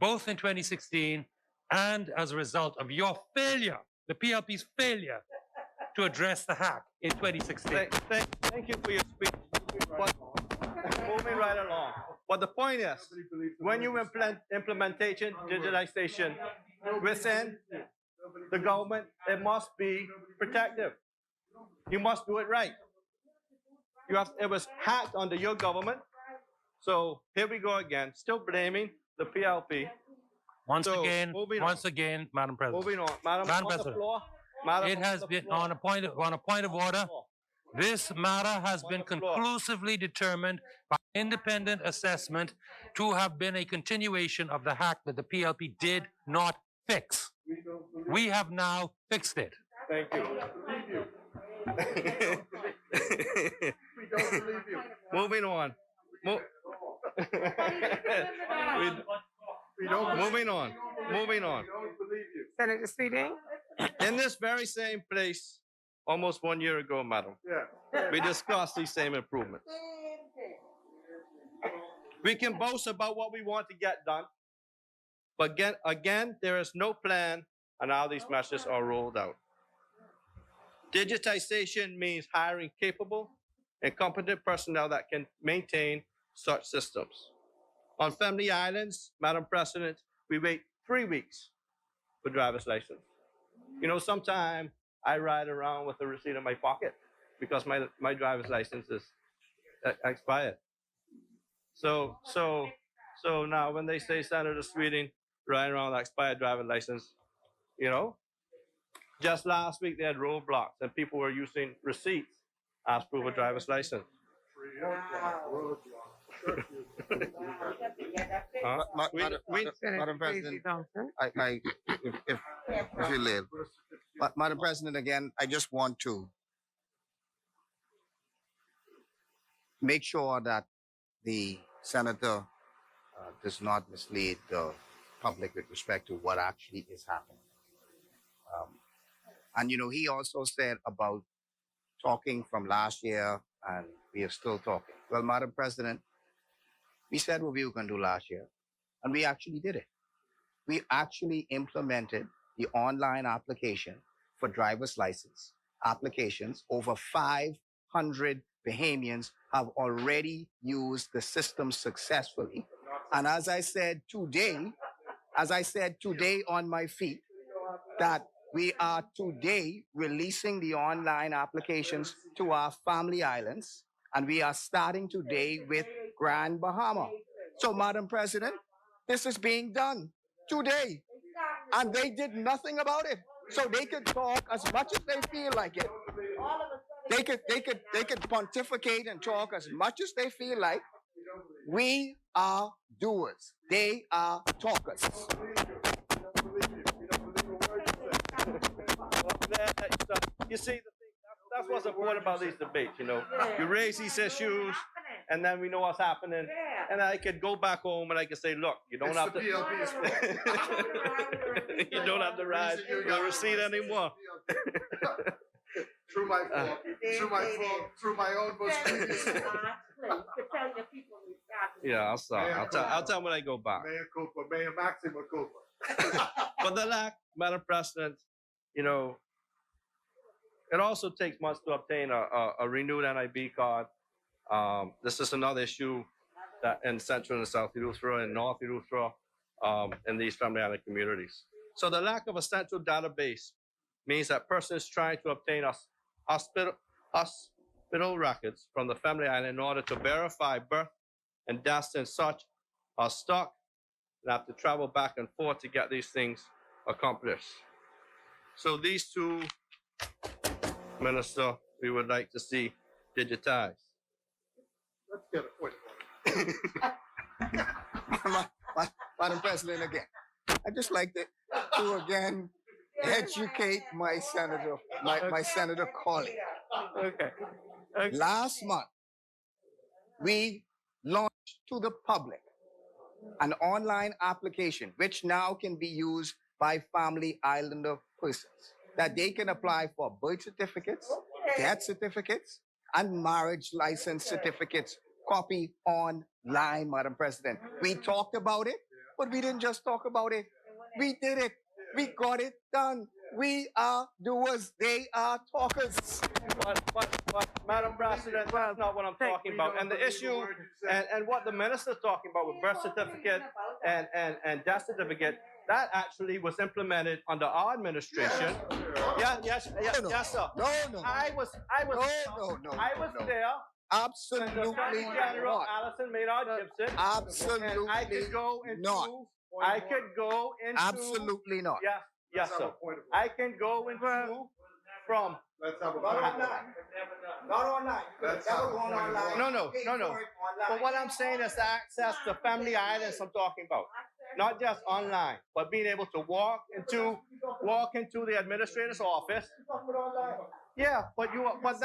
both in 2016 and as a result of your failure, the PLP's failure to address the hack in 2016. Thank you for your speech. But moving right along. But the point is, when you implement implementation, digitization within the government, it must be protective. You must do it right. It was hacked under your government. So here we go again, still blaming the PLP. Once again, Madam President. Moving on, Madam President. Floor, it has been on a point of order. This matter has been conclusively determined by independent assessment to have been a continuation of the hack that the PLP did not fix. We have now fixed it. Thank you. We don't believe you. Moving on. Moving on. Senator Speeding. In this very same place, almost 1 year ago, madam, we discussed these same improvements. We can boast about what we want to get done, but again, there is no plan on how these measures are rolled out. Digitization means hiring capable and competent personnel that can maintain such systems. On family islands, Madam President, we wait 3 weeks for driver's license. You know, sometimes I ride around with a receipt in my pocket because my driver's license is expired. So now when they say Senator Sweeting riding around with expired driver's license, you know, just last week they had roadblocks and people were using receipts as proof of driver's license. Madam President, if you live, Madam President, again, I just want to make sure that the senator does not mislead the public with respect to what actually is happening. And you know, he also said about talking from last year, and we are still talking. Well, Madam President, we said what we were going to do last year, and we actually did it. We actually implemented the online application for driver's license applications. Over 500 Bahamians have already used the system successfully. And as I said today on my feet, that we are today releasing the online applications to our family islands, and we are starting today with Grand Bahama. So, Madam President, this is being done today, and they did nothing about it. So they could talk as much as they feel like it. They could pontificate and talk as much as they feel like. We are doers. They are talkers. You see, that's what's important about these debates, you know. You raise these issues, and then we know what's happening. And I could go back home and I could say, look, you don't have to you don't have to ride your receipt anymore. Through my fault, through my own mistakes. Yeah, I'll stop. I'll tell when I go back. Mayor Cooper, Mayor Maxima Cooper. But the lack, Madam President, you know, it also takes months to obtain a renewed NIB card. This is another issue that in Central and South Eleuthera and North Eleuthera, in these family island communities. So the lack of a central database means that persons trying to obtain hospital records from the family island in order to verify birth and deaths and such are stuck and have to travel back and forth to get these things accomplished. So these two, Minister, we would like to see digitized. Let's get a point. Madam President, again, I'd just like to again educate my senator, my senator colleague. Okay. Last month, we launched to the public an online application which now can be used by family islander persons, that they can apply for birth certificates, death certificates, and marriage license certificates, copy online, Madam President. We talked about it, but we didn't just talk about it. We did it. We got it done. We are doers. They are talkers. But Madam President, that's not what I'm talking about. And the issue, and what the minister's talking about with birth certificate and death certificate, that actually was implemented under our administration. Yes, sir. No. I was there. Absolutely General not. Allison Maynard Gibson. Absolutely and I could go into, not. I could go into. Absolutely not. Yes, sir. I can go into from. Let's have a Not point. online. Not online. You could never go online. No. But what I'm saying is access to family islands I'm talking about. Not just online, but being able to walk into the administrator's office. Yeah, but but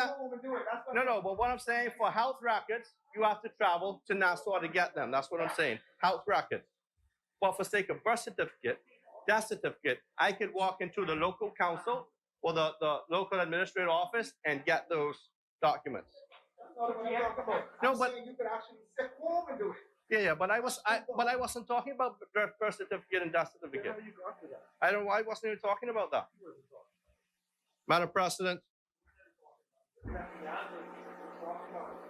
what I'm saying, for health records, you have to travel to Nassau to get them. That's what I'm saying. Health records. But for sake of birth certificate, death certificate, I could walk into the local council or the local administrative office and get those documents. No, but you could actually sit home and do it. yeah, but I wasn't talking about birth certificate and death certificate. I wasn't even talking about that. Madam President.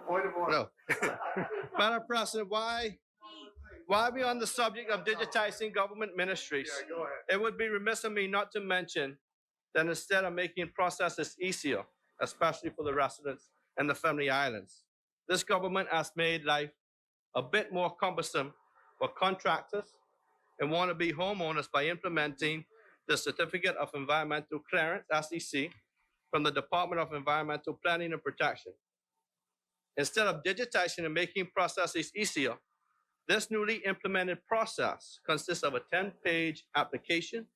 Point of order. No. Madam President, why are we on the subject of digitizing government ministries? Yeah, go ahead. It would be remiss of me not to mention that instead of making processes easier, especially for the residents and the family islands, this government has made life a bit more cumbersome for contractors and wannabe homeowners by implementing the Certificate of Environmental Clearance, SEC, from the Department of Environmental Planning and Protection. Instead of digitizing and making processes easier, this newly implemented process consists of a 10-page application,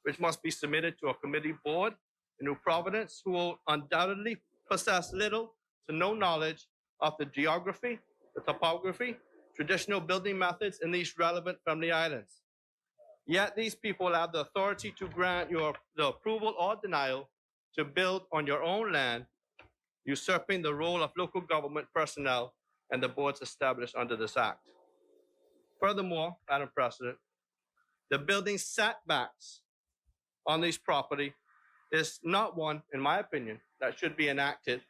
which must be submitted to a committee board in New Providence, who will undoubtedly possess little to no knowledge of the geography, the topography, traditional building methods in these relevant family islands. Yet these people have the authority to grant the approval or denial to build on your own land, usurping the role of local government personnel and the boards established under this act. Furthermore, Madam President, the building setbacks on this property is not one, in my opinion, that should be enacted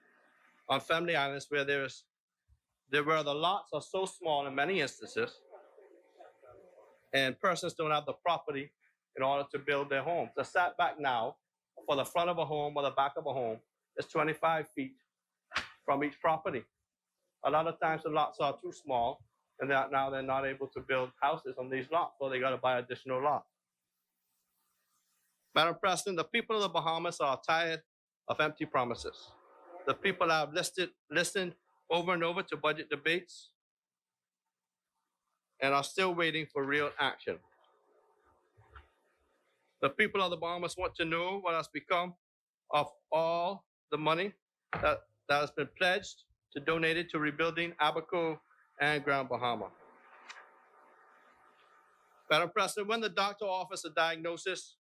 on family islands where the lots are so small in many instances and persons don't have the property in order to build their homes. The setback now for the front of a home or the back of a home is 25 feet from each property. A lot of times the lots are too small and now they're not able to build houses on these lots, so they got to buy additional lots. Madam President, the people of the Bahamas are tired of empty promises. The people have listened over and over to budget debates and are still waiting for real action. The people of the Bahamas want to know what has become of all the money that has been pledged to donate it to rebuilding Abaco and Grand Bahama. Madam President, when the doctor offers a diagnosis,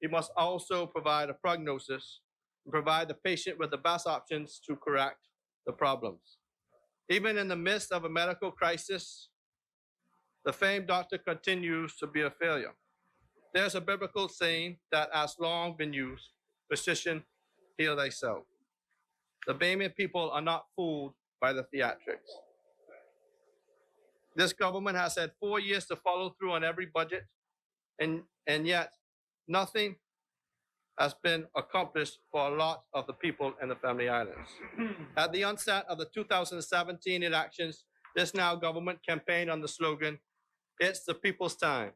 he must also provide a prognosis and provide the patient with the best options to correct the problems. Even in the midst of a medical crisis, the famed doctor continues to be a failure. There's a biblical saying that has long been used: physician, heal thyself. The Bahamian people are not fooled by the theatrics. This government has had 4 years to follow through on every budget, and yet nothing has been accomplished for a lot of the people in the family islands. At the onset of the 2017 elections, this now government campaigned on the slogan, "It's the people's time."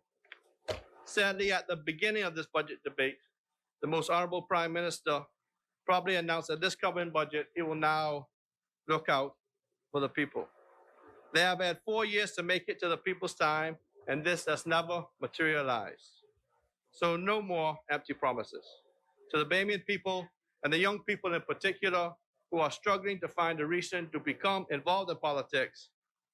Sadly, at the beginning of this budget debate, the most honorable Prime Minister probably announced that this government budget, he will now look out for the people. They have had 4 years to make it to the people's time, and this has never materialized. So no more empty promises. To the Bahamian people, and the young people in particular, who are struggling to find a reason to become involved in politics,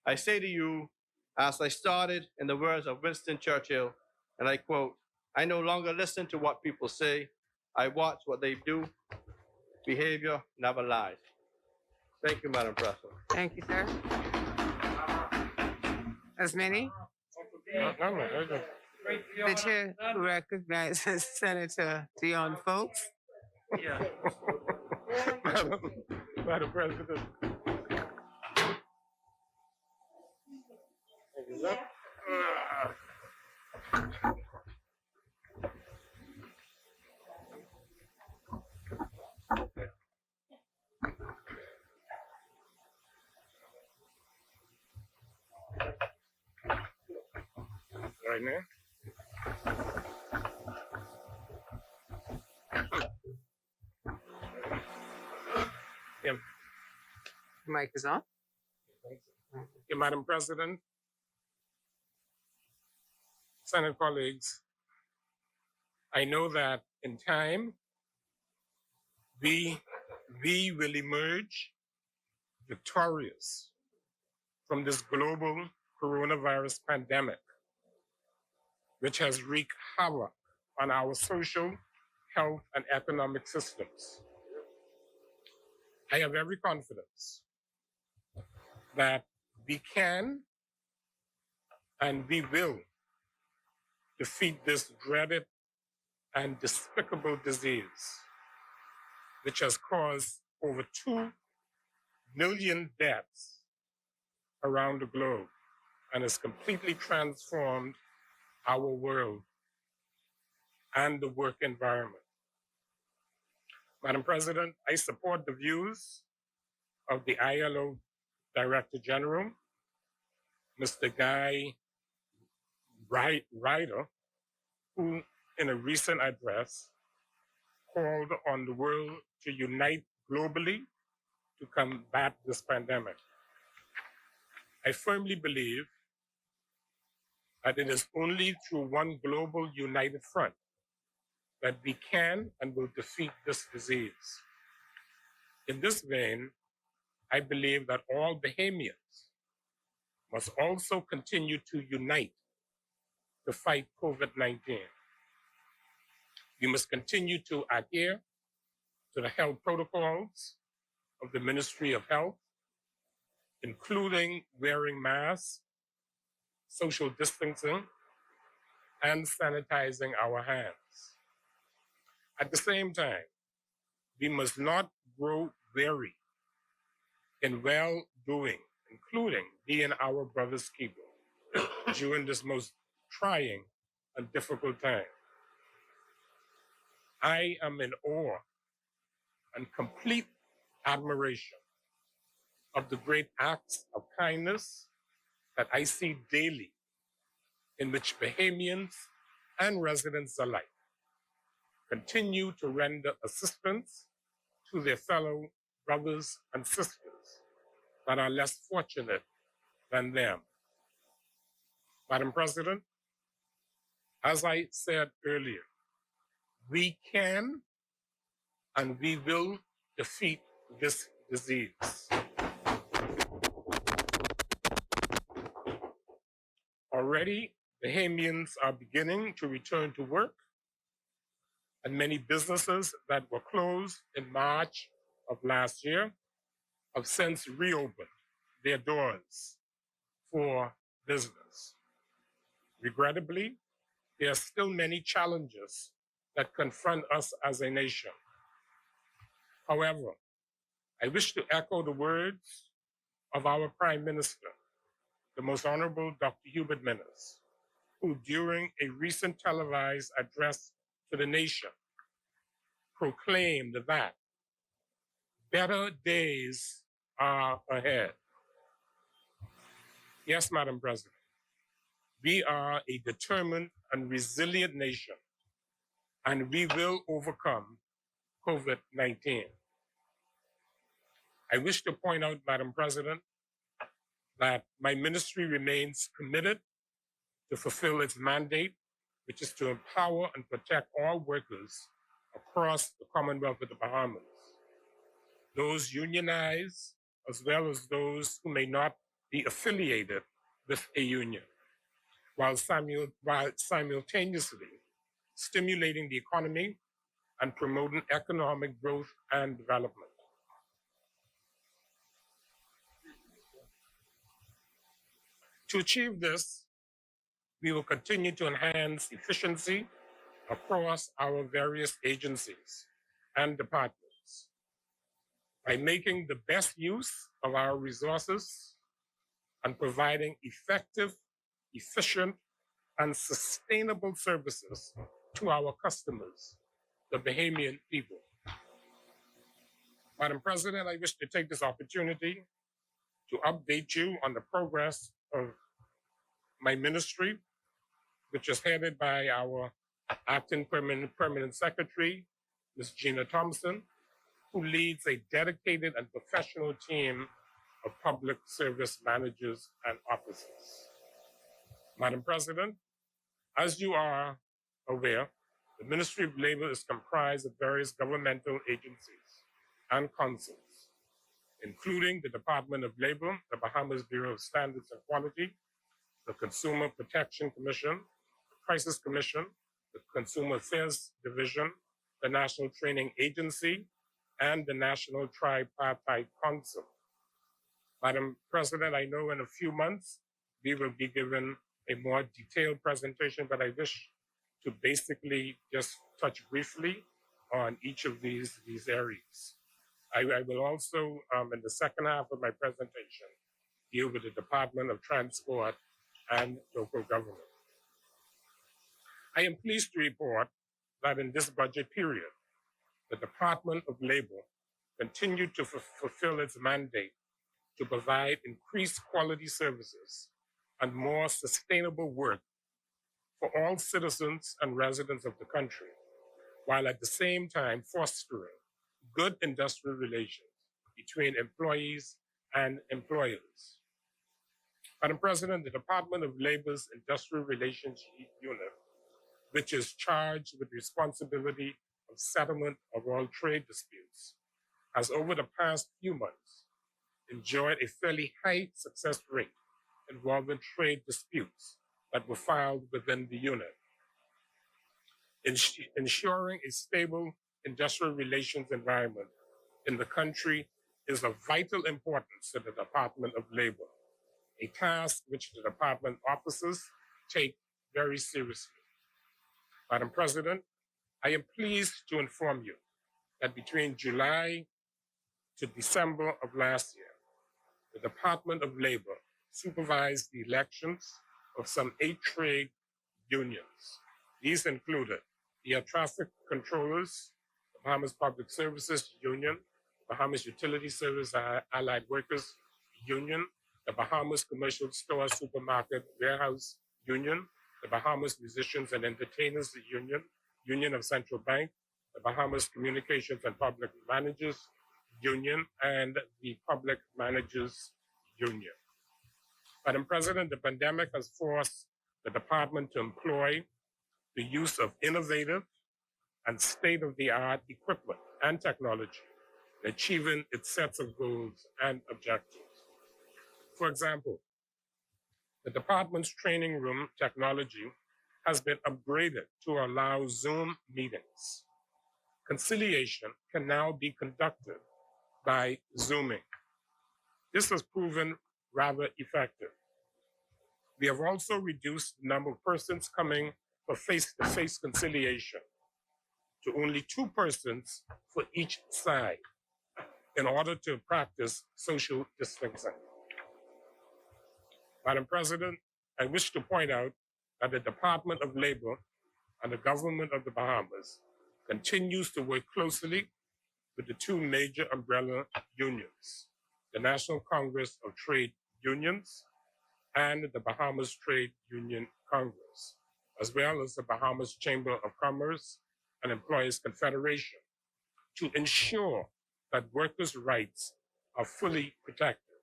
I say to you, as I started in the words of Winston Churchill, and I quote, "I no longer listen to what people say, I watch what they do. Behavior never lies." Thank you, Madam President. Thank you, sir. As many? The chair recognizes Senator Dion Folks. Yeah. Madam President. Right now. Yeah. Mic is on. Madam President, Senate colleagues, I know that in time, we will emerge victorious from this global coronavirus pandemic, which has wreaked havoc on our social, health, and economic systems. I have every confidence that we can and we will defeat this dreaded and despicable disease, which has caused over 2 million deaths around the globe and has completely transformed our world and the work environment. Madam President, I support the views of the ILO Director General, Mr. Guy Ryder, who in a recent address called on the world to unite globally to combat this pandemic. I firmly believe that it is only through one global united front that we can and will defeat this disease. In this vein, I believe that all Bahamians must also continue to unite to fight COVID-19. We must continue to adhere to the health protocols of the Ministry of Health, including wearing masks, social distancing, and sanitizing our hands. At the same time, we must not grow weary in well-doing, including being our brother's keeper during this most trying and difficult time. I am in awe and complete admiration of the great acts of kindness that I see daily in which Bahamians and residents alike continue to render assistance to their fellow brothers and sisters that are less fortunate than them. Madam President, as I said earlier, we can and we will defeat this disease. Already, Bahamians are beginning to return to work, and many businesses that were closed in March of last year have since reopened their doors for business. Regrettably, there are still many challenges that confront us as a nation. However, I wish to echo the words of our Prime Minister, the Most Honorable Dr. Hubert Minnis, who during a recent televised address to the nation proclaimed that better days are ahead. Yes, Madam President, we are a determined and resilient nation, and we will overcome COVID-19. I wish to point out, Madam President, that my ministry remains committed to fulfill its mandate, which is to empower and protect all workers across the Commonwealth of the Bahamas, those unionized as well as those who may not be affiliated with a union, while simultaneously stimulating the economy and promoting economic growth and development. To achieve this, we will continue to enhance efficiency across our various agencies and departments by making the best use of our resources and providing effective, efficient, and sustainable services to our customers, the Bahamian people. Madam President, I wish to take this opportunity to update you on the progress of my ministry, which is headed by our acting permanent secretary, Ms. Gina Thompson, who leads a dedicated and professional team of public service managers and officers. Madam President, as you are aware, the Ministry of Labor is comprised of various governmental agencies and councils, including the Department of Labor, the Bahamas Bureau of Standards and Quality, the Consumer Protection Commission, the Crisis Commission, the Consumer Affairs Division, the National Training Agency, and the National Tripartite Council. Madam President, I know in a few months we will be given a more detailed presentation, but I wish to basically just touch briefly on each of these areas. I will also, in the second half of my presentation, deal with the Department of Transport and local government. I am pleased to report that in this budget period, the Department of Labor continued to fulfill its mandate to provide increased quality services and more sustainable work for all citizens and residents of the country, while at the same time fostering good industrial relations between employees and employers. Madam President, the Department of Labor's Industrial Relations Unit, which is charged with responsibility of settlement of all trade disputes, has over the past few months enjoyed a fairly high success rate involving trade disputes that were filed within the unit. Ensuring a stable industrial relations environment in the country is of vital importance to the Department of Labor, a task which the department officers take very seriously. Madam President, I am pleased to inform you that between July to December of last year, the Department of Labor supervised the elections of some 8 trade unions. These included the Air Traffic Controllers, the Bahamas Public Services Union, Bahamas Utility Service Allied Workers Union, the Bahamas Commercial Store Supermarket Warehouse Union, the Bahamas Musicians and Entertainers Union, Union of Central Bank, the Bahamas Communications and Public Managers Union, and the Public Managers Union. Madam President, the pandemic has forced the department to employ the use of innovative and state-of-the-art equipment and technology in achieving its sets of goals and objectives. For example, the department's training room technology has been upgraded to allow Zoom meetings. Conciliation can now be conducted by Zooming. This has proven rather effective. We have also reduced the number of persons coming for face-to-face conciliation to only 2 persons for each side in order to practice social distancing. Madam President, I wish to point out that the Department of Labor and the government of the Bahamas continues to work closely with the 2 major umbrella unions, the National Congress of Trade Unions and the Bahamas Trade Union Congress, as well as the Bahamas Chamber of Commerce and Employers Confederation, to ensure that workers' rights are fully protected.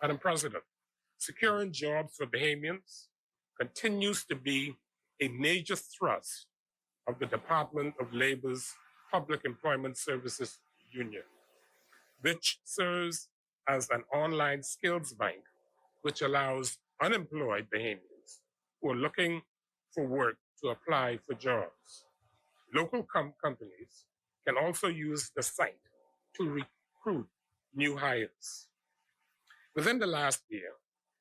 Madam President, securing jobs for Bahamians continues to be a major thrust of the Department of Labor's Public Employment Services Union, which serves as an online skills bank which allows unemployed Bahamians who are looking for work to apply for jobs. Local companies can also use the site to recruit new hires. Within the last year,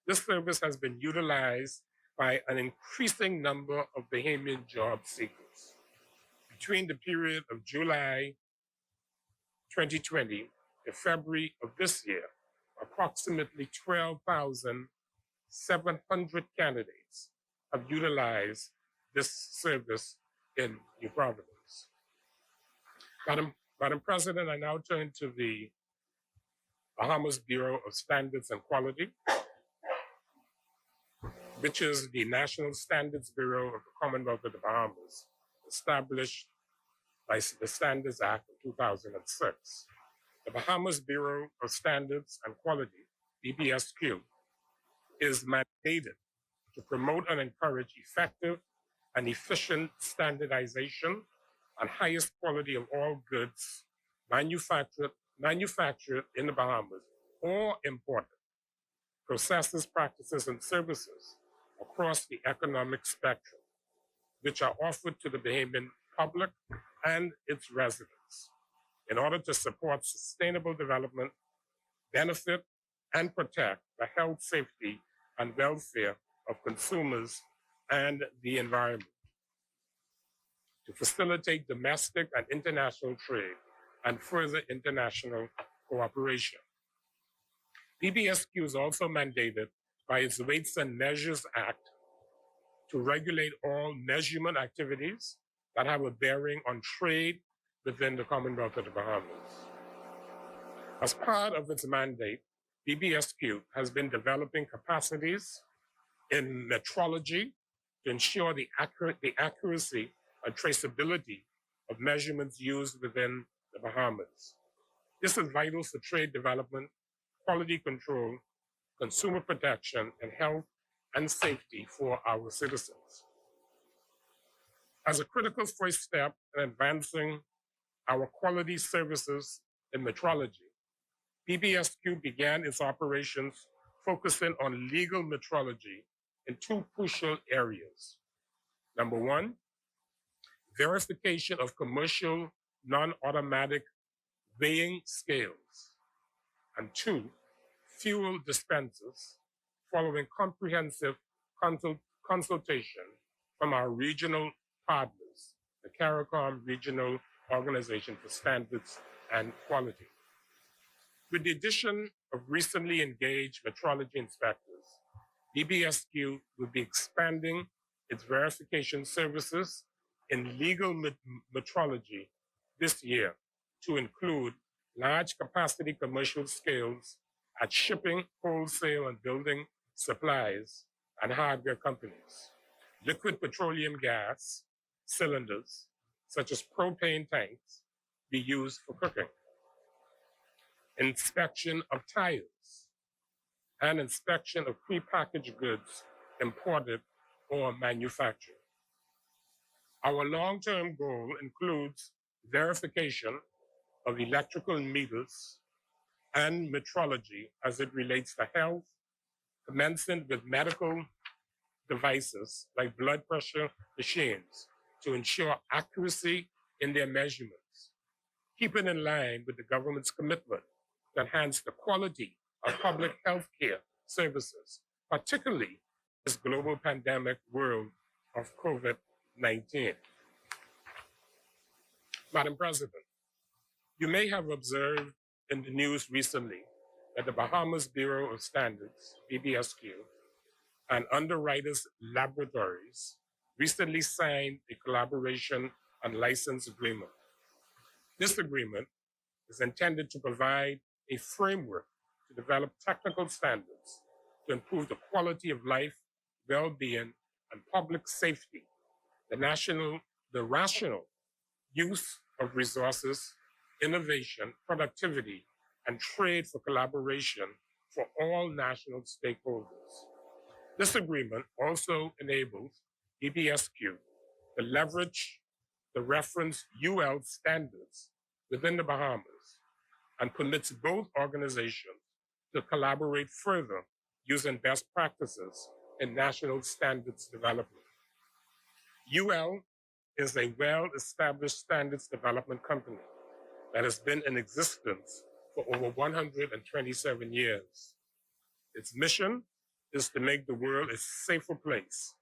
this service has been utilized by an increasing number of Bahamian job seekers. Between the period of July 2020 to February of this year, approximately 12,700 candidates have utilized this service in New Providence. Madam President, I now turn to the Bahamas Bureau of Standards and Quality, which is the National Standards Bureau of the Commonwealth of the Bahamas, established by the Standards Act of 2006. The Bahamas Bureau of Standards and Quality, BBSQ, is mandated to promote and encourage effective and efficient standardization and highest quality of all goods manufactured in the Bahamas or imported, processes, practices, and services across the economic spectrum. which are offered to the Bahamian public and its residents in order to support sustainable development, benefit, and protect the health, safety, and welfare of consumers and the environment, to facilitate domestic and international trade and further international cooperation. PBSQ is also mandated by its Weights and Measures Act to regulate all measurement activities that have a bearing on trade within the Commonwealth of the Bahamas. As part of its mandate, PBSQ has been developing capacities in metrology to ensure the accuracy and traceability of measurements used within the Bahamas. This is vital for trade development, quality control, consumer protection, and health and safety for our citizens. As a critical first step in advancing our quality services in metrology, PBSQ began its operations focusing on legal metrology in two crucial areas. Number one, verification of commercial non-automatic weighing scales. And two, fuel dispensers, following comprehensive consultation from our regional partners, the CARICOM Regional Organization for Standards and Quality. With the addition of recently engaged metrology inspectors, PBSQ will be expanding its verification services in legal metrology this year to include large capacity commercial scales at shipping, wholesale, and building supplies and hardware companies, liquid petroleum gas cylinders, such as propane tanks, be used for cooking, inspection of tires, and inspection of prepackaged goods imported or manufactured. Our long-term goal includes verification of electrical meters and metrology as it relates to health, commencing with medical devices like blood pressure machines to ensure accuracy in their measurements, keeping in line with the government's commitment to enhance the quality of public health care services, particularly in this global pandemic world of COVID-19. Madam President, you may have observed in the news recently that the Bahamas Bureau of Standards, BBSQ, and Underwriters Laboratories recently signed a collaboration and license agreement. This agreement is intended to provide a framework to develop technical standards to improve the quality of life, well-being, and public safety, the rational use of resources, innovation, productivity, and trade for collaboration for all national stakeholders. This agreement also enables BBSQ to leverage the reference UL standards within the Bahamas and permits both organizations to collaborate further using best practices in national standards development. UL is a well-established standards development company that has been in existence for over 127 years. Its mission is to make the world a safer place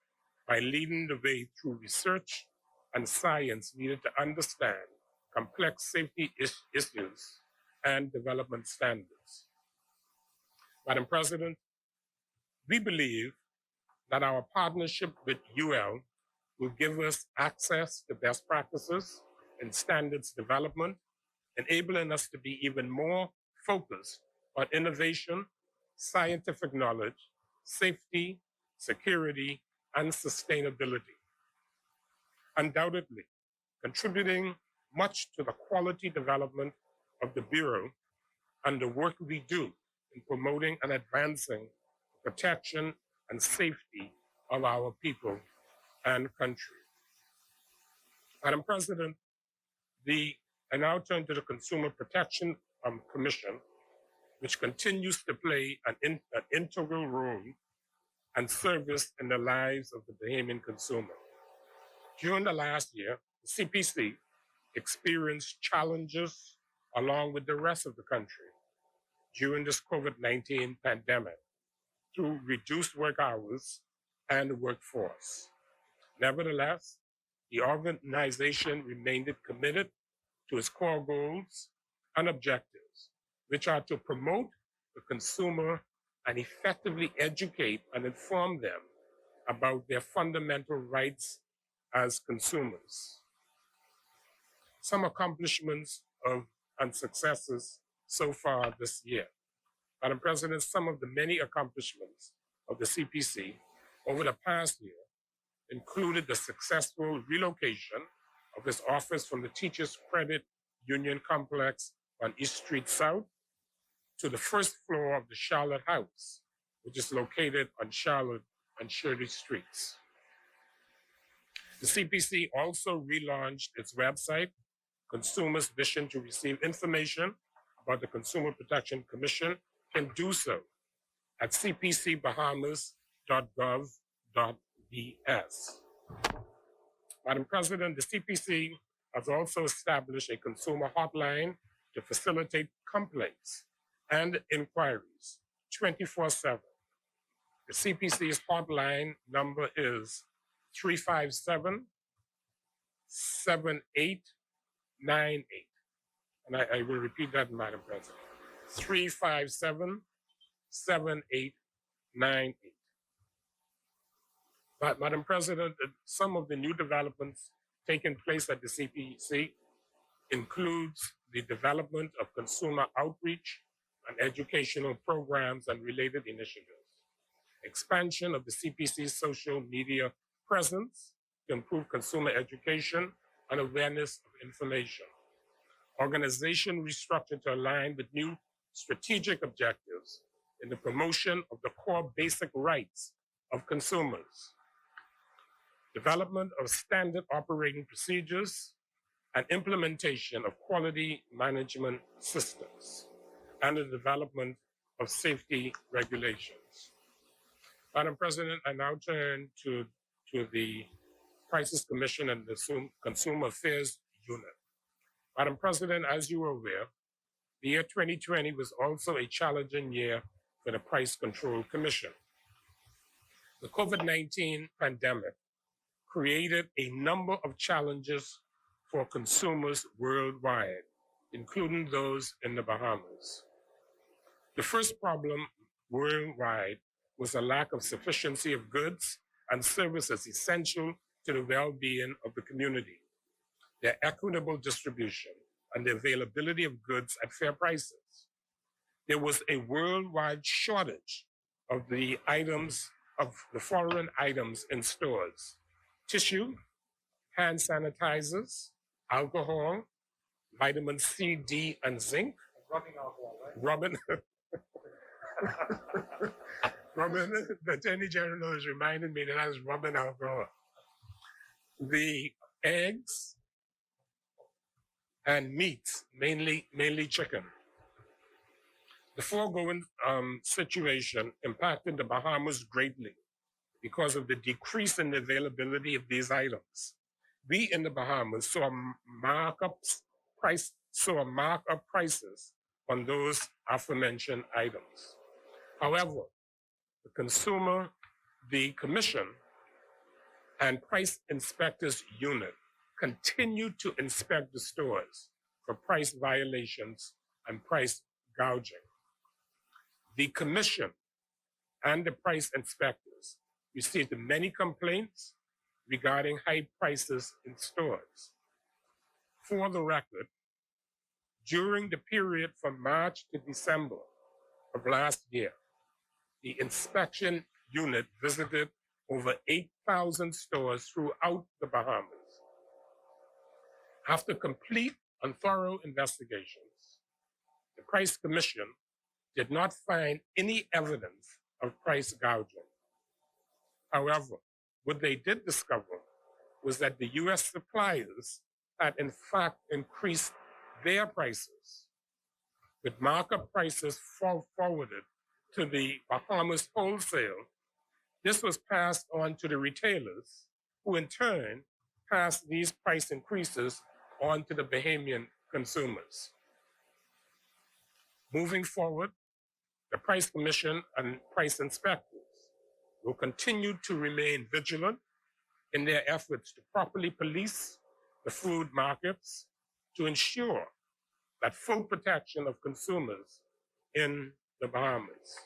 by leading the way through research and science needed to understand complex safety issues and development standards. Madam President, we believe that our partnership with UL will give us access to best practices in standards development, enabling us to be even more focused on innovation, scientific knowledge, safety, security, and sustainability. Undoubtedly, contributing much to the quality development of the Bureau and the work we do in promoting and advancing the protection and safety of our people and country. Madam President, I now turn to the Consumer Protection Commission, which continues to play an integral role and service in the lives of the Bahamian consumer. During the last year, the CPC experienced challenges along with the rest of the country during this COVID-19 pandemic through reduced work hours and workforce. Nevertheless, the organization remained committed to its core goals and objectives, which are to promote the consumer and effectively educate and inform them about their fundamental rights as consumers. Some accomplishments and successes so far this year. Madam President, some of the many accomplishments of the CPC over the past year included the successful relocation of its office from the Teachers Credit Union Complex on East Street South to the first floor of the Charlotte House, which is located on Charlotte and Shirley Streets. The CPC also relaunched its website. Consumers wishing to receive information about the Consumer Protection Commission can do so at cpcbahamas.gov.bs. Madam President, the CPC has also established a consumer hotline to facilitate complaints and inquiries 24/7. The CPC's hotline number is 357-7898. And I will repeat that, Madam President. 357-7898. But, Madam President, some of the new developments taking place at the CPC includes the development of consumer outreach and educational programs and related initiatives, expansion of the CPC's social media presence to improve consumer education and awareness of information, organization restructured to align with new strategic objectives in the promotion of the core basic rights of consumers, development of standard operating procedures, and implementation of quality management systems, and the development of safety regulations. Madam President, I now turn to the Prices Commission and the Consumer Affairs Unit. Madam President, as you are aware, the year 2020 was also a challenging year for the Price Control Commission. The COVID-19 pandemic created a number of challenges for consumers worldwide, including those in the Bahamas. The first problem worldwide was a lack of sufficiency of goods and services essential to the well-being of the community, their equitable distribution, and the availability of goods at fair prices. There was a worldwide shortage of the foreign items in stores: tissue, hand sanitizers, alcohol, vitamin C, D, and zinc. Rubbing alcohol, right? Rubbing, the Attorney General has reminded me that I was rubbing alcohol. The eggs and meats, mainly chicken. The foregoing situation impacted the Bahamas greatly because of the decrease in the availability of these items. We in the Bahamas saw markup prices on those aforementioned items. However, the Commission and Price Inspectors Unit continued to inspect the stores for price violations and price gouging. The Commission and the price inspectors received many complaints regarding high prices in stores. For the record, during the period from March to December of last year, the inspection unit visited over 8,000 stores throughout the Bahamas. After complete and thorough investigations, the Price Commission did not find any evidence of price gouging. However, what they did discover was that the U.S. suppliers had in fact increased their prices, with markup prices forwarded to the Bahamas wholesale. This was passed on to the retailers, who in turn pass these price increases on to the Bahamian consumers. Moving forward, the Price Commission and price inspectors will continue to remain vigilant in their efforts to properly police the food markets to ensure that full protection of consumers in the Bahamas.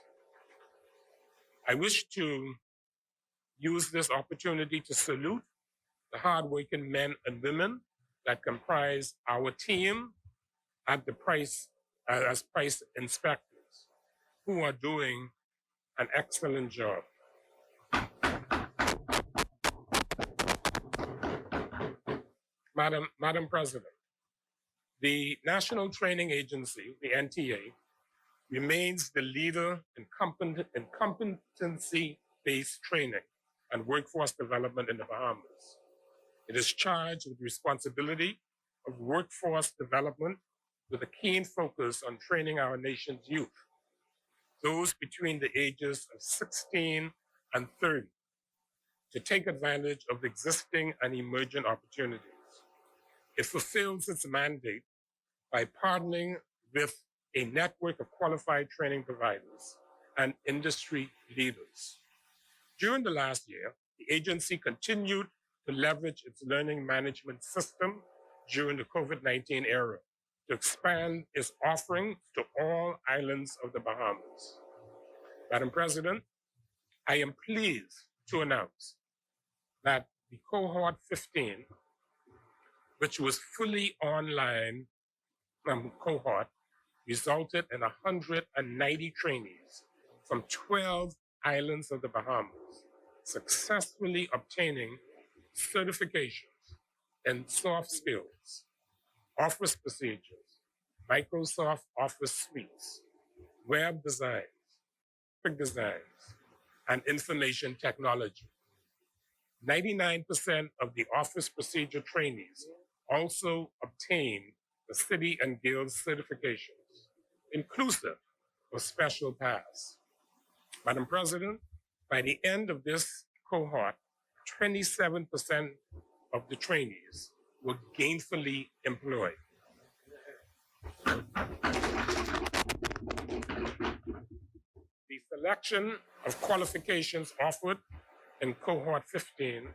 I wish to use this opportunity to salute the hardworking men and women that comprise our team at the as price inspectors, who are doing an excellent job. Madam President, the National Training Agency, the NTA, remains the leader in competency-based training and workforce development in the Bahamas. It is charged with the responsibility of workforce development with a keen focus on training our nation's youth, those between the ages of 16 and 30, to take advantage of existing and emerging opportunities. It fulfills its mandate by partnering with a network of qualified training providers and industry leaders. During the last year, the agency continued to leverage its learning management system during the COVID-19 era to expand its offering to all islands of the Bahamas. Madam President, I am pleased to announce that the cohort 15, which was fully online cohort, resulted in 190 trainees from 12 islands of the Bahamas successfully obtaining certifications in soft skills, office procedures, Microsoft Office suites, web designs, graphic designs, and information technology. 99% of the office procedure trainees also obtained the City and Guild certifications, inclusive of Special Pass. Madam President, by the end of this cohort, 27% of the trainees were gainfully employed. The selection of qualifications offered in cohort 15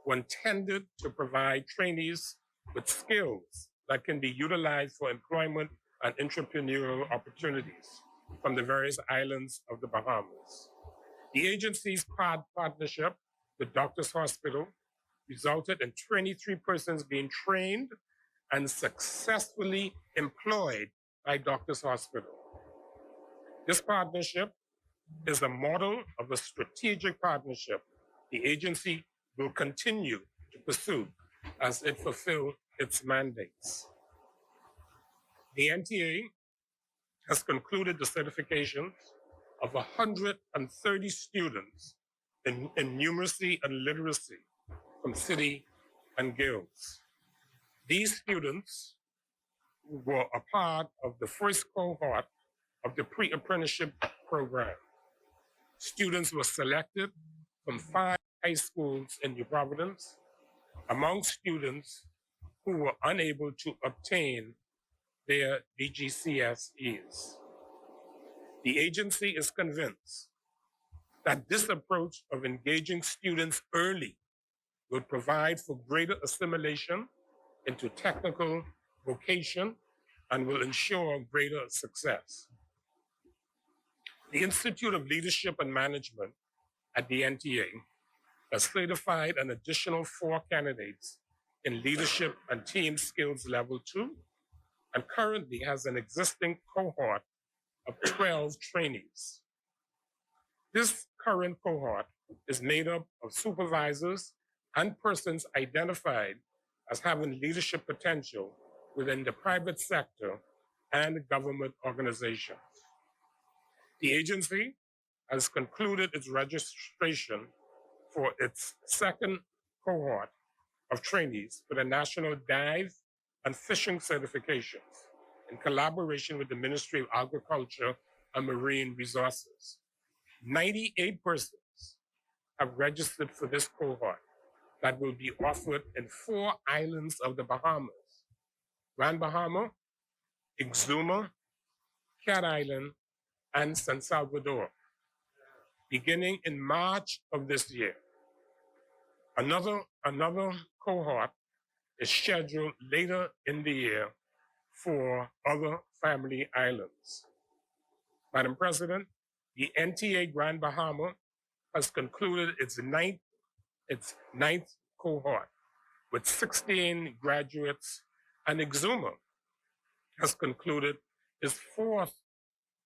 were intended to provide trainees with skills that can be utilized for employment and entrepreneurial opportunities from the various islands of the Bahamas. The agency's partnership with Doctors Hospital resulted in 23 persons being trained and successfully employed by Doctors Hospital. This partnership is a model of a strategic partnership the agency will continue to pursue as it fulfills its mandates. The NTA has concluded the certifications of 130 students in numeracy and literacy from City and Guilds. These students were a part of the first cohort of the pre-apprenticeship program. Students were selected from 5 high schools in New Providence among students who were unable to obtain their DGCSEs. The agency is convinced that this approach of engaging students early will provide for greater assimilation into technical vocation and will ensure greater success. The Institute of Leadership and Management at the NTA has certified an additional 4 candidates in leadership and team skills level 2, and currently has an existing cohort of 12 trainees. This current cohort is made up of supervisors and persons identified as having leadership potential within the private sector and government organizations. The agency has concluded its registration for its second cohort of trainees for the National Dive and Fishing certifications in collaboration with the Ministry of Agriculture and Marine Resources. 98 persons have registered for this cohort, that will be offered in 4 islands of the Bahamas: Grand Bahama, Exuma, Cat Island, and San Salvador, beginning in March of this year. Another cohort is scheduled later in the year for other family islands. Madam President, the NTA Grand Bahama has concluded its ninth cohort with 16 graduates, and Exuma has concluded its 4th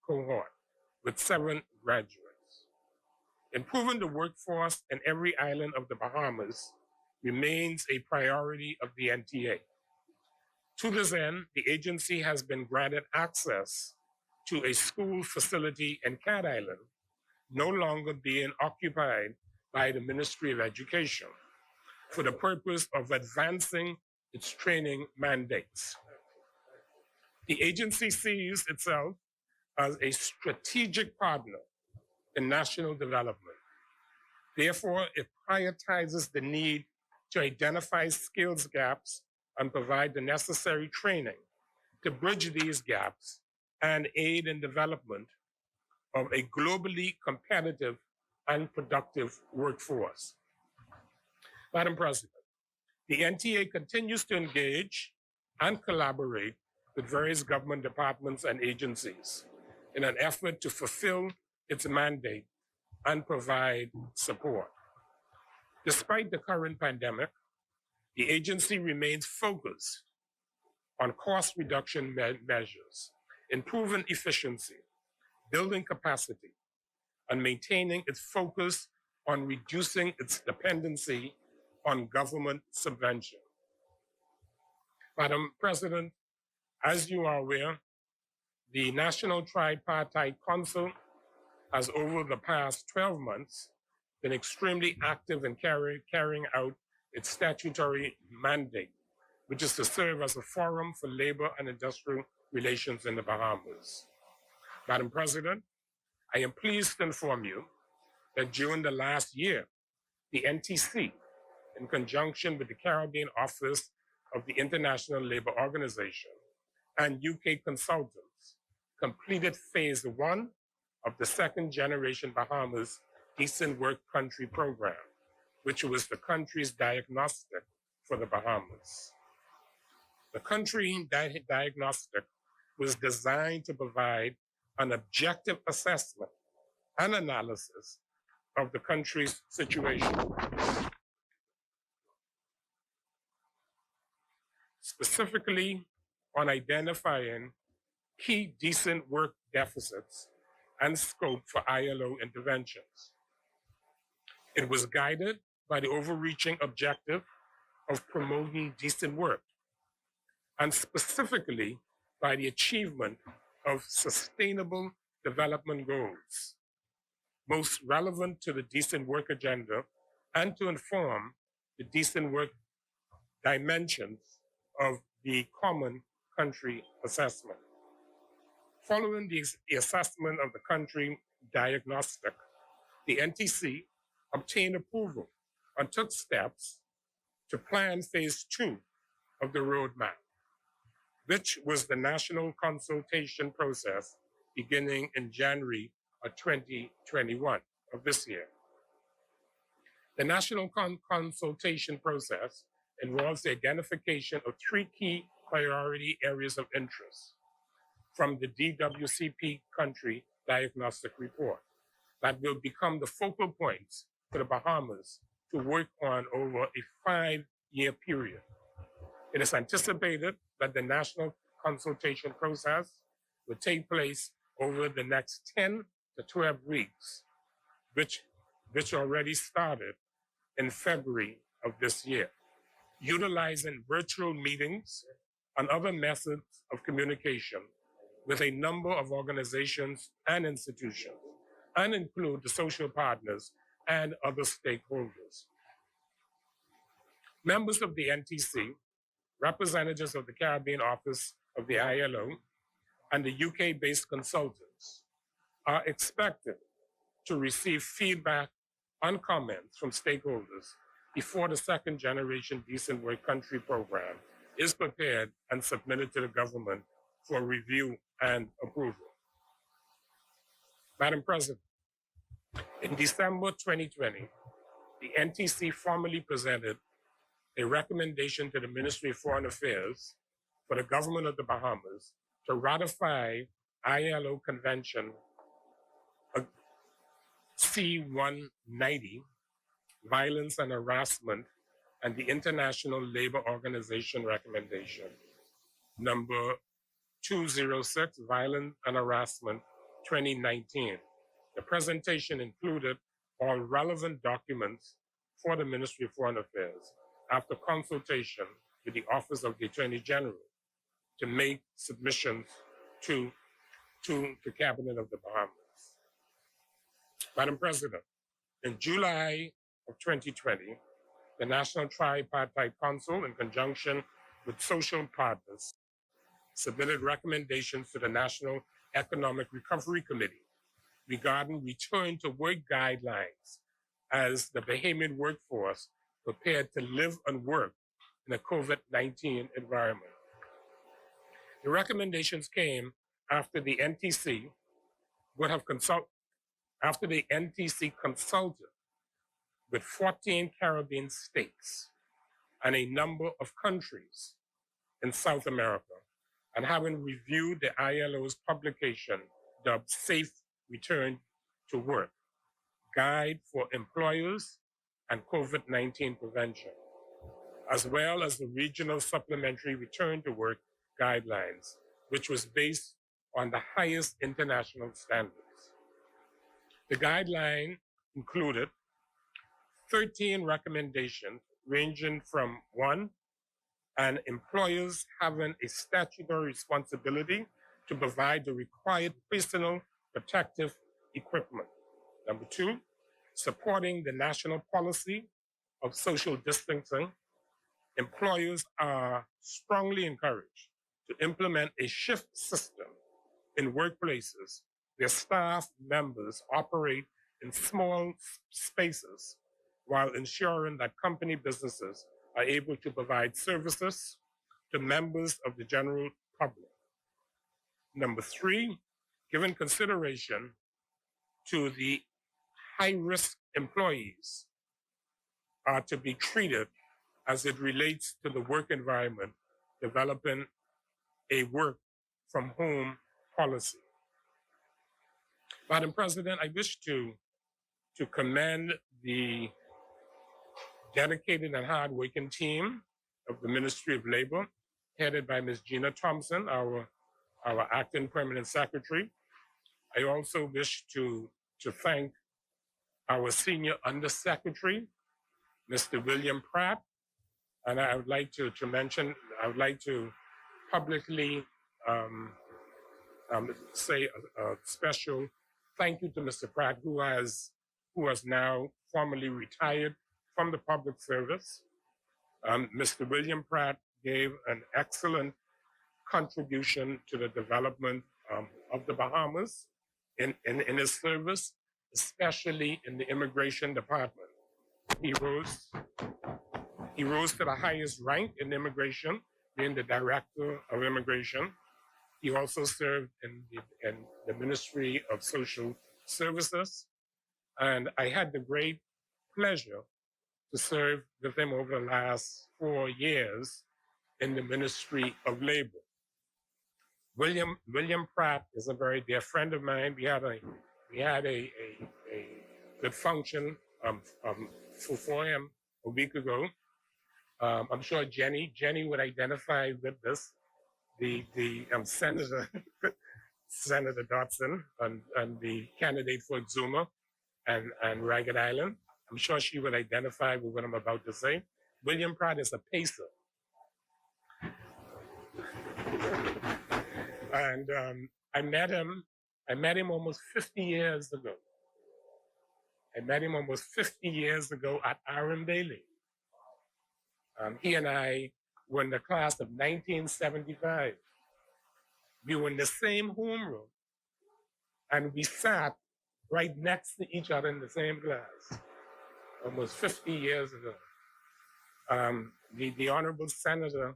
cohort with 7 graduates. Improving the workforce in every island of the Bahamas remains a priority of the NTA. To this end, the agency has been granted access to a school facility in Cat Island, no longer being occupied by the Ministry of Education, for the purpose of advancing its training mandates. The agency sees itself as a strategic partner in national development. Therefore, it prioritizes the need to identify skills gaps and provide the necessary training to bridge these gaps and aid in development of a globally competitive and productive workforce. Madam President, the NTA continues to engage and collaborate with various government departments and agencies in an effort to fulfill its mandate and provide support. Despite the current pandemic, the agency remains focused on cost reduction measures, improving efficiency, building capacity, and maintaining its focus on reducing its dependency on government subvention. Madam President, as you are aware, the National Tripartite Council has, over the past 12 months, been extremely active in carrying out its statutory mandate, which is to serve as a forum for labor and industrial relations in the Bahamas. Madam President, I am pleased to inform you that during the last year, the NTC, in conjunction with the Caribbean Office of the International Labour Organization and UK consultants, completed phase 1 of the 2nd generation Bahamas Decent Work Country program, which was the country's diagnostic for the Bahamas. The country diagnostic was designed to provide an objective assessment and analysis of the country's situation, specifically on identifying key decent work deficits and scope for ILO interventions. It was guided by the overreaching objective of promoting decent work, and specifically by the achievement of sustainable development goals, most relevant to the decent work agenda and to inform the decent work dimensions of the common country assessment. Following the assessment of the country diagnostic, the NTC obtained approval and took steps to plan phase 2 of the roadmap, which was the national consultation process beginning in January of 2021 of this year. The national consultation process involves the identification of 3 key priority areas of interest from the DWCP country diagnostic report that will become the focal points for the Bahamas to work on over a 5-year period. It is anticipated that the national consultation process will take place over the next 10 to 12 weeks, which already started in February of this year. Utilizing virtual meetings and other methods of communication with a number of organizations and institutions, and include the social partners and other stakeholders. Members of the NTC, representatives of the Caribbean Office of the ILO, and the UK-based consultants are expected to receive feedback and comments from stakeholders before the second generation Decent Work Country program is prepared and submitted to the government for review and approval. Madam President, in December 2020, the NTC formally presented a recommendation to the Ministry of Foreign Affairs for the government of the Bahamas to ratify ILO Convention C-190, Violence and Harassment, and the International Labor Organization Recommendation, number 206, Violence and Harassment 2019. The presentation included all relevant documents for the Ministry of Foreign Affairs after consultation with the Office of the Attorney General to make submissions to the Cabinet of the Bahamas. Madam President, in July of 2020, the National Tripartite Council, in conjunction with social partners, submitted recommendations to the National Economic Recovery Committee regarding return to work guidelines as the Bahamian workforce prepared to live and work in a COVID-19 environment. The recommendations came after the NTC consulted with 14 Caribbean states and a number of countries in South America, and having reviewed the ILO's publication dubbed Safe Return to Work, Guide for Employers and COVID-19 Prevention, as well as the Regional Supplementary Return to Work Guidelines, which was based on the highest international standards. The guideline included 13 recommendations ranging from 1, and employers having a statutory responsibility to provide the required personal protective equipment. Number 2, supporting the national policy of social distancing. Employers are strongly encouraged to implement a shift system in workplaces where staff members operate in small spaces while ensuring that company businesses are able to provide services to members of the general public. Number 3, giving consideration to the high-risk employees are to be treated as it relates to the work environment, developing a work from home policy. Madam President, I wish to commend the dedicated and hard-working team of the Ministry of Labor, headed by Ms. Gina Thompson, our acting permanent secretary. I also wish to thank our senior undersecretary, Mr. William Pratt, and I would like to publicly say a special thank you to Mr. Pratt, who has now formally retired from the public service. Mr. William Pratt gave an excellent contribution to the development of the Bahamas in his service, especially in the immigration department. He rose to the highest rank in immigration, being the director of immigration. He also served in the Ministry of Social Services, and I had the great pleasure to serve with him over the last 4 years in the Ministry of Labor. William Pratt is a very dear friend of mine. We had a good function for him a week ago. I'm sure Jenny would identify with this. The Senator Dotson and the candidate for Exuma and Ragged Island. I'm sure she would identify with what I'm about to say. William Pratt is a pacer. And I met him almost 50 years ago. At Aaron Bailey. He and I were in the class of 1975. We were in the same homeroom, and we sat right next to each other in the same class almost 50 years ago. The Honorable Senator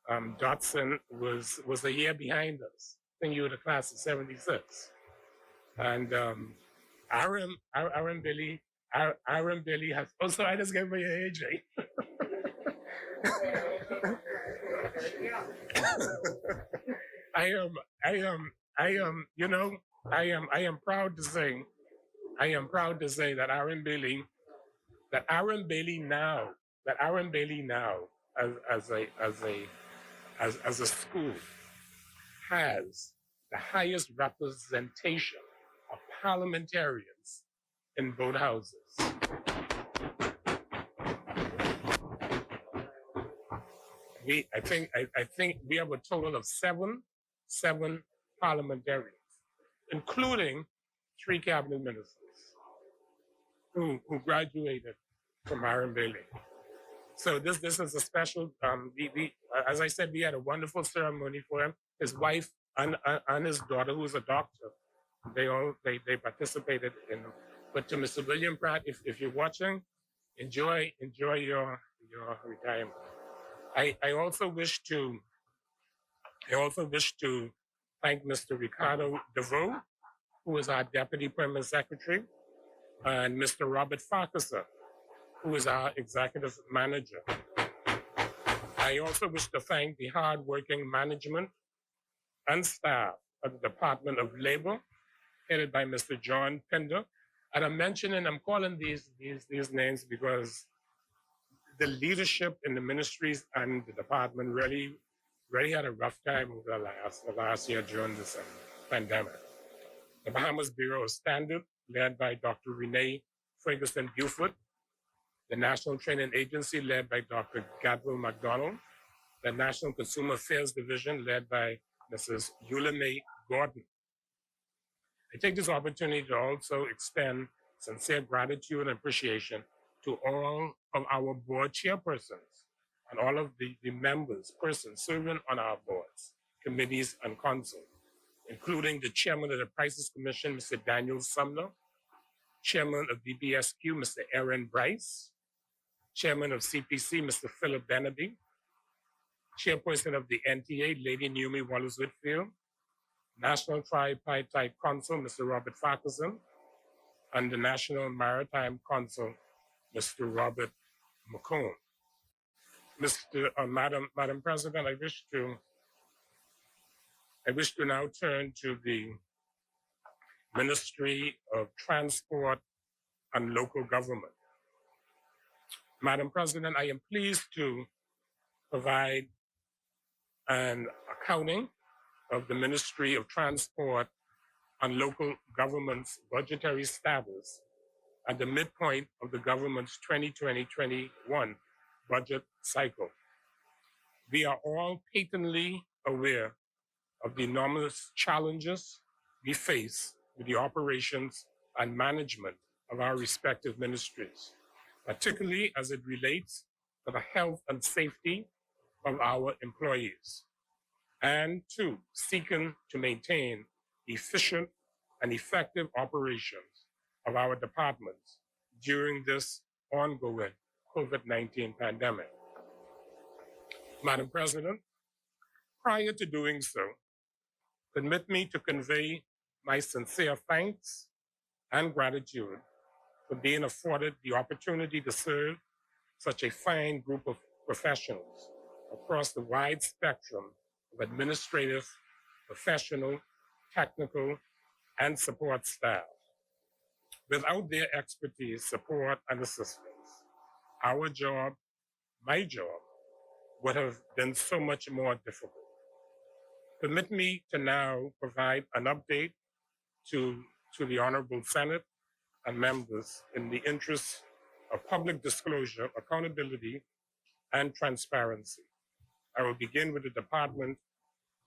Dotson was a year behind us. I think you were the class of '76, and Aaron Billy has. Oh, so I just gave me your age. I am proud to say that Aaron Bailey now, as a school has the highest representation of parliamentarians in both houses. I think we have a total of seven parliamentarians, including 3 cabinet ministers who graduated from Aaron Bailey. So this is a special. As I said, we had a wonderful ceremony for him. His wife and his daughter, who is a doctor, they participated in. But to Mr. William Pratt, if you're watching, enjoy your retirement. I also wish to thank Mr. Ricardo DeVoe, who is our Deputy Permanent Secretary, and Mr. Robert Farquharson, who is our Executive Manager. I also wish to thank the hard-working management and staff of the Department of Labor, headed by Mr. John Pinder. And I'm calling these names because the leadership in the ministries and the department really had a rough time over the last year during this pandemic. The Bahamas Bureau of Standard, led by Dr. Renee Ferguson Buford. The National Training Agency, led by Dr. Gadwell McDonald. The National Consumer Affairs Division, led by Mrs. Eula May Gordon. I take this opportunity to also extend sincere gratitude and appreciation to all of our board chairpersons and all of the persons serving on our boards, committees, and council, including the chairman of the Prices Commission, Mr. Daniel Sumner, chairman of BBSQ, Mr. Aaron Bryce, chairman of CPC, Mr. Philip Deneby, chairperson of the NTA, Lady Numi Wallace-Whitfield, National Tripartite Council, Mr. Robert Farquharson, and the National Maritime Council, Mr. Robert McComb. Madam President, I wish to now turn to the Ministry of Transport and Local Government. Madam President, I am pleased to provide an accounting of the Ministry of Transport and Local Government's budgetary status at the midpoint of the government's 2020-21 budget cycle. We are all patently aware of the enormous challenges we face with the operations and management of our respective ministries, particularly as it relates to the health and safety of our employees, and 2, seeking to maintain efficient and effective operations of our departments during this ongoing COVID-19 pandemic. Madam President, prior to doing so, permit me to convey my sincere thanks and gratitude for being afforded the opportunity to serve such a fine group of professionals across the wide spectrum of administrative, professional, technical, and support staff. Without their expertise, support, and assistance, our job, my job, would have been so much more difficult. Permit me to now provide an update to the Honorable Senate and members in the interest of public disclosure, accountability, and transparency. I will begin with the Department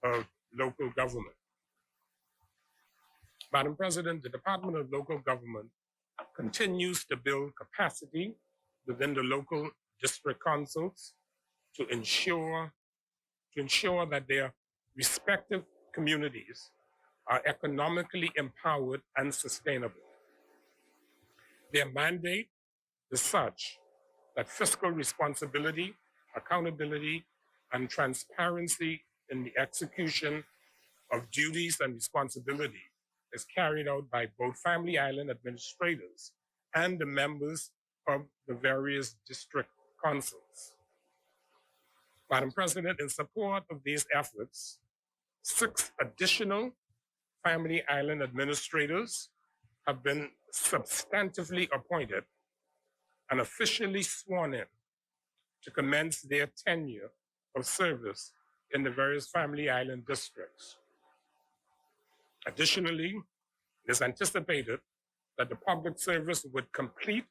of Local Government. Madam President, the Department of Local Government continues to build capacity within the local district councils to ensure that their respective communities are economically empowered and sustainable. Their mandate is such that fiscal responsibility, accountability, and transparency in the execution of duties and responsibility is carried out by both Family Island administrators and the members of the various district councils. Madam President, in support of these efforts, 6 additional Family Island administrators have been substantively appointed and officially sworn in to commence their tenure of service in the various Family Island districts. Additionally, it is anticipated that the public service would complete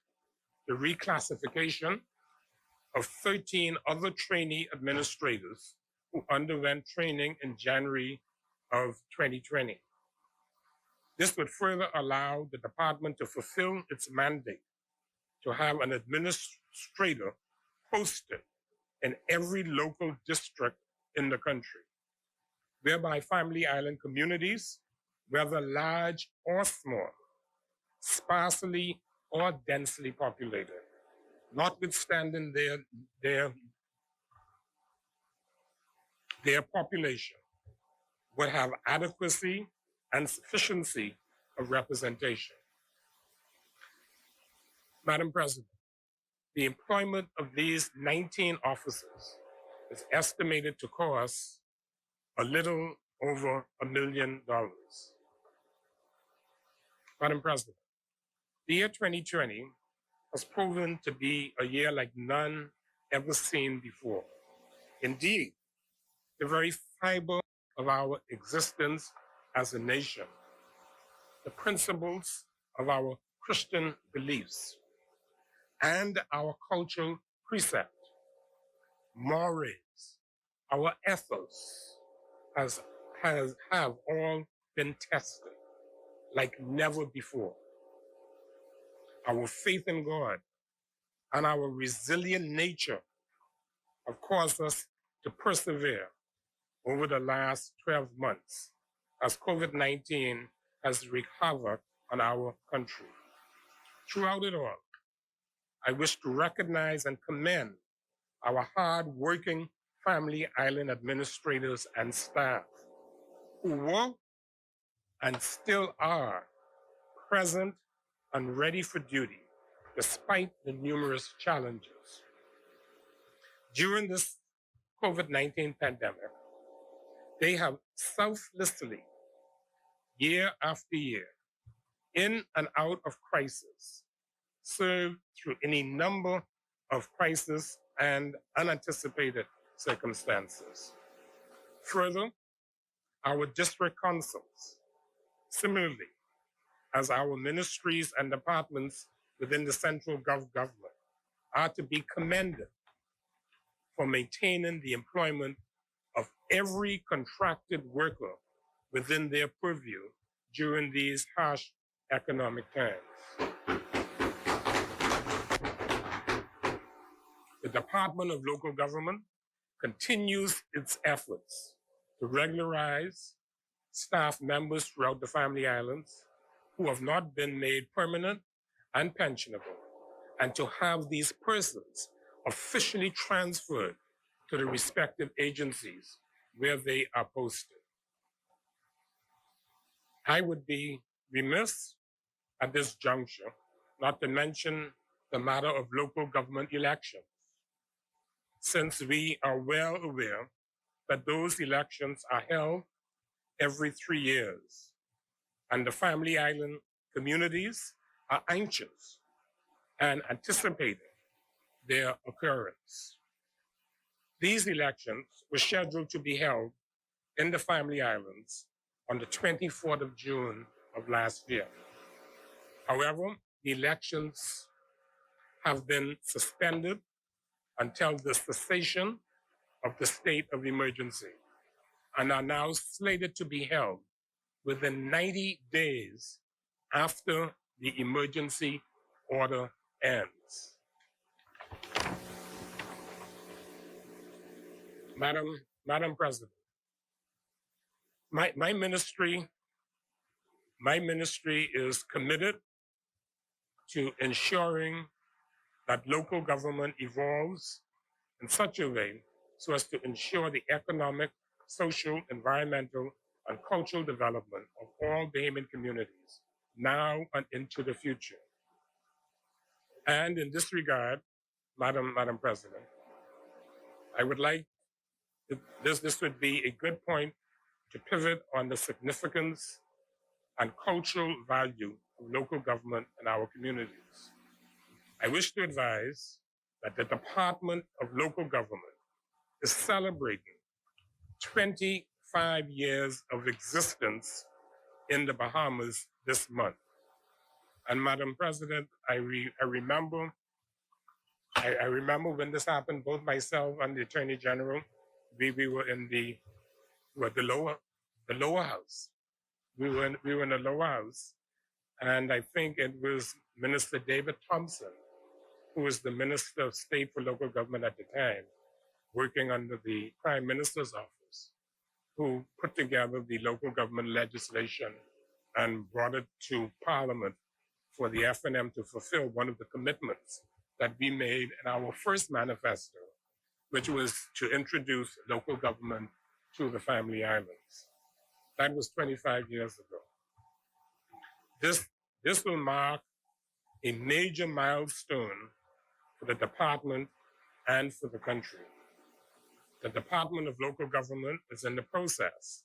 the reclassification of 13 other trainee administrators who underwent training in January of 2020. This would further allow the department to fulfill its mandate to have an administrator posted in every local district in the country, whereby Family Island communities, whether large or small, sparsely or densely populated, notwithstanding their population, would have adequacy and sufficiency of representation. Madam President, the employment of these 19 officers is estimated to cost a little over $1 million. Madam President, the year 2020 has proven to be a year like none ever seen before. Indeed, the very fiber of our existence as a nation, the principles of our Christian beliefs, and our cultural precept, mores, our ethos have all been tested like never before. Our faith in God and our resilient nature have caused us to persevere over the last 12 months as COVID-19 has wreaked havoc on our country. Throughout it all, I wish to recognize and commend our hard-working Family Island administrators and staff who were and still are present and ready for duty despite the numerous challenges. During this COVID-19 pandemic, they have selflessly, year after year, in and out of crisis, served through any number of crises and unanticipated circumstances. Further, our district councils, similarly as our ministries and departments within the central government, are to be commended for maintaining the employment of every contracted worker within their purview during these harsh economic times. The Department of Local Government continues its efforts to regularize staff members throughout the Family Islands who have not been made permanent and pensionable, and to have these persons officially transferred to the respective agencies where they are posted. I would be remiss at this juncture not to mention the matter of local government elections, since we are well aware that those elections are held every 3 years, and the Family Island communities are anxious and anticipating their occurrence. These elections were scheduled to be held in the Family Islands on the 24th of June of last year. However, the elections have been suspended until the cessation of the state of emergency and are now slated to be held within 90 days after the emergency order ends. Madam President, my ministry is committed to ensuring that local government evolves in such a way so as to ensure the economic, social, environmental, and cultural development of all Bahamian communities now and into the future. And in this regard, Madam President, I would like this would be a good point to pivot on the significance and cultural value of local government in our communities. I wish to advise that the Department of Local Government is celebrating 25 years of existence in the Bahamas this month. And Madam President, I remember when this happened, both myself and the Attorney General, we were in the lower house. We were in the lower house, and I think it was Minister David Thompson, who was the Minister of State for Local Government at the time, working under the Prime Minister's office, who put together the local government legislation and brought it to Parliament for the FNM to fulfill one of the commitments that we made in our first manifesto, which was to introduce local government to the Family Islands. That was 25 years ago. This will mark a major milestone for the department and for the country. The Department of Local Government is in the process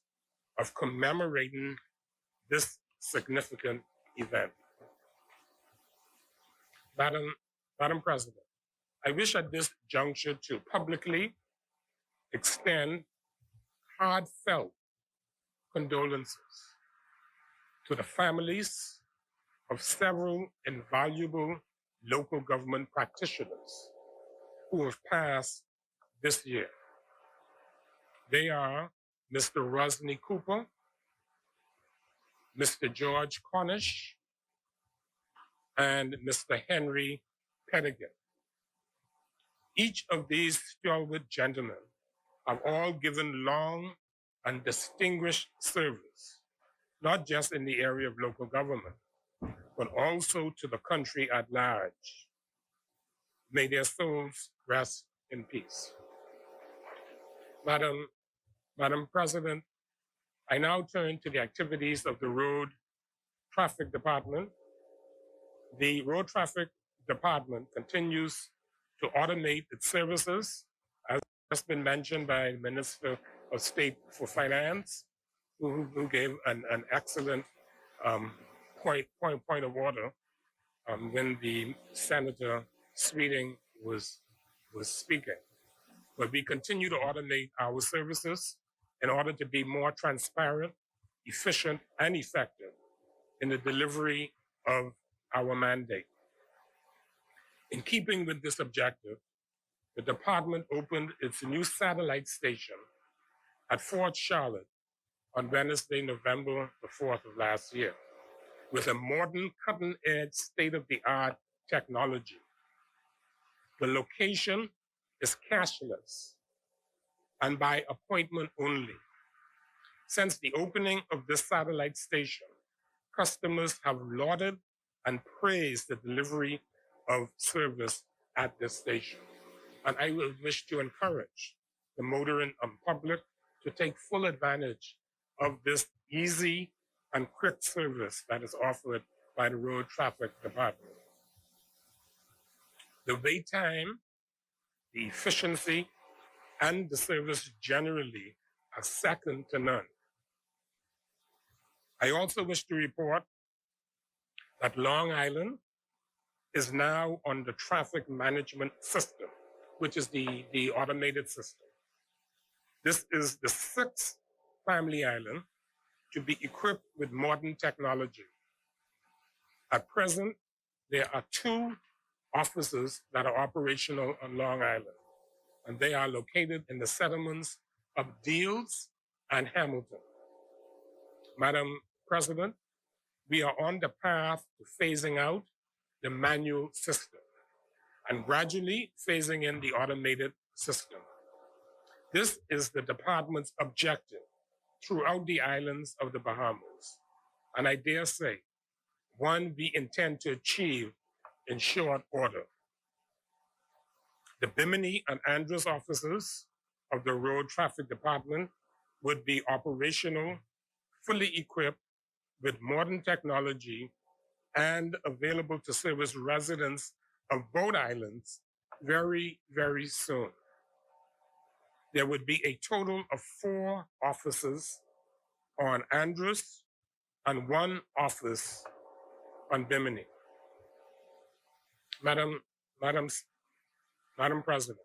of commemorating this significant event. Madam President, I wish at this juncture to publicly extend heartfelt condolences to the families of several invaluable local government practitioners who have passed this year. They are Mr. Rosny Cooper, Mr. George Cornish, and Mr. Henry Pettigan. Each of these stalwart gentlemen have all given long and distinguished service, not just in the area of local government, but also to the country at large. May their souls rest in peace. Madam President, I now turn to the activities of the Road Traffic Department. The Road Traffic Department continues to automate its services, as has been mentioned by the Minister of State for Finance, who gave an excellent point of order when the Senator Sweeting was speaking. But we continue to automate our services in order to be more transparent, efficient, and effective in the delivery of our mandate. In keeping with this objective, the department opened its new satellite station at Fort Charlotte on Wednesday, November the 4th of last year, with a modern, cutting-edge, state-of-the-art technology. The location is cashless and by appointment only. Since the opening of this satellite station, customers have lauded and praised the delivery of service at this station. And I will wish to encourage the motoring public to take full advantage of this easy and quick service that is offered by the Road Traffic Department. The wait time, the efficiency, and the service generally are second to none. I also wish to report that Long Island is now on the traffic management system, which is the automated system. This is the 6th Family Island to be equipped with modern technology. At present, there are 2 offices that are operational on Long Island, and they are located in the settlements of Deals and Hamilton. Madam President, we are on the path to phasing out the manual system and gradually phasing in the automated system. This is the department's objective throughout the islands of the Bahamas, and I dare say, one we intend to achieve in short order. The Bimini and Andrews offices of the Road Traffic Department would be operational, fully equipped with modern technology and available to service residents of both islands very, very soon. There would be a total of 4 offices on Andrews and 1 office on Bimini. Madam President,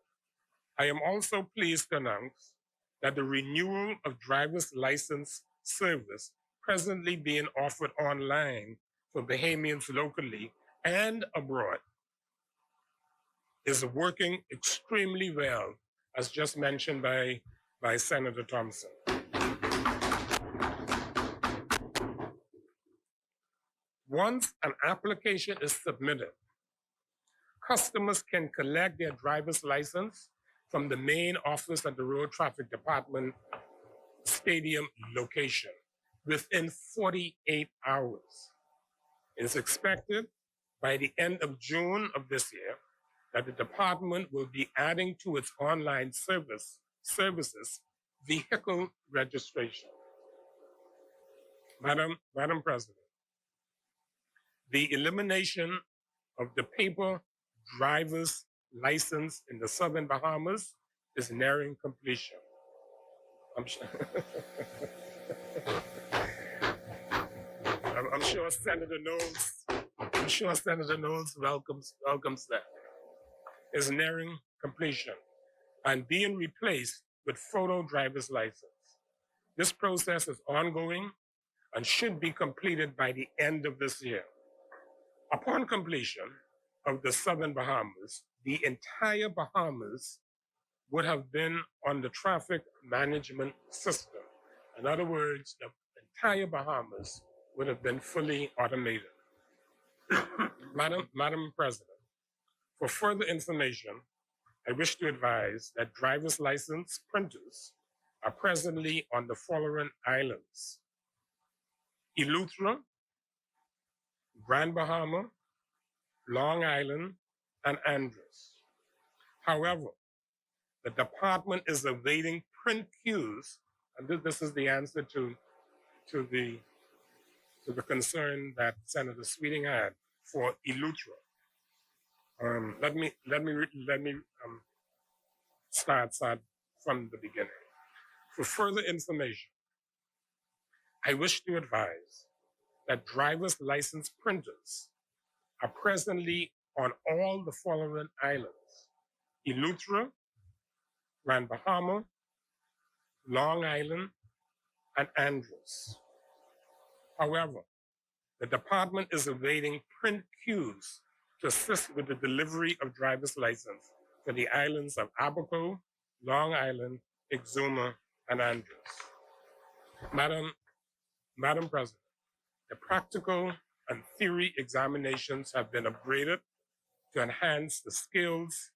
I am also pleased to announce that the renewal of driver's license service presently being offered online for Bahamians locally and abroad is working extremely well, as just mentioned by Senator Thompson. Once an application is submitted, customers can collect their driver's license from the main office at the Road Traffic Department Stadium location within 48 hours. It is expected by the end of June of this year that the department will be adding to its online services vehicle registration. Madam President, the elimination of the paper driver's license in the Southern Bahamas is nearing completion. I'm sure Senator Knowles welcomes that. Is nearing completion and being replaced with photo driver's license. This process is ongoing and should be completed by the end of this year. Upon completion of the Southern Bahamas, the entire Bahamas would have been on the traffic management system. In other words, the entire Bahamas would have been fully automated. Madam President, for further information, I wish to advise that driver's license printers are presently on the following islands: Eleuthera, Grand Bahama, Long Island, and Andros. However, the department is awaiting print queues, and this is the answer to the concern that Senator Sweeting had for Eleuthera. Let me start from the beginning. For further information, I wish to advise that driver's license printers are presently on all the following islands: Eleuthera, Grand Bahama, Long Island, and Andros. However, the department is awaiting print queues to assist with the delivery of driver's license for the islands of Abaco, Long Island, Exuma, and Andros. Madam President, the practical and theory examinations have been upgraded to enhance the skills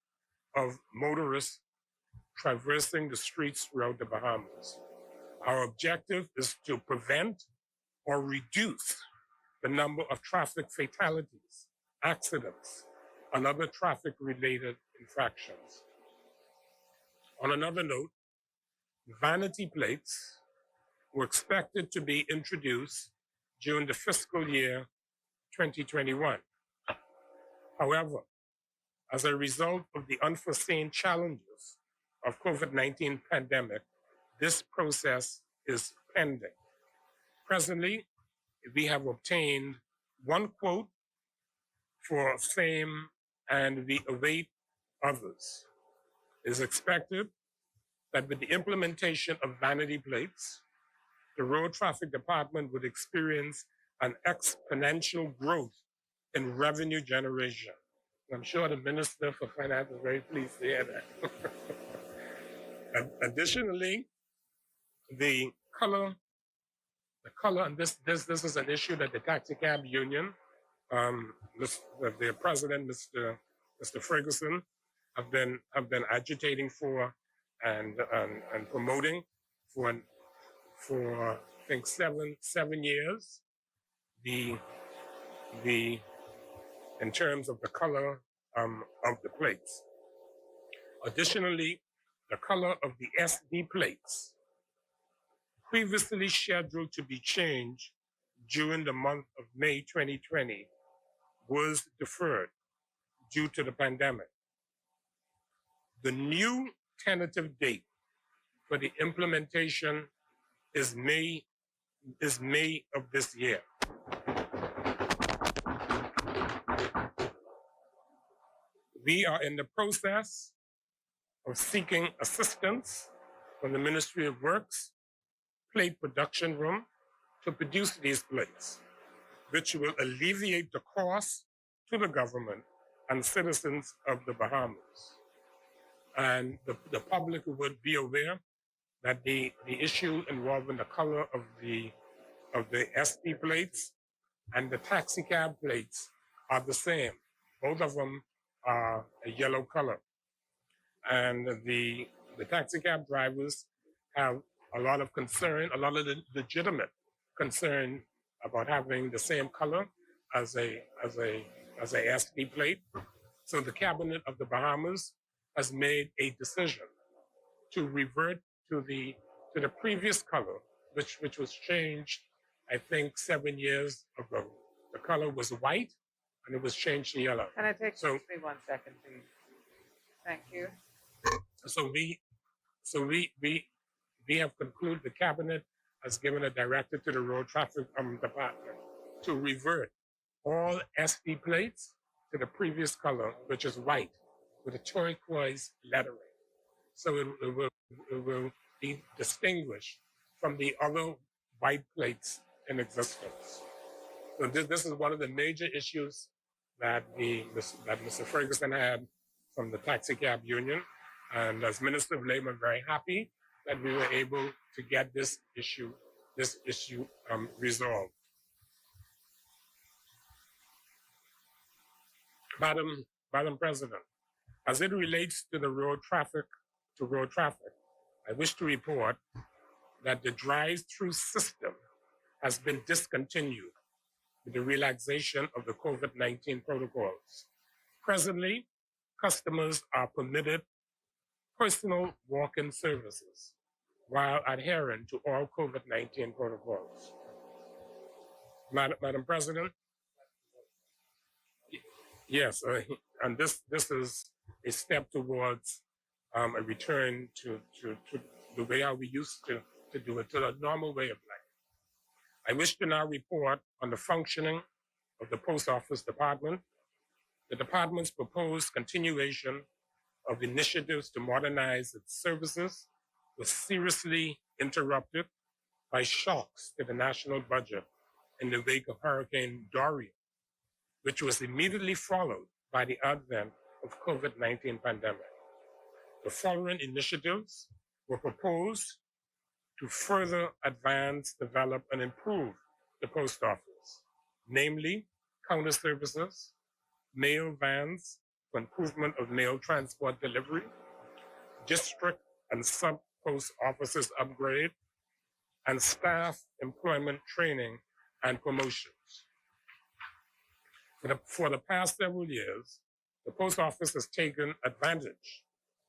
of motorists traversing the streets throughout the Bahamas. Our objective is to prevent or reduce the number of traffic fatalities, accidents, and other traffic-related infractions. On another note, vanity plates were expected to be introduced during the fiscal year 2021. However, as a result of the unforeseen challenges of COVID-19 pandemic, this process is pending. Presently, we have obtained 1 quote for same and we await others. It is expected that with the implementation of vanity plates, the Road Traffic Department would experience an exponential growth in revenue generation. I'm sure the Minister for Finance is very pleased to hear that. Additionally, the color, and this is an issue that the taxi cab union, the president, Mr. Ferguson, have been agitating for and promoting for I think 7 years. In terms of the color of the plates. Additionally, the color of the SD plates, previously scheduled to be changed during the month of May 2020, was deferred due to the pandemic. The new tentative date for the implementation is May of this year. We are in the process of seeking assistance from the Ministry of Works plate production room to produce these plates, which will alleviate the cost to the government and citizens of the Bahamas. And the public would be aware that the issue involving the color of the SD plates and the taxi cab plates are the same. Both of them are a yellow color. And the taxi cab drivers have a lot of concern, a lot of legitimate concern about having the same color as a SD plate. So the Cabinet of the Bahamas has made a decision to revert to the previous color, which was changed, I think, 7 years ago. The color was white, and it was changed to yellow. Can I take So- me 1 second, please? Thank you. So we have concluded, the cabinet has given a directive to the road traffic department to revert all SD plates to the previous color, which is white with a turquoise lettering. So it will be distinguished from the other white plates in existence. So this is one of the major issues that Mr. Ferguson had from the taxi cab union. And as Minister of Labor, I'm very happy that we were able to get this issue resolved. Madam President, as it relates to the road traffic, I wish to report that the drive-through system has been discontinued with the relaxation of the COVID-19 protocols. Presently, customers are permitted personal walk-in services while adhering to all COVID-19 protocols. Madam President, yes, and this is a step towards a return to the way how we used to do it, to the normal way of life. I wish to now report on the functioning of the Post Office Department. The department's proposed continuation of initiatives to modernize its services was seriously interrupted by shocks to the national budget in the wake of Hurricane Dorian, which was immediately followed by the advent of COVID-19 pandemic. The following initiatives were proposed to further advance, develop, and improve the post office, namely counter services, mail vans for improvement of mail transport delivery, district and sub-post offices upgrade, and staff employment training and promotions. For the past several years, the post office has taken advantage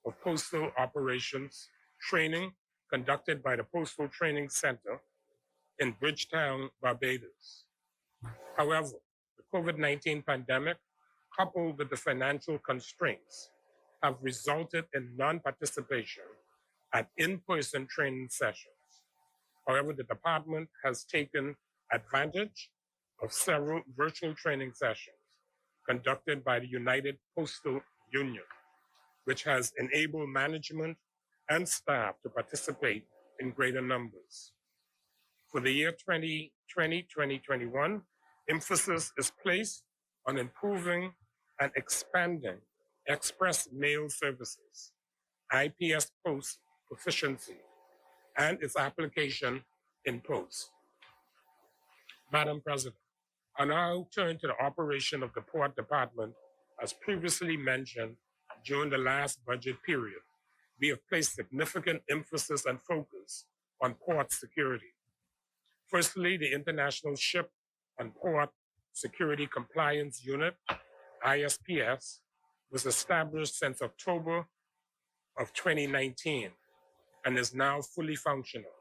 of postal operations training conducted by the Postal Training Center in Bridgetown, Barbados. However, the COVID-19 pandemic, coupled with the financial constraints, have resulted in non-participation at in-person training sessions. However, the department has taken advantage of several virtual training sessions conducted by the United Postal Union, which has enabled management and staff to participate in greater numbers. For the year 2020-2021, emphasis is placed on improving and expanding express mail services, IPS post proficiency, and its application in post. Madam President, I now turn to the operation of the Port Department. As previously mentioned, during the last budget period, we have placed significant emphasis and focus on port security. Firstly, the International Ship and Port Security Compliance Unit, ISPS, was established since October of 2019 and is now fully functional,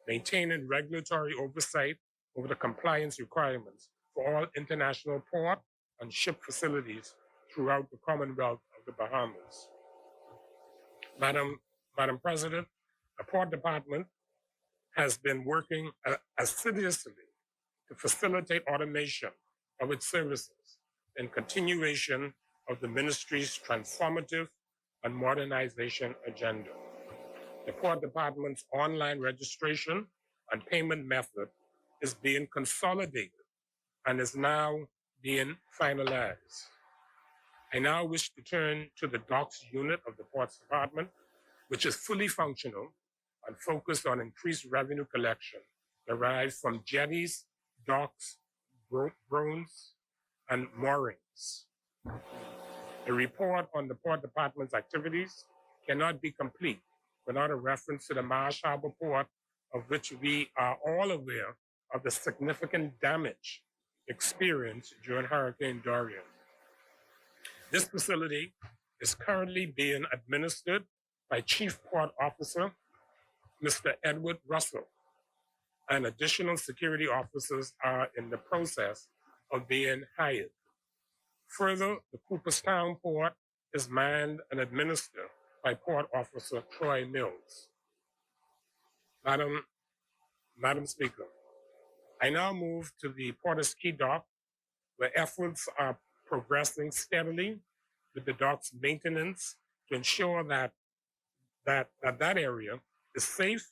maintaining regulatory oversight over the compliance requirements for all international port and ship facilities throughout the Commonwealth of the Bahamas. Madam President, the Port Department has been working assiduously to facilitate automation of its services in continuation of the ministry's transformative and modernization agenda. The Port Department's online registration and payment method is being consolidated and is now being finalized. I now wish to turn to the docks unit of the Ports Department, which is fully functional and focused on increased revenue collection derived from jetties, docks, grounds, and moorings. A report on the Port Department's activities cannot be complete without a reference to the Marsh Harbor Port, of which we are all aware of the significant damage experienced during Hurricane Dorian. This facility is currently being administered by Chief Port Officer Mr. Edward Russell, and additional security officers are in the process of being hired. Further, the Cooperstown Port is manned and administered by Port Officer Troy Mills. Madam Speaker, I now move to the Porter's Key Dock, where efforts are progressing steadily with the dock's maintenance to ensure that area is safe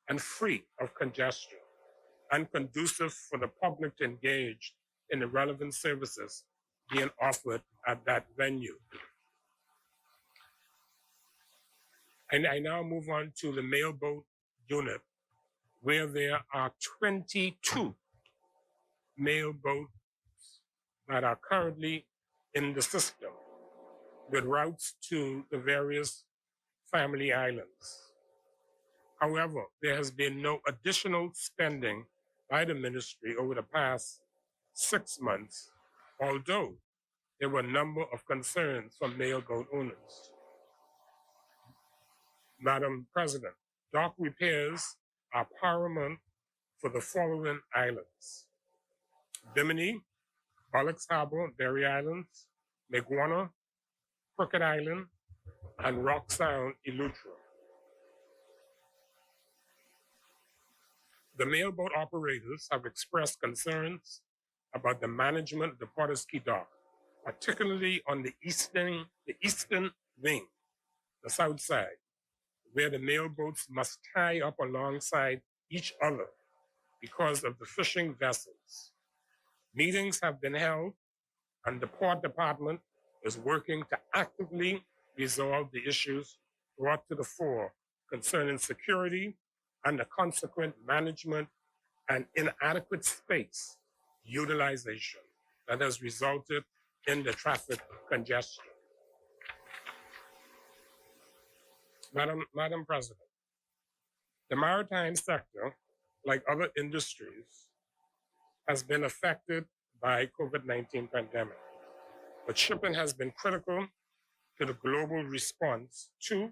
and free of congestion and conducive for the public to engage in the relevant services being offered at that venue. And I now move on to the mailboat unit, where there are 22 mailboats that are currently in the system with routes to the various family islands. However, there has been no additional spending by the ministry over the past 6 months, although there were a number of concerns from mailboat owners. Madam President, dock repairs are paramount for the following islands: Bimini, Bullocks Harbor, Berry Islands, Maguana, Crooked Island, and Rock Sound, Eleuthera. The mailboat operators have expressed concerns about the management of the Porter's Key Dock, particularly on the eastern wing, the south side, where the mailboats must tie up alongside each other because of the fishing vessels. Meetings have been held, and the Port Department is working to actively resolve the issues brought to the fore concerning security and the consequent management and inadequate space utilization that has resulted in the traffic congestion. Madam President, the maritime sector, like other industries, has been affected by COVID-19 pandemic, but shipping has been critical to the global response to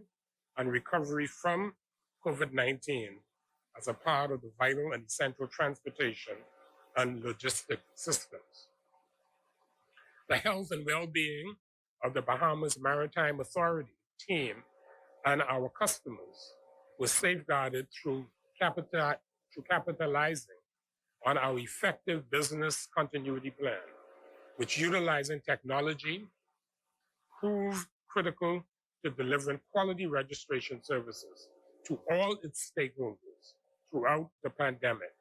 and recovery from COVID-19 as a part of the vital and essential transportation and logistic systems. The health and well-being of the Bahamas Maritime Authority team and our customers was safeguarded through capitalizing on our effective business continuity plan, which, utilizing technology, proved critical to delivering quality registration services to all its stakeholders throughout the pandemic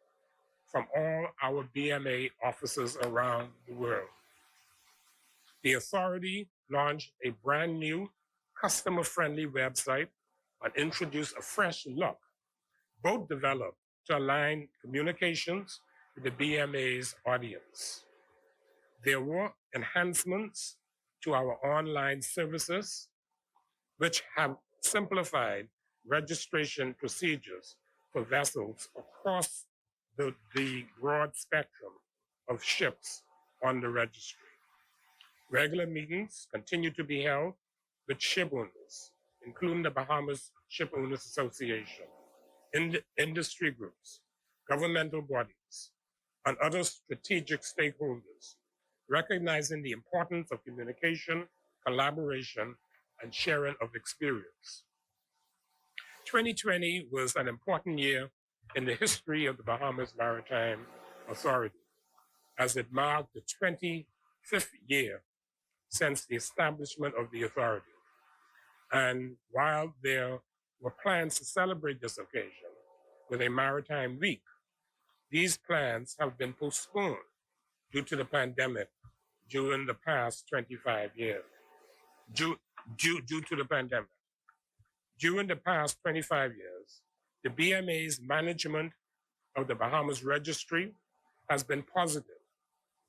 from all our BMA offices around the world. The authority launched a brand new customer-friendly website and introduced a fresh look, both developed to align communications with the BMA's audience. There were enhancements to our online services, which have simplified registration procedures for vessels across the broad spectrum of ships on the registry. Regular meetings continue to be held with ship owners, including the Bahamas Ship Owners Association, industry groups, governmental bodies, and other strategic stakeholders, recognizing the importance of communication, collaboration, and sharing of experience. 2020 was an important year in the history of the Bahamas Maritime Authority, as it marked the 25th year since the establishment of the authority. And while there were plans to celebrate this occasion with a Maritime Week, these plans have been postponed due to the pandemic during the past 25 years. Due to the pandemic. During the past 25 years, the BMA's management of the Bahamas Registry has been positive,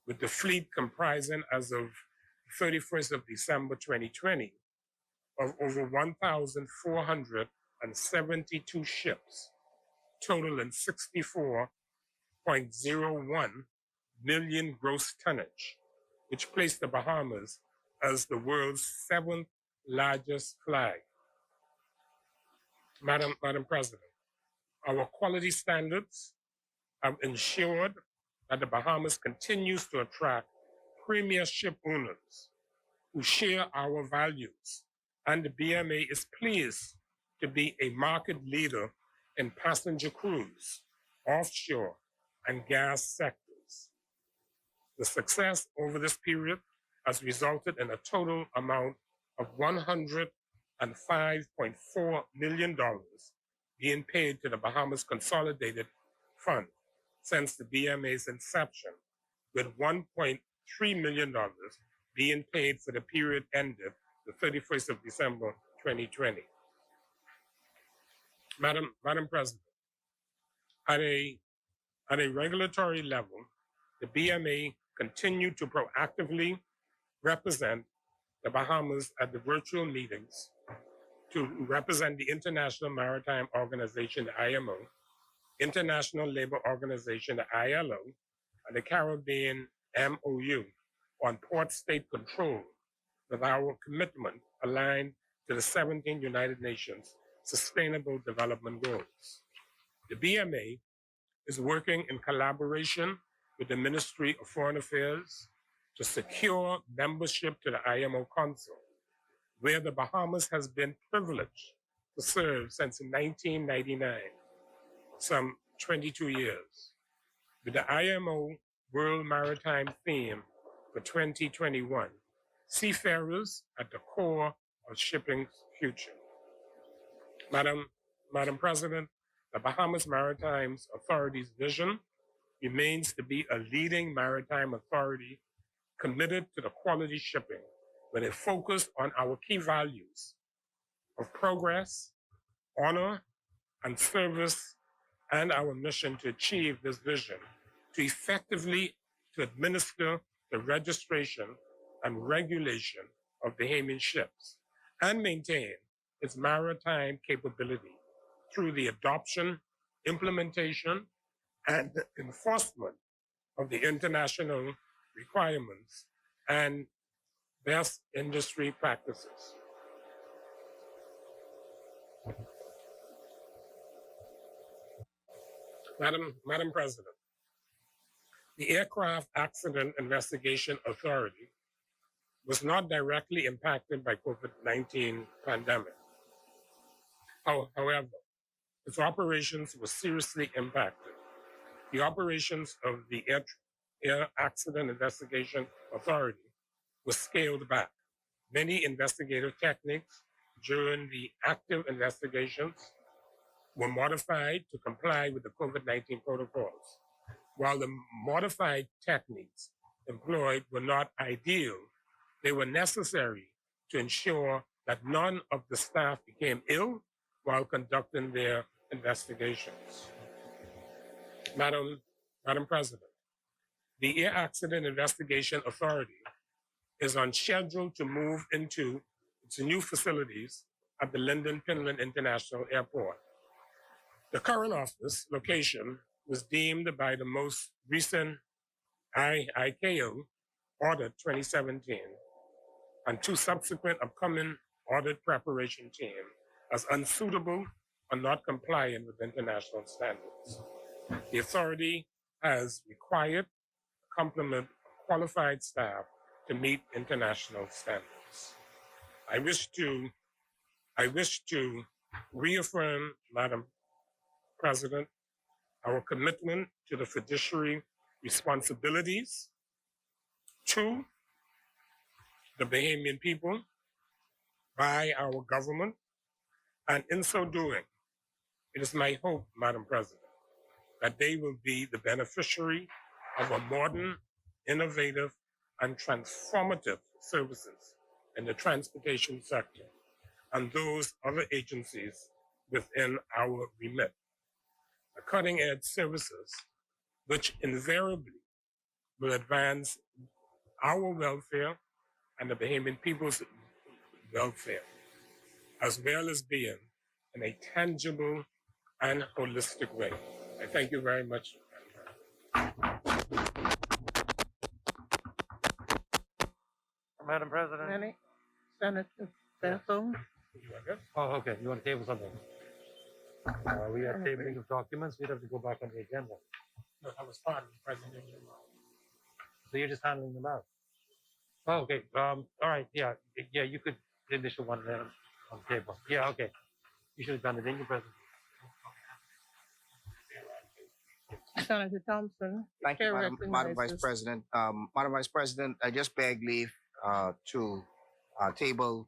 with the fleet comprising, as of 31st of December 2020, of over 1,472 ships, totaling 64.01 million gross tonnage, which placed the Bahamas as the world's 7th largest flag. Madam President, our quality standards have ensured that the Bahamas continues to attract premier ship owners who share our values, and the BMA is pleased to be a market leader in passenger cruise, offshore, and gas sectors. The success over this period has resulted in a total amount of $105.4 million being paid to the Bahamas Consolidated Fund since the BMA's inception, with $1.3 million being paid for the period ended the 31st of December 2020. Madam President, at a regulatory level, the BMA continued to proactively represent the Bahamas at the virtual meetings to represent the International Maritime Organization, the IMO, International Labor Organization, the ILO, and the Caribbean MOU on port state control, with our commitment aligned to the 17 United Nations Sustainable Development Goals. The BMA is working in collaboration with the Ministry of Foreign Affairs to secure membership to the IMO Council, where the Bahamas has been privileged to serve since 1999, some 22 years. With the IMO World Maritime Theme for 2021, seafarers at the core of shipping's future. Madam President, the Bahamas Maritime Authority's vision remains to be a leading maritime authority committed to the quality shipping, with a focus on our key values of progress, honor, and service, and our mission to achieve this vision, to effectively administer the registration and regulation of Bahamian ships, and maintain its maritime capability through the adoption, implementation, and enforcement of the international requirements and best industry practices. Madam President, the Aircraft Accident Investigation Authority was not directly impacted by COVID-19 pandemic. However, its operations were seriously impacted. The operations of the Air Accident Investigation Authority was scaled back. Many investigative techniques during the active investigations were modified to comply with the COVID-19 protocols. While the modified techniques employed were not ideal, they were necessary to ensure that none of the staff became ill while conducting their investigations. Madam President, the Air Accident Investigation Authority is on schedule to move into its new facilities at the Linden Pinland International Airport. The current office location was deemed by the most recent ICAO Audit 2017 and two subsequent upcoming audit preparation team as unsuitable or not compliant with international standards. The authority has required a complement of qualified staff to meet international standards. I wish to reaffirm, Madam President, our commitment to the fiduciary responsibilities to the Bahamian people by our government, and in so doing, it is my hope, Madam President, that they will be the beneficiary of a modern, innovative, and transformative services in the transportation sector and those other agencies within our remit. The cutting-edge services which invariably will advance our welfare and the Bahamian people's welfare, as well as being in a tangible and holistic way. I thank you very much. Madam President. Senator Bethel. Oh, okay. You want to table something? We have tabling of documents. We'd have to go back on the agenda. No, that was part of the presentation. So you're just handling them out. Oh, okay. All right. Yeah. Yeah. You could initial one there on the table. Yeah. Okay. You should have done it in your presentation. Senator Thompson. Thank you, Chair Madam Vice recognizes- President. Madam Vice President, I just beg leave to table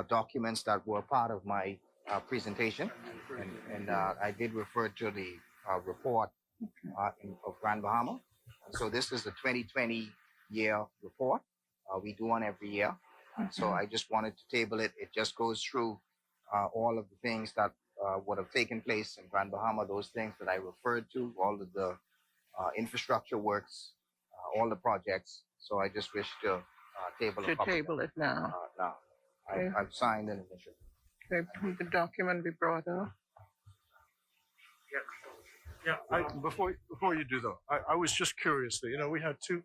documents that were part of my presentation, and I did refer to the report of Grand Bahama. So this is the 2020 year report. We do one every year. So I just wanted to table it. It just goes through all of the things that would have taken place in Grand Bahama, those things that I referred to, all of the infrastructure works, all the projects. So I just wish to table a To copy of table it now. now. Okay. I've signed an initial. Okay, the document be brought up. Yeah, before you do though, I was just curious that, we had two,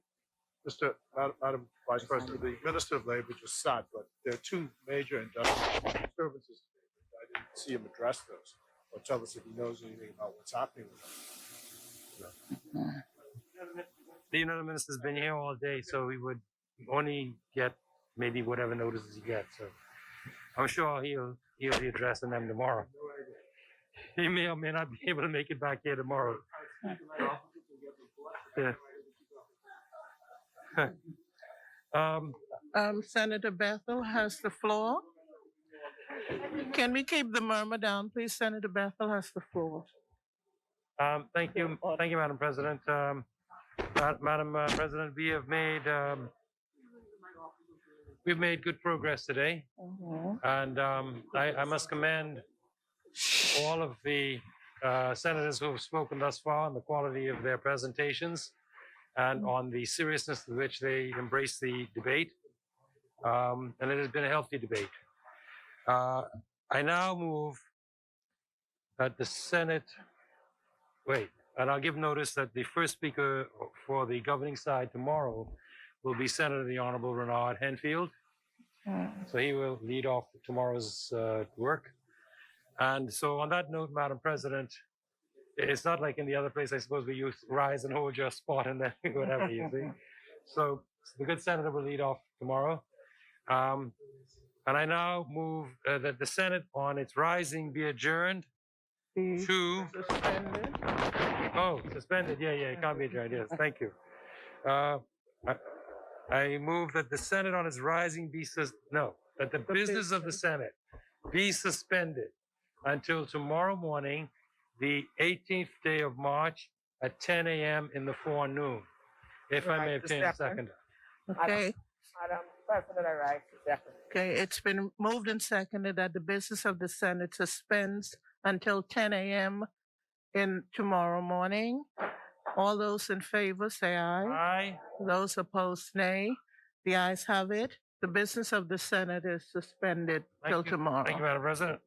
Madam Vice President, the Minister of Labor just sat, but there are two major industrial disturbances. I didn't see him address those or tell us if he knows anything about what's happening with them. The minister's been here all day, so we would only get maybe whatever notices he gets. So I'm sure he'll be addressing them tomorrow. He may or may not be able to make it back here tomorrow. Yeah. Senator Bethel has the floor. Can we keep the murmur down, please? Senator Bethel has the floor. Thank you, Madam President. Madam President, we've made good progress today, and I must commend all of the senators who have spoken thus far on the quality of their presentations and on the seriousness with which they embrace the debate. And it has been a healthy debate. I now move that the Senate, and I'll give notice that the first speaker for the governing side tomorrow will be Senator the Honorable Renard Henfield. So he will lead off tomorrow's work. And so on that note, Madam President, it's not like in the other place, I suppose, where you rise and hold your spot and then whatever, you see. So the good senator will lead off tomorrow. And I now move that the Senate on its rising be adjourned to... Suspended. Oh, suspended. Yeah, it can't be adjourned. Yes, thank you. I move that the Senate on its rising be... that the business of the Senate be suspended until tomorrow morning, the 18th day of March at 10 a.m. in the forenoon. If I may obtain a second. Okay. Madam President, I rise to second. Okay, it's been moved and seconded that the business of the Senate suspends until 10 a.m. in tomorrow morning. All those in favor say aye. Aye. Those opposed, nay. The ayes have it. The business of the Senate is suspended till tomorrow. Thank you, Madam President.